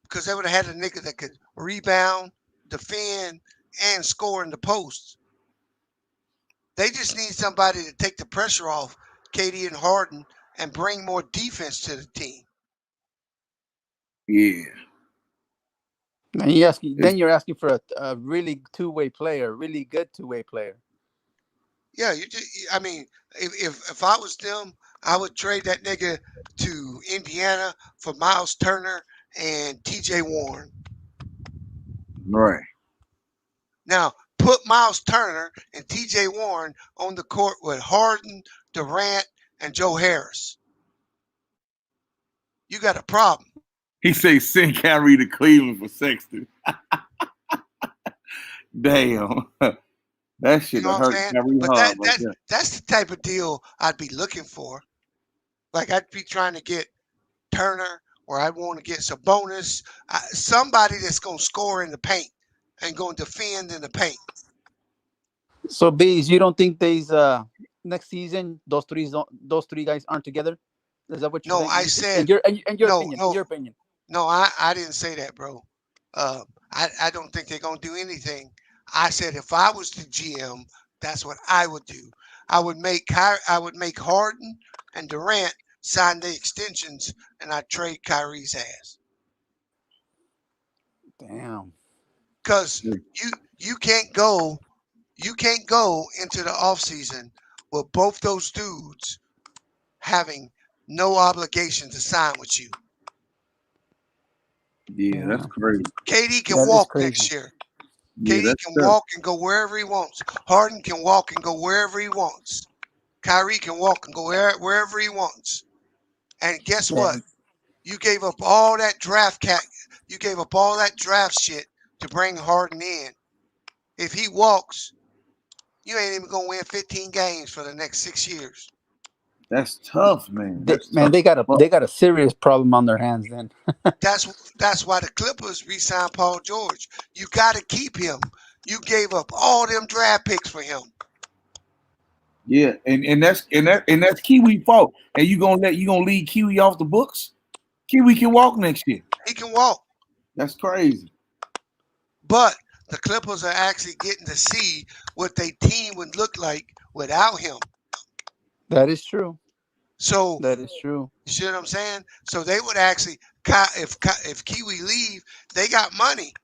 Speaker 6: because they would have had a nigga that could rebound, defend, and score in the post. They just need somebody to take the pressure off KD and Harden and bring more defense to the team.
Speaker 2: Yeah.
Speaker 8: Then you're asking for a really two-way player, really good two-way player.
Speaker 6: Yeah, I mean, if I was them, I would trade that nigga to Indiana for Miles Turner and TJ Warren.
Speaker 2: Right.
Speaker 6: Now, put Miles Turner and TJ Warren on the court with Harden, Durant, and Joe Harris. You got a problem.
Speaker 2: He say send Kyrie to Cleveland for Sexton. Damn. That shit hurt Kyrie hard.
Speaker 6: That's the type of deal I'd be looking for. Like I'd be trying to get Turner, or I'd want to get Sabonis, somebody that's going to score in the paint and going to defend in the paint.
Speaker 8: So, Bees, you don't think these next season those three guys aren't together? Is that what you're
Speaker 6: No,
Speaker 8: saying?
Speaker 6: I
Speaker 8: You think,
Speaker 6: said
Speaker 8: in your
Speaker 6: no,
Speaker 8: opinion, in
Speaker 6: no,
Speaker 8: your opinion.
Speaker 6: no. I didn't say that, bro. I don't think they're gonna do anything. I said if I was the GM, that's what I would do. I would make Harden and Durant sign the extensions, and I'd trade Kyrie's ass.
Speaker 8: Damn.
Speaker 6: Because you can't go into the offseason with both those dudes having no obligation to sign with you.
Speaker 2: Yeah, that's crazy.
Speaker 6: KD can
Speaker 8: That is
Speaker 6: walk
Speaker 8: crazy.
Speaker 6: next year.
Speaker 2: Yeah,
Speaker 6: KD
Speaker 2: that's
Speaker 6: can
Speaker 2: tough.
Speaker 6: walk and go wherever he wants. Harden can walk and go wherever he wants. Kyrie can walk and go wherever he wants. And guess what?
Speaker 8: Yeah,
Speaker 6: You gave up all that You gave up all that draft shit to bring Harden in. If he walks, you ain't even gonna win 15 games for the next 6 years.
Speaker 2: That's tough, man. That's
Speaker 8: man,
Speaker 2: tough.
Speaker 8: they got a serious problem on their hands. Then
Speaker 6: That's why the Clippers re-signed Paul George. You got to keep him. You gave up all them draft picks for him.
Speaker 2: Yeah, and that's Kiwi fault. And you gonna leave Kiwi off the books? Kiwi can walk next year.
Speaker 6: He can walk.
Speaker 2: That's crazy.
Speaker 6: But the Clippers are actually getting to see what their team would look like without him.
Speaker 8: that is true.
Speaker 6: So
Speaker 8: That is true.
Speaker 6: you see what I'm saying? So they would actually, if Kiwi leave, they got money,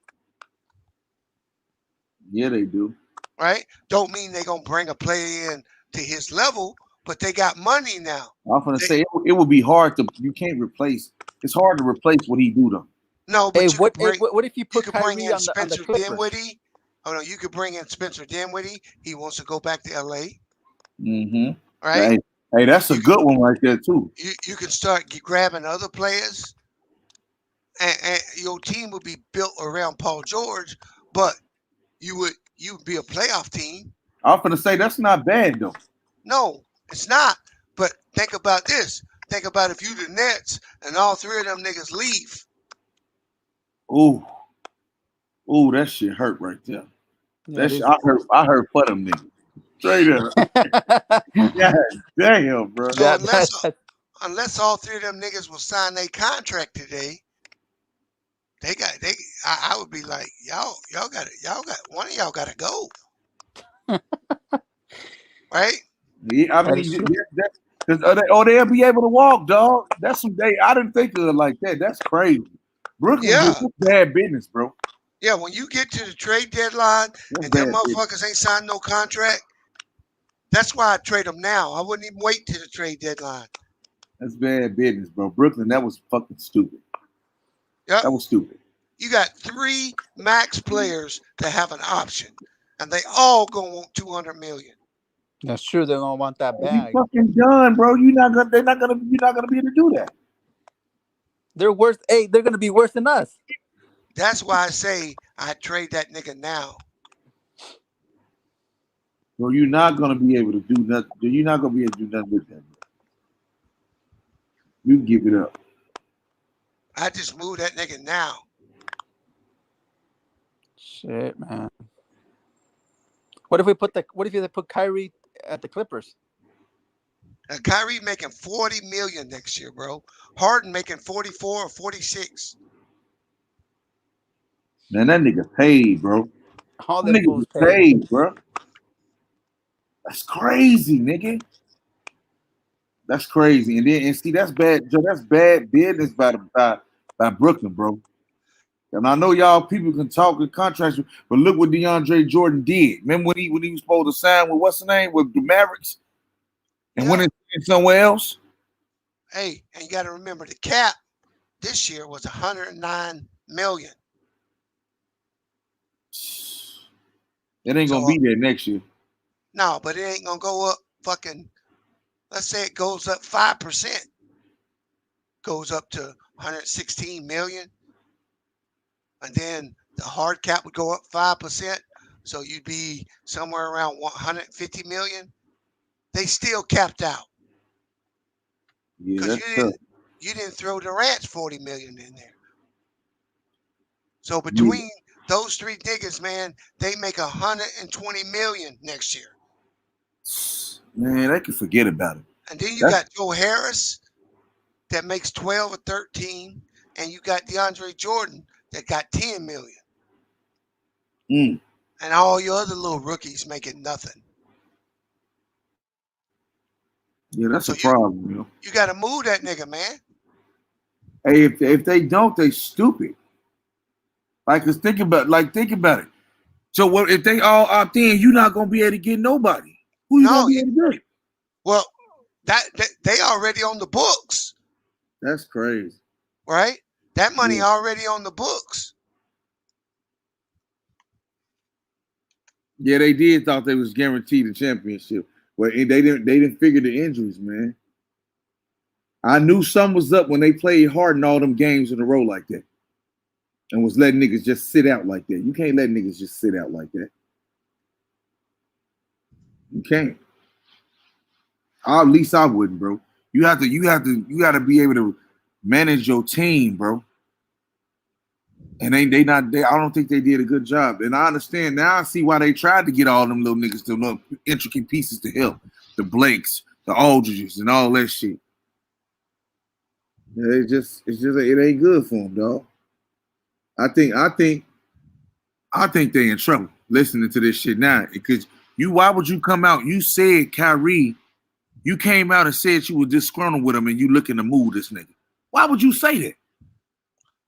Speaker 2: Yeah, they do.
Speaker 6: right? Don't mean they're gonna bring a player in to his level, but they got money now.
Speaker 2: I'm gonna say it would be hard to. You can't replace. It's hard to replace what he do though.
Speaker 6: No,
Speaker 8: Hey,
Speaker 6: but
Speaker 8: what if you put
Speaker 6: bring
Speaker 8: Kyrie
Speaker 6: in
Speaker 8: on the
Speaker 6: Spencer
Speaker 8: Clippers?
Speaker 6: Dinwiddie. Oh no, you could bring in Spencer Dinwiddie. He wants to go back to LA,
Speaker 2: Mm-hmm.
Speaker 6: right?
Speaker 2: Hey, that's a good one right there too.
Speaker 6: You can start grabbing other players, and your team would be built around Paul George, but you would be a playoff team.
Speaker 2: I'm gonna say that's not bad though.
Speaker 6: No, it's not. But think about this. Think about if you the Nets and all three of them niggas leave.
Speaker 2: Ooh, that shit hurt right there.
Speaker 8: Yeah,
Speaker 2: That shit, I heard for them niggas. Straight up. Yeah, damn, bro.
Speaker 6: So unless all three of them niggas will sign their contract today, I would be like, y'all got one of y'all gotta go. Right?
Speaker 2: Yeah, I mean, they'll be able to walk, dog. That's some day. I didn't think of it like that. That's crazy. Brooklyn, that's bad business, bro.
Speaker 6: Yeah, when you get to the trade deadline and them motherfuckers ain't signed no contract, that's why I trade them now. I wouldn't even wait till the trade deadline.
Speaker 2: That's bad business, bro. Brooklyn, that was fucking stupid.
Speaker 6: Yep.
Speaker 2: That was stupid.
Speaker 6: You got 3 max players that have an option, and they all gonna want $200 million.
Speaker 8: That's true. They're gonna want that bag.
Speaker 2: You fucking done, bro. You're not gonna be able to do that.
Speaker 8: They're worse. Hey, they're gonna be worse than us.
Speaker 6: That's why I say I trade that nigga now.
Speaker 2: Bro, you're not gonna be able to do nothing. You're not gonna be able to do nothing with that. You give it up.
Speaker 6: I just move that nigga now.
Speaker 8: Shit, man. What if they put Kyrie at the Clippers?
Speaker 6: Kyrie making $40 million next year, bro. Harden making 44 or 46.
Speaker 2: Man, that nigga paid, bro.
Speaker 8: All
Speaker 2: that
Speaker 8: them
Speaker 2: nigga paid, bro. That's crazy, nigga. That's crazy. And see, that's bad. Joe, that's bad business by Brooklyn, bro. And I know y'all people can talk with contracts, but look what DeAndre Jordan did. Remember when he was supposed to sign with what's the name with the Mavericks, and went somewhere else.
Speaker 6: Hey, and you got to remember the cap this year was $109 million.
Speaker 2: It ain't gonna be there next year.
Speaker 6: No, but it ain't gonna go up fucking. Let's say it goes up 5%. Goes up to 116 million. And then the hard cap would go up 5%. So you'd be somewhere around 150 million. They still capped out.
Speaker 2: Yeah, that's tough.
Speaker 6: You didn't throw Durant's 40 million in there. So between Those three niggas, man, they make 120 million next year.
Speaker 2: Man, they can forget about it.
Speaker 6: And then you got Joe Harris that makes 12 or 13, and you got DeAndre Jordan that got 10 million.
Speaker 2: Mm.
Speaker 6: And all your other little rookies making nothing.
Speaker 2: Yeah, that's a problem, you know.
Speaker 6: You got to move that nigga, man.
Speaker 2: Hey, if they don't, they stupid. Like, cause think about it. So what if they all opt in? You're not gonna be able to get nobody. Who you gonna be able to get?
Speaker 6: Well, that they already on the books.
Speaker 2: That's crazy,
Speaker 6: right? That money already on the books.
Speaker 2: Yeah, they did thought they was guaranteed a championship. Well, they didn't figure the injuries, man. I knew something was up when they played hard in all them games in a row like that. And was letting niggas just sit out like that. You can't let niggas just sit out like that. You can't. At least I wouldn't, bro. You got to be able to manage your team, bro. And I don't think they did a good job. And I understand now. I see why they tried to get all them little niggas to little intricate pieces to help. The Blakes, the Aldridges, and all that shit. Yeah, it ain't good for them, dog. I think they in trouble listening to this shit now. Because why would you come out? You said Kyrie, you came out and said you were disgruntled with him and you looking to move this nigga. Why would you say that?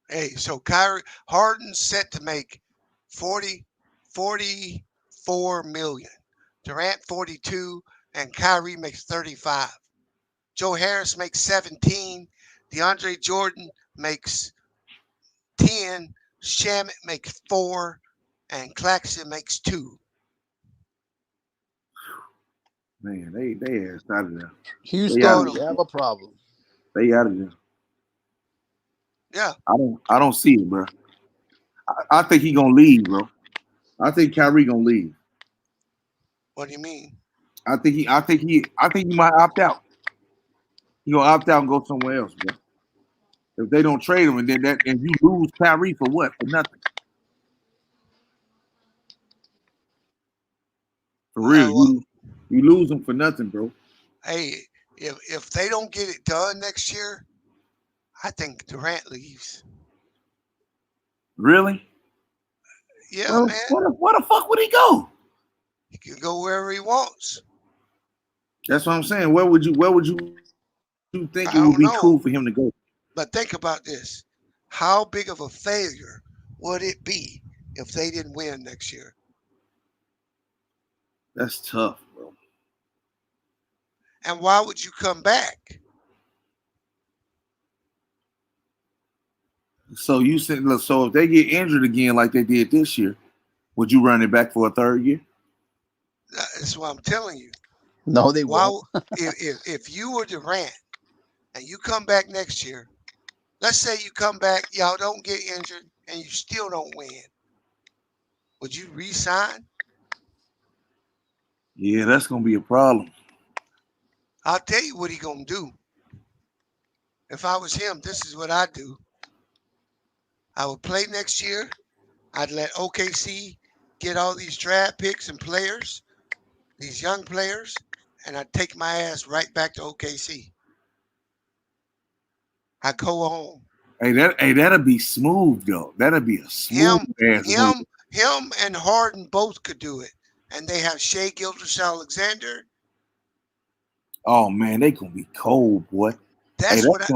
Speaker 6: Hey, so Harden's set to make 44 million. Durant 42, and Kyrie makes 35. Joe Harris makes 17. DeAndre Jordan makes 10. Shamet makes 4, and Claxton makes 2.
Speaker 2: Man, they ass out of there.
Speaker 8: Houston, you have a problem.
Speaker 2: They out of there.
Speaker 6: Yeah.
Speaker 2: I don't see it, bro. I think he gonna leave, bro. I think Kyrie gonna leave.
Speaker 6: What do you mean?
Speaker 2: I think he might opt out. He gonna opt out and go somewhere else, bro. If they don't trade him, and you lose Kyrie for what? For nothing. For real, you lose him for nothing, bro.
Speaker 6: Hey, if they don't get it done next year, I think Durant leaves.
Speaker 2: Really?
Speaker 6: Yeah,
Speaker 2: well,
Speaker 6: man.
Speaker 2: Where the fuck would he go?
Speaker 6: He can go wherever he wants.
Speaker 2: That's what I'm saying. Where would you think it would be cool for him to go?
Speaker 6: But think about this. How big of a failure would it be if they didn't win next year?
Speaker 2: That's tough, bro.
Speaker 6: And why would you come back?
Speaker 2: So you said, so if they get injured again like they did this year, would you run it back for a third year?
Speaker 6: That's what I'm telling you.
Speaker 8: No, they won't.
Speaker 6: if you were Durant and you come back next year, let's say you come back, y'all don't get injured, and you still don't win. Would you re-sign?
Speaker 2: Yeah, that's gonna be a problem.
Speaker 6: I'll tell you what he gonna do. If I was him, this is what I'd do. I would play next year. I'd let OKC get all these draft picks and players, these young players, and I'd take my ass right back to OKC. I'd go home.
Speaker 2: Hey, that'll be smooth though. That'll be a smooth ass win.
Speaker 6: Him and Harden both could do it. And they have Shai Gilgeous-Alexander.
Speaker 2: Oh man, they gonna be cold, boy.
Speaker 6: That's what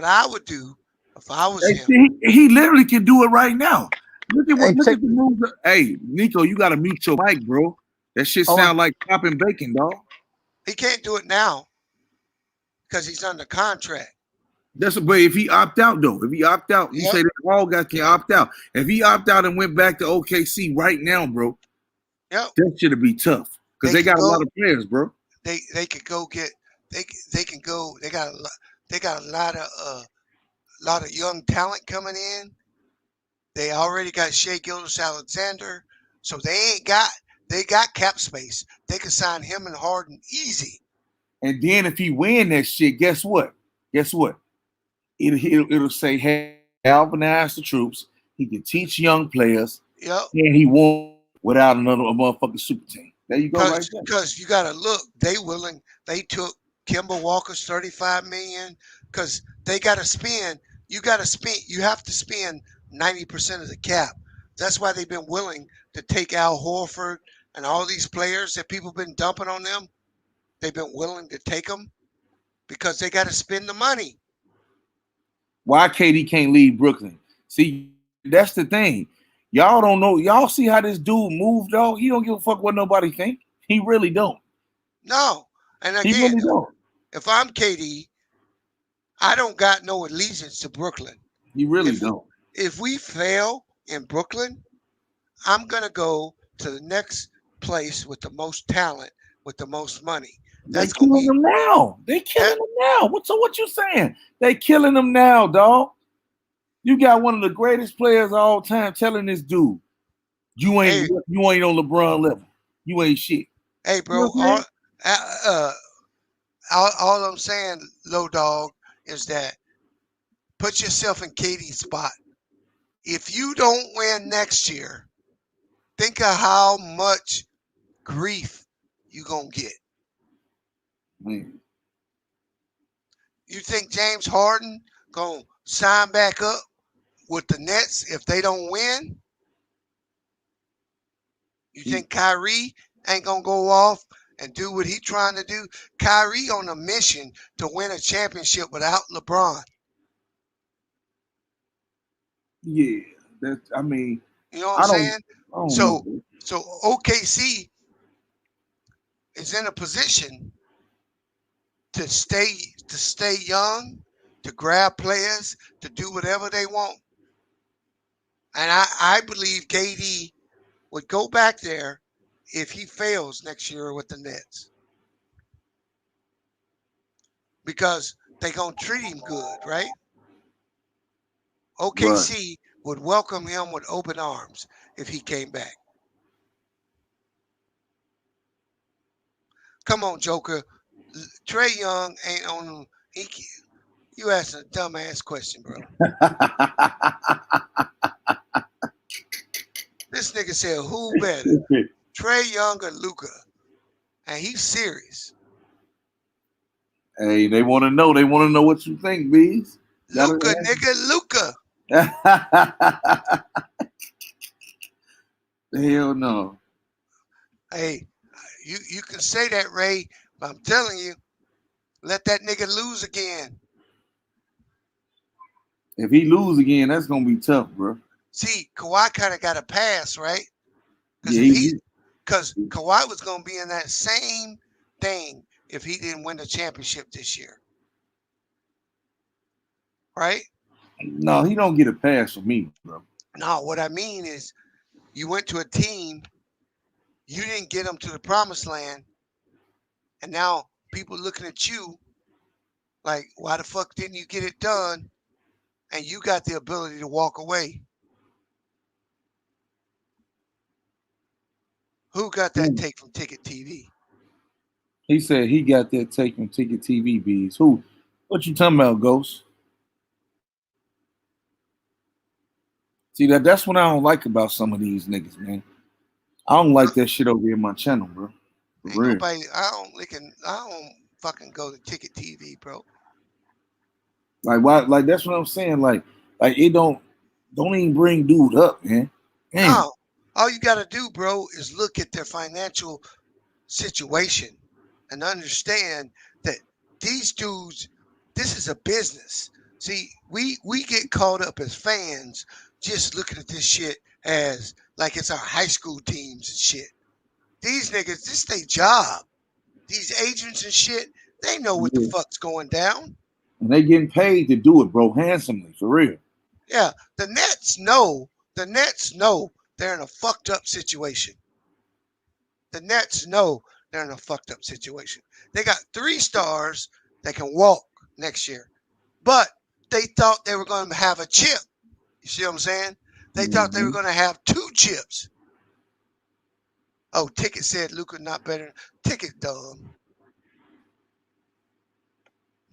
Speaker 6: I would do if I was him.
Speaker 2: He literally can do it right now. Look at the moves. Hey, Nico, you gotta mute your mic, bro. That shit sound like popping bacon, dog.
Speaker 6: He can't do it now because he's under contract.
Speaker 2: But if he opt out though, you say that all guys can opt out. If he opt out and went back to OKC right now, bro, that should be tough because they got a lot of players, bro.
Speaker 6: They could go get they can go. They got a lot of young talent coming in. They already got Shai Gilgeous-Alexander, so they got cap space. They could sign him and Harden easy.
Speaker 2: And then if he win that shit, guess what? It'll say, hey, galvanize the troops. He can teach young players,
Speaker 6: Yep.
Speaker 2: and he won without another motherfucking super team. There you go, right there.
Speaker 6: Because you got to look, they took Kimball Walker's 35 million because they got to spend. You got to spend. You have to spend 90% of the cap. That's why they've been willing to take Al Horford and all these players that people have been dumping on them. They've been willing to take them because they got to spend the money.
Speaker 2: Why KD can't leave Brooklyn? See, that's the thing. Y'all don't know. Y'all see how this dude moved, though? He don't give a fuck what nobody think. He really don't.
Speaker 6: No. And
Speaker 2: He
Speaker 6: again,
Speaker 2: really don't.
Speaker 6: if I'm KD, I don't got no allegiance to Brooklyn.
Speaker 2: He really don't.
Speaker 6: If we fail in Brooklyn, I'm going to go to the next place with the most talent, with the most money.
Speaker 2: They killing them now. They killing them now. What you saying? They killing them now, dog. You got one of the greatest players of all time telling this dude, you ain't on LeBron level. You ain't shit.
Speaker 6: Hey, bro, all I'm saying, Low Dog, is that put yourself in Katie's spot. If you don't win next year, think of how much grief you gonna get.
Speaker 2: Man.
Speaker 6: You think James Harden gonna sign back up with the Nets if they don't win? You think Kyrie ain't gonna go off and do what he trying to do? Kyrie on a mission to win a championship without LeBron.
Speaker 2: Yeah, I mean,
Speaker 6: you know what I'm saying?
Speaker 2: I don't know.
Speaker 6: So OKC is in a position to stay young, to grab players, to do whatever they want. And I believe KD would go back there if he fails next year with the Nets. Because they're going to treat him good, right? OKC would welcome him with open arms if he came back. Come on, Joker. Trae Young ain't on. You asked a dumbass question, bro. This nigga said, who better, Trae Young or Luka? And he's serious.
Speaker 2: Hey, they want to know. They want to know what you think, Bees.
Speaker 6: Luka, nigga, Luka.
Speaker 2: Hell no.
Speaker 6: Hey, you can say that, Ray, but I'm telling you, let that nigga lose again.
Speaker 2: If he lose again, that's gonna be tough, bro.
Speaker 6: See, Kawhi kind of got a pass, right? Because Kawhi was gonna be in that same thing if he didn't win the championship this year, right?
Speaker 2: No, he don't get a pass from me, bro.
Speaker 6: No, what I mean is, you went to a team, you didn't get them to the promised land, and now people looking at you like, why the fuck didn't you get it done? And you got the ability to walk away. Who got that take from Ticket TV?
Speaker 2: He said he got that take from Ticket TV, Bees. Who? What you talking about, Ghost? See, that's what I don't like about some of these niggas, man. I don't like that shit over here in my channel, bro.
Speaker 6: Ain't nobody. I don't fucking go to Ticket TV, bro.
Speaker 2: Like why? Like that's what I'm saying. Like it don't even bring dude up, man. Damn.
Speaker 6: No, all you gotta do, bro, is look at their financial situation and understand that these dudes, this is a business. See, we get caught up as fans just looking at this shit as like it's our high school teams and shit. These niggas, this their job. These agents and shit, they know what the fuck's going down.
Speaker 2: And they getting paid to do it, bro, handsomely, for real.
Speaker 6: Yeah, the Nets know. The Nets know they're in a fucked up situation. The Nets know they're in a fucked up situation. They got 3 stars that can walk next year, but they thought they were going to have a chip. You see what I'm saying? They thought they were going to have 2 chips. Oh, Ticket said Luka not better. Ticket dumb.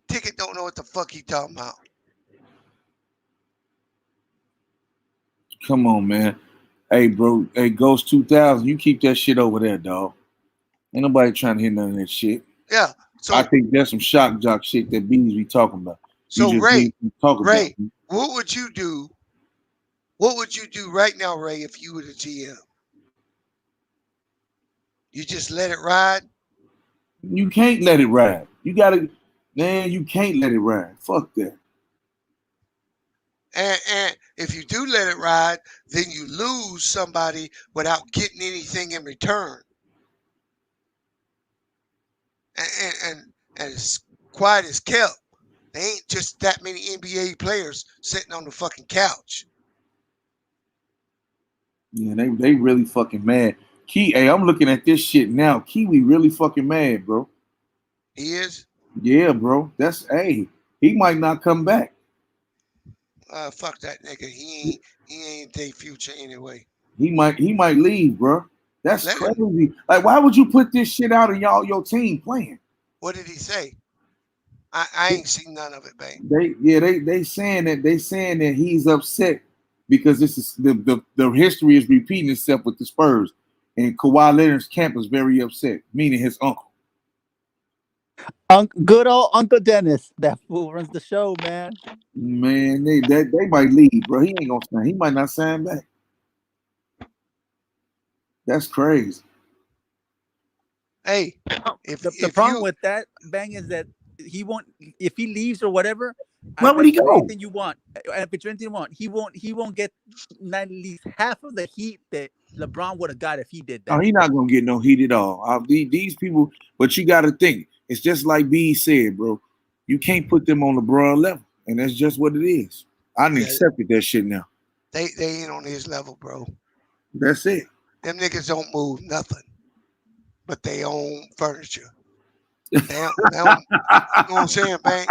Speaker 6: Ticket don't know what the fuck he talking about.
Speaker 2: Come on, man. Hey, bro. Hey, Ghost 2000. You keep that shit over there, dog. Ain't nobody trying to hear none of that shit.
Speaker 6: Yeah. So
Speaker 2: I think that's some shock jock shit that Beans be talking about. You
Speaker 6: so
Speaker 2: just
Speaker 6: Ray,
Speaker 2: talk about it.
Speaker 6: what would you do? What would you do right now, Ray, if you were the GM? You just let it ride?
Speaker 2: You can't let it ride. You gotta, man. You can't let it ride. Fuck that.
Speaker 6: And if you do let it ride, then you lose somebody without getting anything in return. And as quiet as kept, they ain't just that many NBA players sitting on the fucking couch.
Speaker 2: Yeah, they really fucking mad. Hey, I'm looking at this shit now. Kiwi really fucking mad, bro.
Speaker 6: He is?
Speaker 2: Yeah, bro. He might not come back.
Speaker 6: Fuck that nigga. He ain't their future anyway.
Speaker 2: He might leave, bro. That's
Speaker 6: Let
Speaker 2: crazy.
Speaker 6: him.
Speaker 2: Like, why would you put this shit out of your team playing?
Speaker 6: What did he say? I ain't seen none of it, babe.
Speaker 2: They saying that he's upset because this is the history is repeating itself with the Spurs, and Kawhi Leonard's camp is very upset, meaning his uncle.
Speaker 8: Good old Uncle Dennis. That fool runs the show, man.
Speaker 2: Man, they might leave, bro. He ain't gonna sign. He might not sign back. That's crazy.
Speaker 6: Hey,
Speaker 8: the problem with that, Bang, is that he won't. If he leaves or whatever,
Speaker 2: where would he go?
Speaker 8: Anything you want, if it's anything you want, he won't get at least half of the heat that LeBron would have got if he did that.
Speaker 2: No, he's not gonna get no heat at all. These people, but you got to think. It's just like B said, bro. You can't put them on LeBron level, and that's just what it is. I accepted that shit now.
Speaker 6: They ain't on his level, bro.
Speaker 2: That's it.
Speaker 6: Them niggas don't move nothing, but they own furniture. They don't, you know what I'm saying, Bang?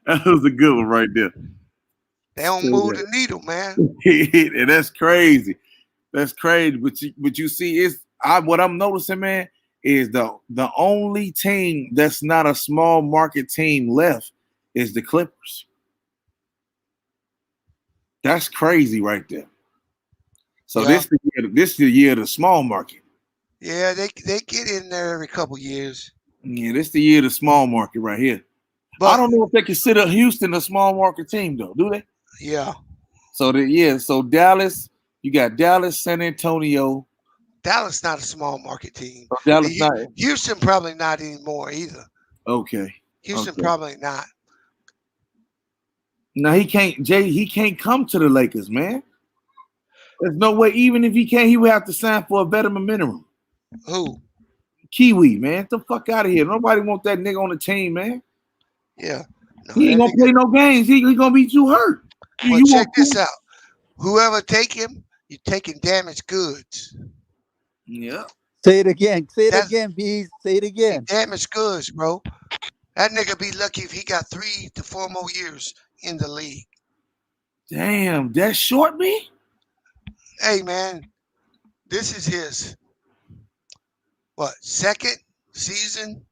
Speaker 2: That was a good one right there.
Speaker 6: They don't move the needle, man.
Speaker 2: And that's crazy. That's crazy. But you see, what I'm noticing, man, is the only team that's not a small market team left is the Clippers. That's crazy right there. So this is the year of the small market.
Speaker 6: Yeah, they get in there every couple years.
Speaker 2: Yeah, this is the year of the small market right here. But I don't know if they consider Houston a small market team though, do they?
Speaker 6: Yeah.
Speaker 2: So Dallas, you got Dallas, San Antonio.
Speaker 6: Dallas not a small market team.
Speaker 2: Dallas not.
Speaker 6: Houston probably not anymore either.
Speaker 2: Okay.
Speaker 6: Houston probably not.
Speaker 2: No, he can't. Jay, he can't come to the Lakers, man. There's no way. Even if he can, he would have to sign for a veteran minimum.
Speaker 6: Who?
Speaker 2: Kiwi, man. Get the fuck out of here. Nobody want that nigga on the team, man.
Speaker 6: Yeah.
Speaker 2: No, he ain't gonna play no games. He gonna be too hurt.
Speaker 6: Well, check this out. Whoever take him, you're taking damaged goods.
Speaker 2: Yeah.
Speaker 8: Say it again. Say it again, Bees. Say it again.
Speaker 6: Damaged goods, bro. That nigga be lucky if he got 3 to 4 more years in the league.
Speaker 2: Damn, that short me?
Speaker 6: Hey, man, this is his, second season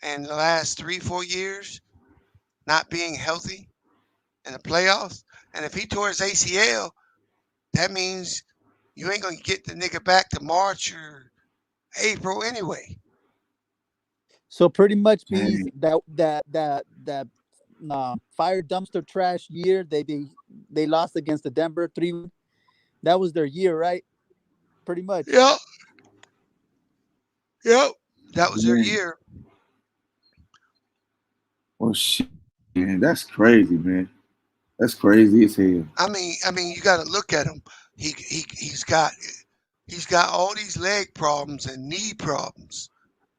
Speaker 6: in the last 3-4 years not being healthy in the playoffs. And if he tore his ACL, that means you ain't going to get the nigga back to March or April anyway.
Speaker 8: So pretty much Bees that fire dumpster trash year they lost against the Denver 3. That was their year, right? Pretty much.
Speaker 6: Yep. That was their year.
Speaker 2: Well, shit, man, that's crazy, man. That's crazy as hell.
Speaker 6: I mean, you got to look at him. He's got all these leg problems and knee problems,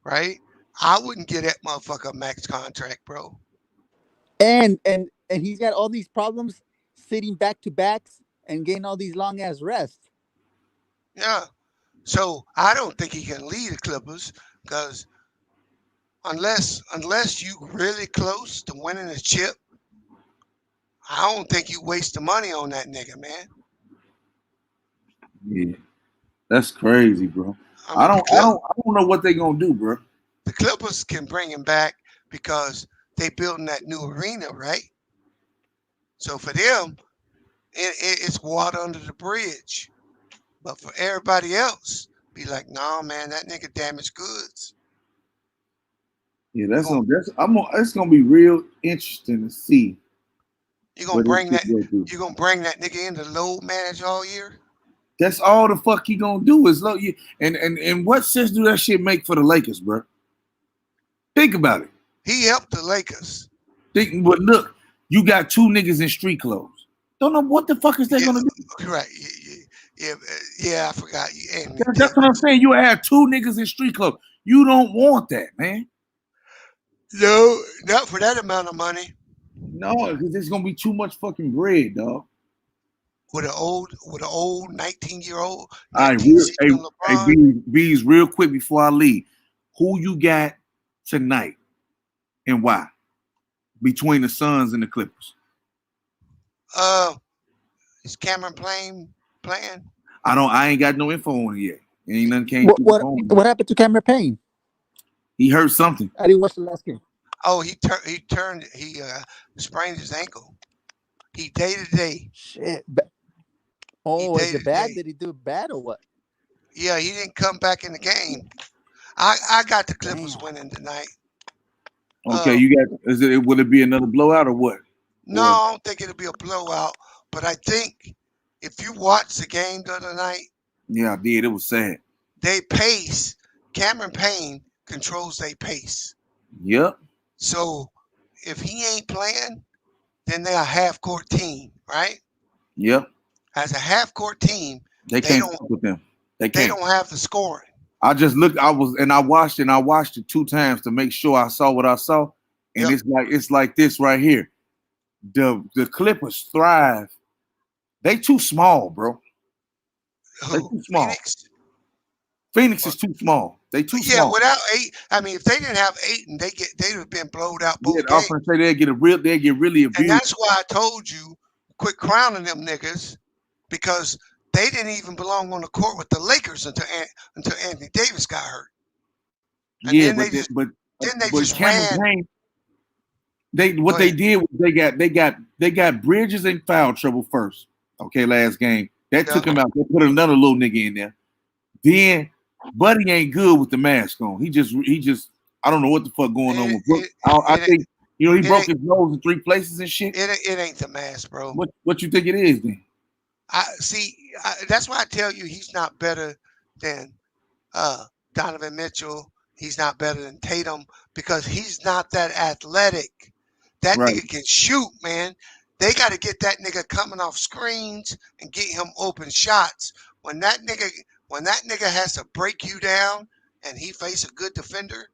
Speaker 6: right? I wouldn't get that motherfucker a max contract, bro.
Speaker 8: And he's got all these problems sitting back to backs and getting all these long ass rests.
Speaker 6: Yeah. So I don't think he can lead the Clippers because unless you really close to winning a chip, I don't think you waste the money on that nigga, man.
Speaker 2: Yeah. That's crazy, bro. I don't know what they're gonna do, bro.
Speaker 6: The Clippers can bring him back because they building that new arena, right? So for them, it's water under the bridge. But for everybody else, be like, no, man, that nigga damaged goods.
Speaker 2: Yeah, it's gonna be real interesting to see.
Speaker 6: You gonna bring that nigga in to load manage all year?
Speaker 2: That's all the fuck he gonna do is look you. And what sense do that shit make for the Lakers, bro? Think about it.
Speaker 6: He helped the Lakers.
Speaker 2: But look, you got two niggas in street clothes. Don't know what the fuck is they gonna do.
Speaker 6: Right. Yeah, I forgot.
Speaker 2: That's what I'm saying. You have two niggas in street clothes. You don't want that, man.
Speaker 6: No, not for that amount of money.
Speaker 2: No, because there's gonna be too much fucking bread, dog.
Speaker 6: With an old 19-year-old.
Speaker 2: All right, B's, real quick before I leave. Who you got tonight and why? Between the Suns and the Clippers.
Speaker 6: Is Cameron playing?
Speaker 2: I ain't got no info on it yet. Ain't nothing came
Speaker 8: what happened to Cameron Payne?
Speaker 2: He hurt something.
Speaker 8: I didn't watch the last game.
Speaker 6: Oh, he sprained his ankle. He day-to-day.
Speaker 8: Shit. Oh, is it bad? Did he do bad or what?
Speaker 6: Yeah, he didn't come back in the game. I got the Clippers winning tonight.
Speaker 2: Okay, will it be another blowout or what?
Speaker 6: No, I don't think it'll be a blowout. But I think if you watch the game the other night.
Speaker 2: Yeah, I did. It was sad.
Speaker 6: They pace. Cameron Payne controls their pace.
Speaker 2: Yep.
Speaker 6: So if he ain't playing, then they're a half-court team, right?
Speaker 2: Yep.
Speaker 6: As a half-court team,
Speaker 2: they can't fuck with them. They
Speaker 6: don't have the scoring.
Speaker 2: I just looked. I watched it 2 times to make sure I saw what I saw, and it's like this right here. The Clippers thrive. They too small, bro. They too small. Phoenix is too small. They too small.
Speaker 6: Yeah, without 8, I mean, if they didn't have 8 and they'd have been blowed out both games.
Speaker 2: I was gonna say they'd get really abused.
Speaker 6: And that's why I told you, quit crowning them niggas, because they didn't even belong on the court with the Lakers until Anthony Davis got hurt. And
Speaker 2: yeah,
Speaker 6: then they just ran.
Speaker 2: Payne, they did was they got Bridges in foul trouble first. Okay, last game that took him out. They put another little nigga in there. Then Buddy ain't good with the mask on. He just I don't know what the fuck going on with Brooks. I think he broke his nose in 3 places and shit.
Speaker 6: It ain't the mask, bro.
Speaker 2: What you think it is then?
Speaker 6: That's why I tell you he's not better than Donovan Mitchell. He's not better than Tatum because he's not that athletic. That nigga can shoot, man. They got to get that nigga coming off screens and get him open shots. When that nigga has to break you down and he face a good defender,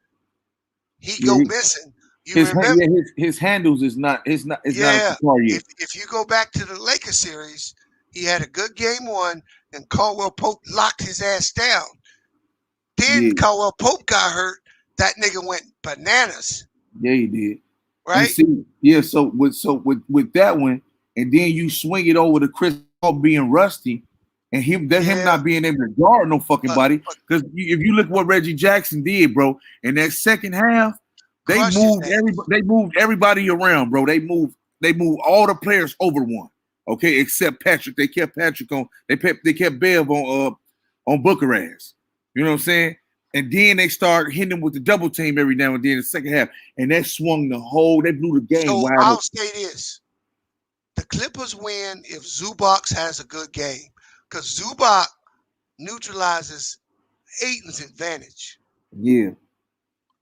Speaker 6: he go missing.
Speaker 2: His handles is not a star yet.
Speaker 6: If you go back to the Lakers series, he had a good game 1, and Caldwell Pope locked his ass down. Then Caldwell Pope got hurt. That nigga went bananas.
Speaker 2: Yeah, he did.
Speaker 6: Right?
Speaker 2: So with that one, and then you swing it over to Chris Paul being rusty, and him not being able to guard no fucking body. Because if you look what Reggie Jackson did, bro, in that second half, they moved everybody around, bro. They moved all the players over one. Okay, except Patrick. They kept Patrick on. They kept Bev on Booker ass. You know what I'm saying? And then they start hitting him with the double team every now and then in the second half, and that swung they blew the game.
Speaker 6: So I'll say this: the Clippers win if Zubac has a good game, because Zubac neutralizes Ayton's advantage.
Speaker 2: Yeah.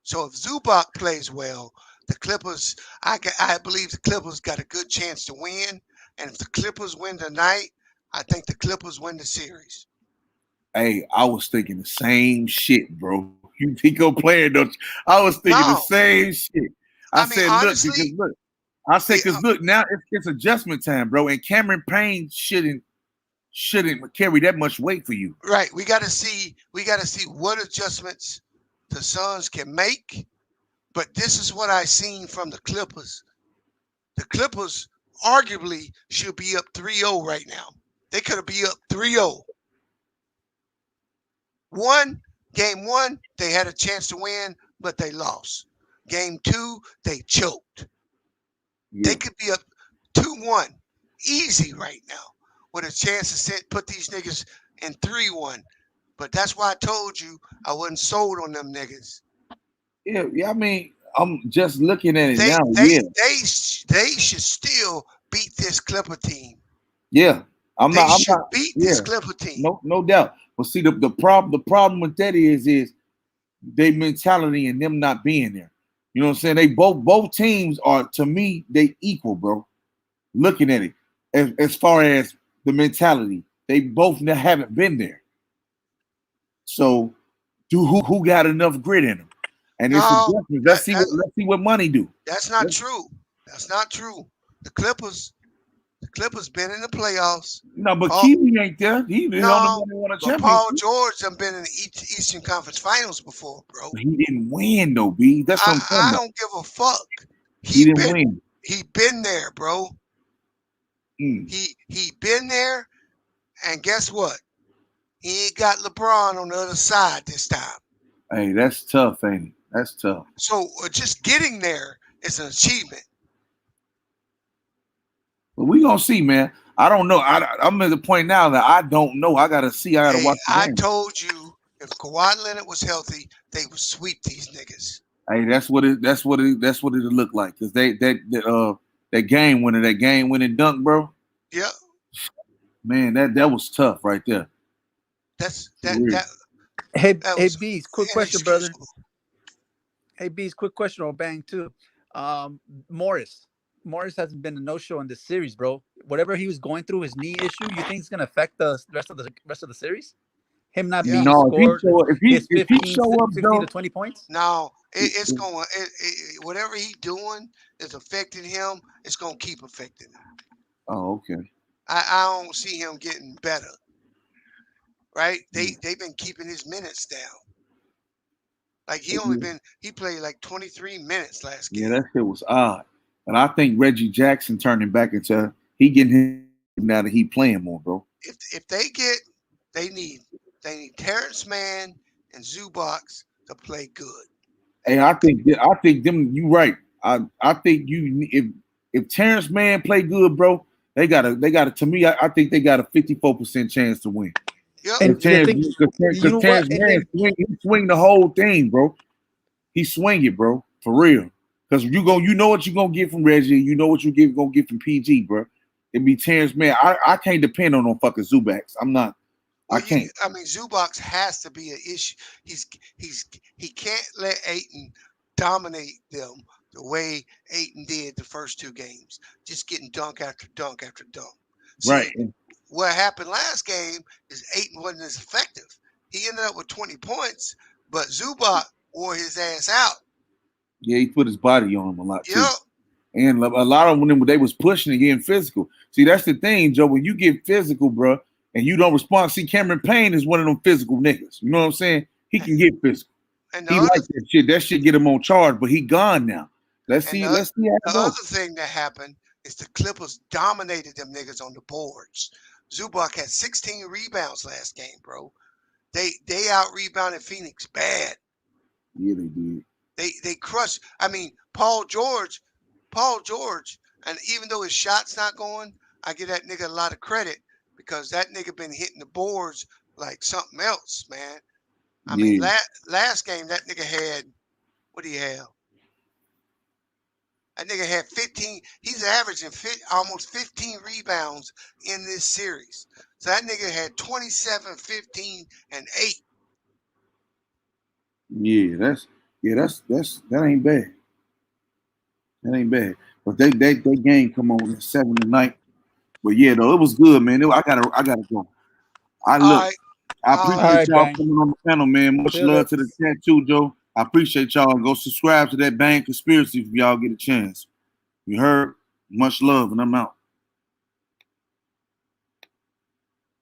Speaker 6: So if Zubac plays well, the Clippers, I believe the Clippers got a good chance to win. And if the Clippers win tonight, I think the Clippers win the series.
Speaker 2: Hey, I was thinking the same shit, bro. You think I'm playing, don't you? I was thinking the same shit. I said, honestly, look, now it's adjustment time, bro. And Cameron Payne shouldn't carry that much weight for you.
Speaker 6: Right. We gotta see what adjustments the Suns can make. But this is what I seen from the Clippers. The Clippers arguably should be up 3-0 right now. They could be up 3-0. Game 1, they had a chance to win, but they lost. Game 2, they choked. Yeah. They could be up 2-1. easy right now with a chance to put these niggas in 3-1. But that's why I told you I wasn't sold on them niggas.
Speaker 2: Yeah. I mean, I'm just looking at it
Speaker 6: They
Speaker 2: now.
Speaker 6: they should still beat this Clipper team.
Speaker 2: Yeah. I'm
Speaker 6: They
Speaker 2: not.
Speaker 6: should beat this Clipper team.
Speaker 2: No doubt. But see, the problem with that is their mentality and them not being there. You know what I'm saying? They both teams are, to me, they equal, bro. Looking at it, as far as the mentality, they both haven't been there. So, who got enough grit in them? And it's a difference. Let's see what money do.
Speaker 6: That's not true. That's not true. The Clippers been in the playoffs.
Speaker 2: No, but Kiwi ain't there. He the only one who won a championship.
Speaker 6: Paul George done been in the Eastern Conference Finals before, bro.
Speaker 2: He didn't win though, B. That's what I'm saying.
Speaker 6: I don't give a fuck.
Speaker 2: He didn't win.
Speaker 6: He been there, bro. He been there, and guess what? He ain't got LeBron on the other side this time.
Speaker 2: Hey, that's tough, ain't it? That's tough.
Speaker 6: So just getting there is an achievement.
Speaker 2: But we gonna see, man. I don't know. I'm at the point now that I don't know. I gotta see. I gotta watch the game.
Speaker 6: I told you if Kawhi Leonard was healthy, they would sweep these niggas.
Speaker 2: Hey, that's what it looked like. Cause that game winning dunk, bro.
Speaker 6: Yeah.
Speaker 2: Man, that was tough right there.
Speaker 8: Hey, Bees, quick question, brother. Hey, Bees, quick question on Bang too. Morris hasn't been a no-show in this series, bro. Whatever he was going through, his knee issue, you think it's gonna affect the rest of the series? Him not being scored. If he show up, 15 to 20 points.
Speaker 6: No, it's going. Whatever he's doing is affecting him. It's gonna keep affecting him.
Speaker 2: Oh, okay.
Speaker 6: I don't see him getting better. Right? They've been keeping his minutes down. Like he played like 23 minutes last game.
Speaker 2: Yeah, that shit was odd. And I think Reggie Jackson turning back into he getting him now that he playing more, bro.
Speaker 6: If they need Terrence Mann and Zubac to play good.
Speaker 2: Hey, I think them. You right. I think if Terrence Mann play good, bro, they got a. To me, I think they got a 54% chance to win.
Speaker 6: Yep.
Speaker 2: And Terrence Mann swing the whole thing, bro. He swing it, bro, for real. Because you know what you're gonna get from Reggie. You know what you're gonna get from PG, bro. It be Terrence Mann. I can't depend on no fucking Zubac. I'm not. I can't.
Speaker 6: I mean, Zubac has to be an issue. He can't let Ayton dominate them the way Ayton did the first two games, just getting dunk after dunk after dunk. See,
Speaker 2: right.
Speaker 6: What happened last game is Ayton wasn't as effective. He ended up with 20 points, but Zubac wore his ass out.
Speaker 2: Yeah, he put his body on him a lot too.
Speaker 6: Yep.
Speaker 2: And a lot of them, they was pushing and getting physical. See, that's the thing, Joe. When you get physical, bro, and you don't respond. See, Cameron Payne is one of them physical niggas. You know what I'm saying? He can get physical. And he likes that shit. That shit get him on charge, but he gone now. Let's see how it goes.
Speaker 6: The other thing that happened is the Clippers dominated them niggas on the boards. Zubac had 16 rebounds last game, bro. They out rebounded Phoenix bad.
Speaker 2: Yeah, they did.
Speaker 6: They crushed. I mean, Paul George, and even though his shot's not going, I give that nigga a lot of credit because that nigga been hitting the boards like something else, man. I mean, last game that nigga had, what do you have? That nigga had 15. He's averaging almost 15 rebounds in this series. So that nigga had 27, 15, and 8.
Speaker 2: Yeah, that ain't bad. That ain't bad. But they game come on at 7 tonight. But yeah, though, it was good, man. I gotta go. I appreciate y'all coming on the panel, man. Much love to the chat too, Joe. I appreciate y'all. Go subscribe to that Bang Conspiracy if y'all get a chance. You heard? Much love, and I'm out.